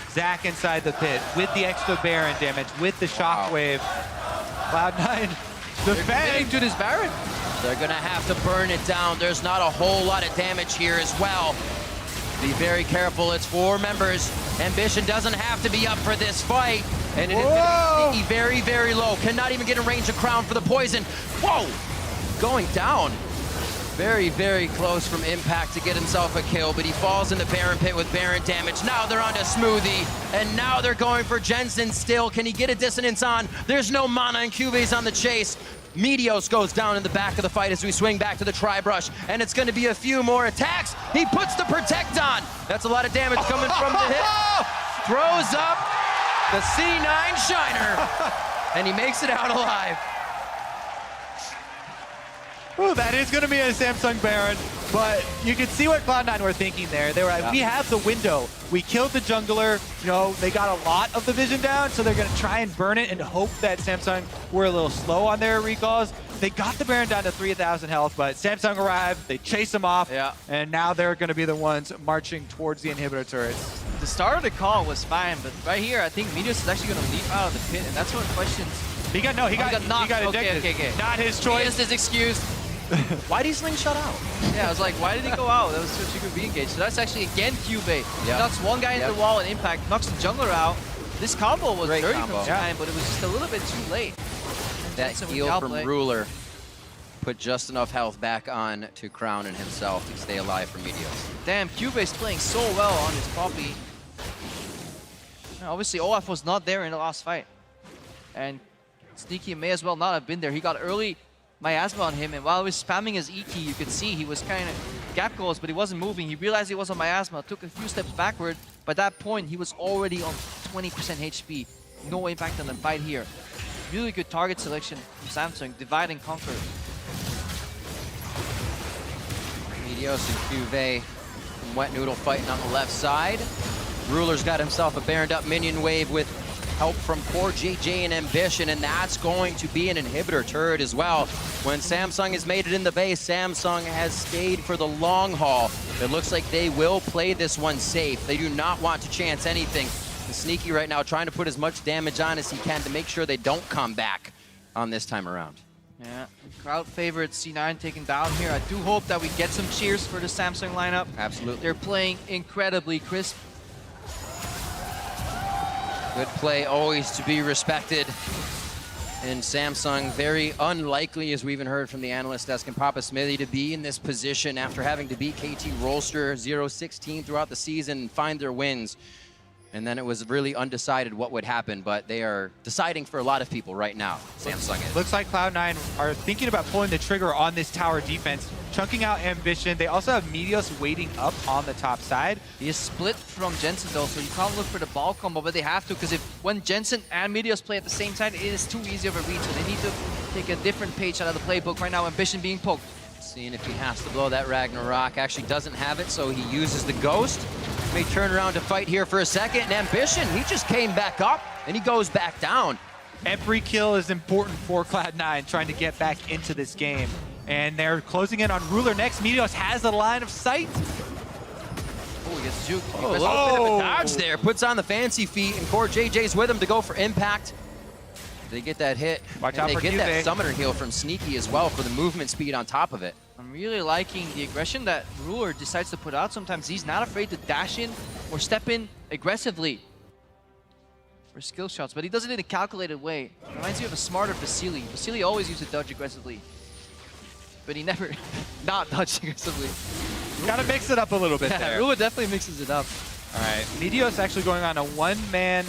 Zach inside the pit with the extra Baron damage, with the Shockwave. Cloud9 defending to this Baron. They're going to have to burn it down. There's not a whole lot of damage here as well. Be very careful. It's 4 members. Ambition doesn't have to be up for this fight. And it is going to be Sneaky very, very low. Cannot even get a range of crown for the poison. Whoa! Going down. Very, very close from Impact to get himself a kill, but he falls in the Baron pit with Baron damage. Now they're on to Smoothie, and now they're going for Jensen still. Can he get a dissonance on? There's no mana, and Cuvé's on the chase. Meteos goes down in the back of the fight as we swing back to the Tri-Brush, and it's going to be a few more attacks. He puts the Protect on. That's a lot of damage coming from the hit. Throws up the C9 Shiner, and he makes it out alive. Ooh, that is going to be a Samsung Baron, but you can see what Cloud9 were thinking there. They were like, we have the window. We killed the jungler. You know, they got a lot of the vision down, so they're going to try and burn it and hope that Samsung were a little slow on their recalls. They got the Baron down to 3,000 health, but Samsung arrived, they chase him off, and now they're going to be the ones marching towards the inhibitor turrets. The start of the call was fine, but right here, I think Meteos is actually going to leap out of the pit, and that's what questions. He got knocked. He got ejected. Okay. Not his choice. He is excused. Why did he slingshot out? Yeah, I was like, why did he go out? That was such a good re-engage. So that's actually, again, Cuvée. Knocks one guy into the wall and Impact, knocks the jungler out. This combo was dirty from time, but it was just a little bit too late. That heal from Ruler put just enough health back on to Crown and himself to stay alive for Meteos. Damn, Cuvé's playing so well on his Poppy. Obviously, Olaf was not there in the last fight. And Sneaky may as well not have been there. He got early miasma on him, and while he was spamming his E key, you could see he was kind of gap goals, but he wasn't moving. He realized he was on miasma, took a few steps backward. By that point, he was already on 20% HP. No impact on the fight here. Really good target selection from Samsung. Divide and conquer. Meteos and Cuvée from Wet Noodle fighting on the left side. Ruler's got himself a Baroned up minion wave with help from Core JJ and Ambition, and that's going to be an inhibitor turret as well. When Samsung has made it in the base, Samsung has stayed for the long haul. It looks like they will play this one safe. They do not want to chance anything. The Sneaky right now trying to put as much damage on as he can to make sure they don't come back. on this time around. Yeah, crowd favorite C9 taken down here. I do hope that we get some cheers for the Samsung lineup. Absolutely. They're playing incredibly crisp. Good play, always to be respected. And Samsung, very unlikely, as we even heard from the analyst desk and Papa Smithy, to be in this position after having to beat KT Rolster 0-16 throughout the season and find their wins. And then it was really undecided what would happen, but they are deciding for a lot of people right now. Samsung is. Looks like Cloud9 are thinking about pulling the trigger on this tower defense, chunking out Ambition. They also have Meteos waiting up on the top side. He is split from Jensen though, so you can't look for the ball combo, but they have to, because if when Jensen and Meteos play at the same time, it is too easy of a read, so they need to take a different page out of the playbook. Right now, Ambition being poked. Seeing if he has to blow that Ragnarok. Actually doesn't have it, so he uses the Ghost. May turn around to fight here for a second. And Ambition, he just came back up, and he goes back down. Every kill is important for Cloud9, trying to get back into this game. And they're closing in on Ruler next. Meteos has the line of sight. Oh, he gets juked. Oh, a little bit of a dodge there. Puts on the fancy feet, and Core JJ's with him to go for impact. They get that hit. Watch and out they for get Juve. that summoner heal from Sneaky as well for the movement speed on top of it. I'm really liking the aggression that Ruler decides to put out. Sometimes he's not afraid to dash in or step in aggressively for skill shots, but he does it in a calculated way. Reminds you of a smarter Vasily. Vasily always used to dodge aggressively, but he never not dodged aggressively. Gotta mix it up a little bit there. Ruler definitely mixes it up. All right, Meteos actually going on a one-man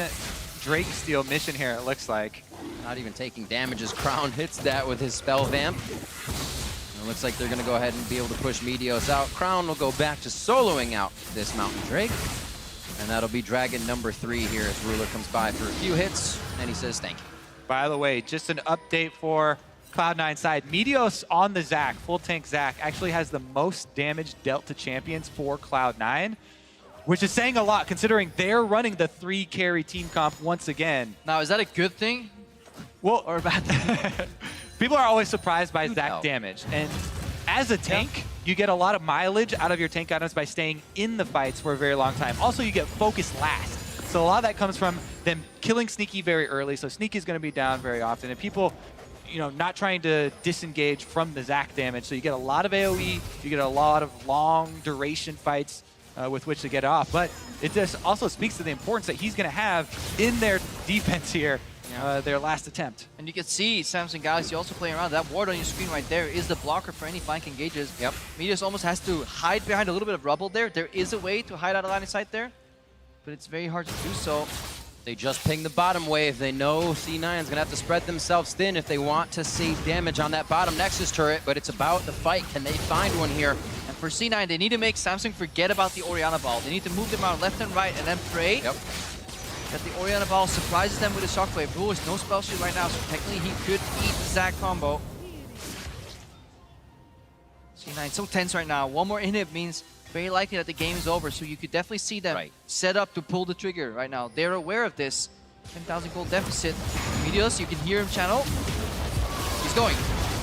Drake steal mission here, it looks like. Not even taking damage as Crown hits that with his spell vamp. It looks like they're going to go ahead and be able to push Meteos out. Crown will go back to soloing out this Mountain Drake. And that'll be Dragon number 3 here as Ruler comes by for a few hits, and he says thank you. By the way, just an update for Cloud9 side. Meteos on the Zac, full tank Zac, actually has the most damage dealt to champions for Cloud9, which is saying a lot considering they're running the 3 carry team comp once again. Now, is that a good thing? Well, or a bad thing? People are always surprised by Zac No. damage. And as a tank, you get a lot of mileage out of your tank items by staying in the fights for a very long time. Also, you get focused last. So a lot of that comes from them killing Sneaky very early. So Sneaky's going to be down very often. And people, you know, not trying to disengage from the Zac damage. So you get a lot of AoE. You get a lot of long duration fights with which to get off. But it just also speaks to the importance that he's going to have in their defense here. Their last attempt. And you can see Samsung Galaxy also playing around. That ward on your screen right there is the blocker for any flank engages. Yep. Meteos almost has to hide behind a little bit of rubble there. There is a way to hide out of line of sight there, but it's very hard to do so. They just ping the bottom wave. They know C9 is going to have to spread themselves thin if they want to save damage on that bottom Nexus turret, but it's about the fight. Can they find one here? And for C9, they need to make Samsung forget about the Orianna ball. They need to move them out left and right and then pray that the Orianna ball surprises them with a shockwave. Ruler is no spell shield right now, so technically he could eat the Zac combo. C9 so tense right now. One more inhib means very likely that the game is over, so you could definitely see them set up to pull the trigger right now. They're aware of this. 10,000 gold deficit. Meteos, you can hear him channel. He's going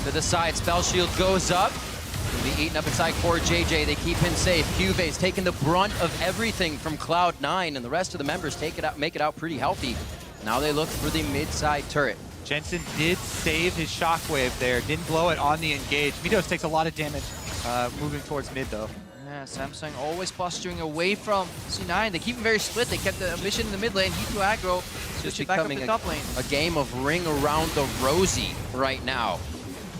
to the side. Spell shield goes up. He'll be eaten up inside Core JJ. They keep him safe. Cuve's taking the brunt of everything from Cloud9, and the rest of the members take it out, make it out pretty healthy. Now they look for the mid-side turret. Jensen did save his shockwave there, didn't blow it on the engage. Meteos takes a lot of damage moving towards mid though. Yeah, Samsung always posturing away from C9. They keep him very split. They kept the Ambition in the mid lane. He too aggro. Just Switch it back up to becoming top lane. a game of ring around the rosy right now.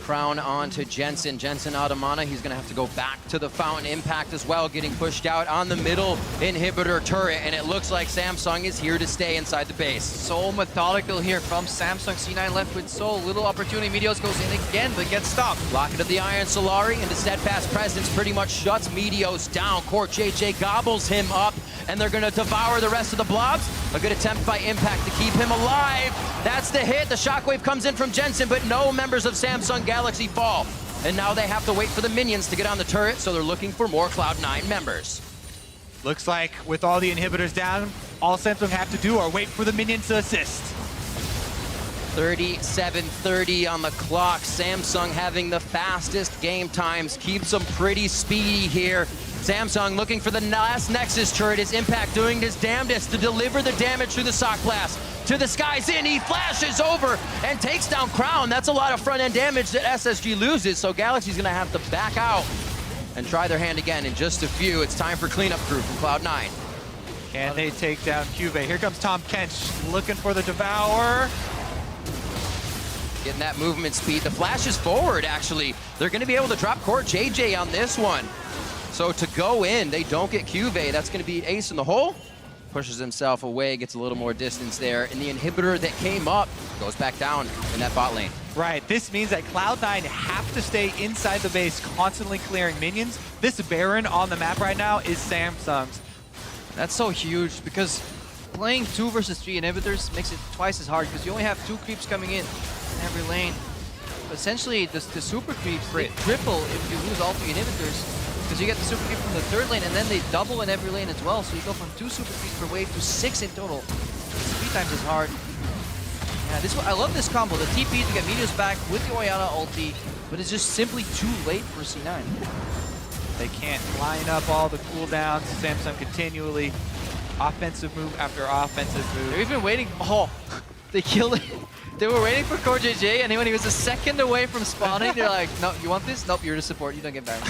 Crown on to Jensen. Jensen out of mana. He's going to have to go back to the Fountain Impact as well, getting pushed out on the middle inhibitor turret, and it looks like Samsung is here to stay inside the base. So methodical here from Samsung. C9 left with so little opportunity. Meteos goes in again, but gets stopped. Locket of the Iron Solari, and the Steadfast Presence pretty much shuts Meteos down. Court JJ gobbles him up, and they're going to devour the rest of the blobs. A good attempt by Impact to keep him alive. That's the hit. The shockwave comes in from Jensen, but no members of Samsung Galaxy fall. And now they have to wait for the minions to get on the turret, so they're looking for more Cloud9 members. Looks like with all the inhibitors down, all Samsung have to do are wait for the minions to assist. 37:30 on the clock. Samsung having the fastest game times, keeps them pretty speedy here. Samsung looking for the last Nexus turret. Is Impact doing his damnedest to deliver the damage through the Sock Blast to the skies in. He flashes over and takes down Crown. That's a lot of front-end damage that SSG loses, so Galaxy's gonna have to back out and try their hand again in just a few. It's time for cleanup crew from Cloud9. Can they take down Cuvee? Here comes Tom Kench looking for the Devour. Getting that movement speed. The flash is forward, actually. They're going to be able to drop Core JJ on this one. So to go in, they don't get Cuvee. That's going to be ace in the hole. Pushes himself away, gets a little more distance there. And the inhibitor that came up goes back down in that bot lane. Right, this means that Cloud9 have to stay inside the base, constantly clearing minions. This Baron on the map right now is Samsung's. That's so huge because playing 2 versus 3 inhibitors makes it twice as hard because you only have 2 creeps coming in every lane. But essentially, the super creeps, they triple if you lose all 3 inhibitors because you get the super creep from the 3rd lane and then they double in every lane as well. So you go from 2 super creeps per wave to 6 in total. It's 3 times as hard. Yeah, I love this combo. The TP to get Meteors back with the Orianna ulti, but it's just simply too late for C9. They can't line up all the cooldowns. Samsung continually offensive move after offensive move. They're even waiting. Oh, they killed it. They were waiting for Core JJ, and when he was a second away from spawning, they're like, no, you want this? Nope, you're the support. You don't get Baron.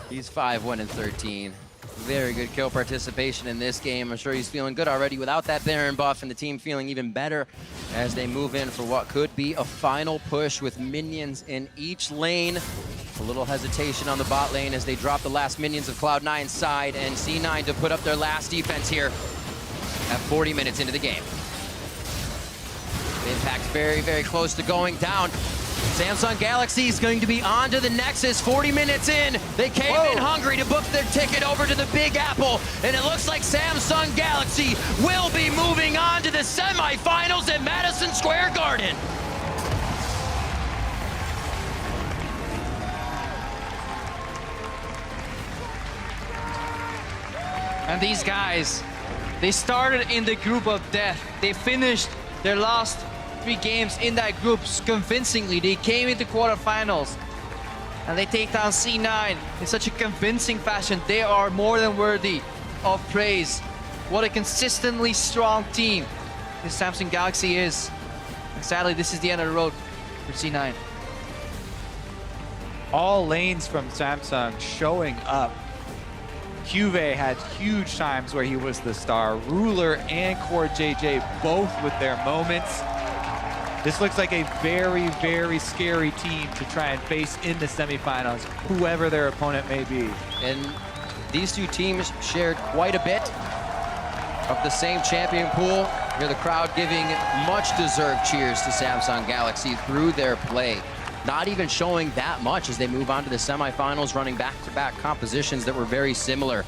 He's 5-1-13. Very good kill participation in this game. I'm sure he's feeling good already without that Baron buff, and the team feeling even better as they move in for what could be a final push with minions in each lane. A little hesitation on the bot lane as they drop the last minions of Cloud9's side, and C9 to put up their last defense here at 40 minutes into the game. Impact very, very close to going down. Samsung Galaxy is going to be on to the Nexus 40 minutes in. They came in hungry to book their ticket over to the Big Apple, and it looks like Samsung Galaxy will be moving on to the semifinals at Madison Square Garden. And these guys, they started in the group of death. They finished their last 3 games in that group convincingly. They came into quarterfinals and they take down C9 in such a convincing fashion. They are more than worthy of praise. What a consistently strong team this Samsung Galaxy is. And sadly, this is the end of the road for C9. All lanes from Samsung showing up. Cuvee had huge times where he was the star. Ruler and Core JJ both with their moments. This looks like a very, very scary team to try and face in the semifinals, whoever their opponent may be. And these two teams shared quite a bit of the same champion pool. Hear the crowd giving much deserved cheers to Samsung Galaxy through their play. Not even showing that much as they move on to the semifinals, running back-to-back compositions that were very similar.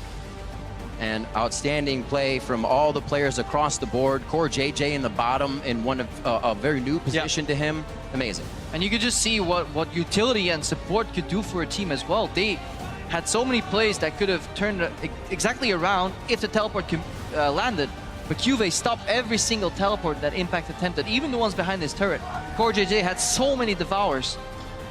And outstanding play from all the players across the board. Core JJ in the bottom in one of a very new position to him. Amazing. And you could just see what utility and support could do for a team as well. They had so many plays that could have turned exactly around if the teleport landed. But Cuvee stopped every single teleport that Impact attempted, even the ones behind this turret. Core JJ had so many devours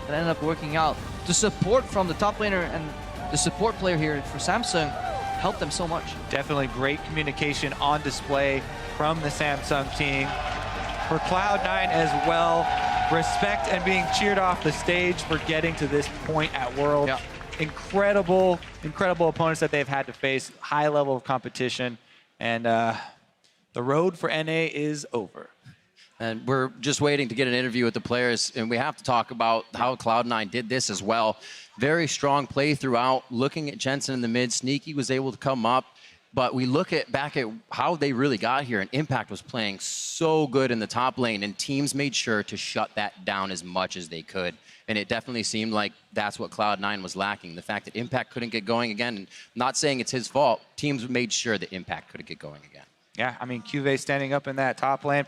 that ended up working out. The support from the top laner and the support player here for Samsung helped them so much. Definitely great communication on display from the Samsung team. For Cloud9 as well, respect and being cheered off the stage for getting to this point at World. Yeah. Incredible, incredible opponents that they've had to face, high level of competition, and the road for NA is over. And we're just waiting to get an interview with the players, and we have to talk about how Cloud9 did this as well. Very strong play throughout, looking at Jensen in the mid. Sneaky was able to come up, but we look back at how they really got here, and Impact was playing so good in the top lane, and teams made sure to shut that down as much as they could. And it definitely seemed like that's what Cloud9 was lacking. The fact that Impact couldn't get going again, and not saying it's his fault, teams made sure that Impact couldn't get going again. Yeah, I mean, Cuvee standing up in that top lane.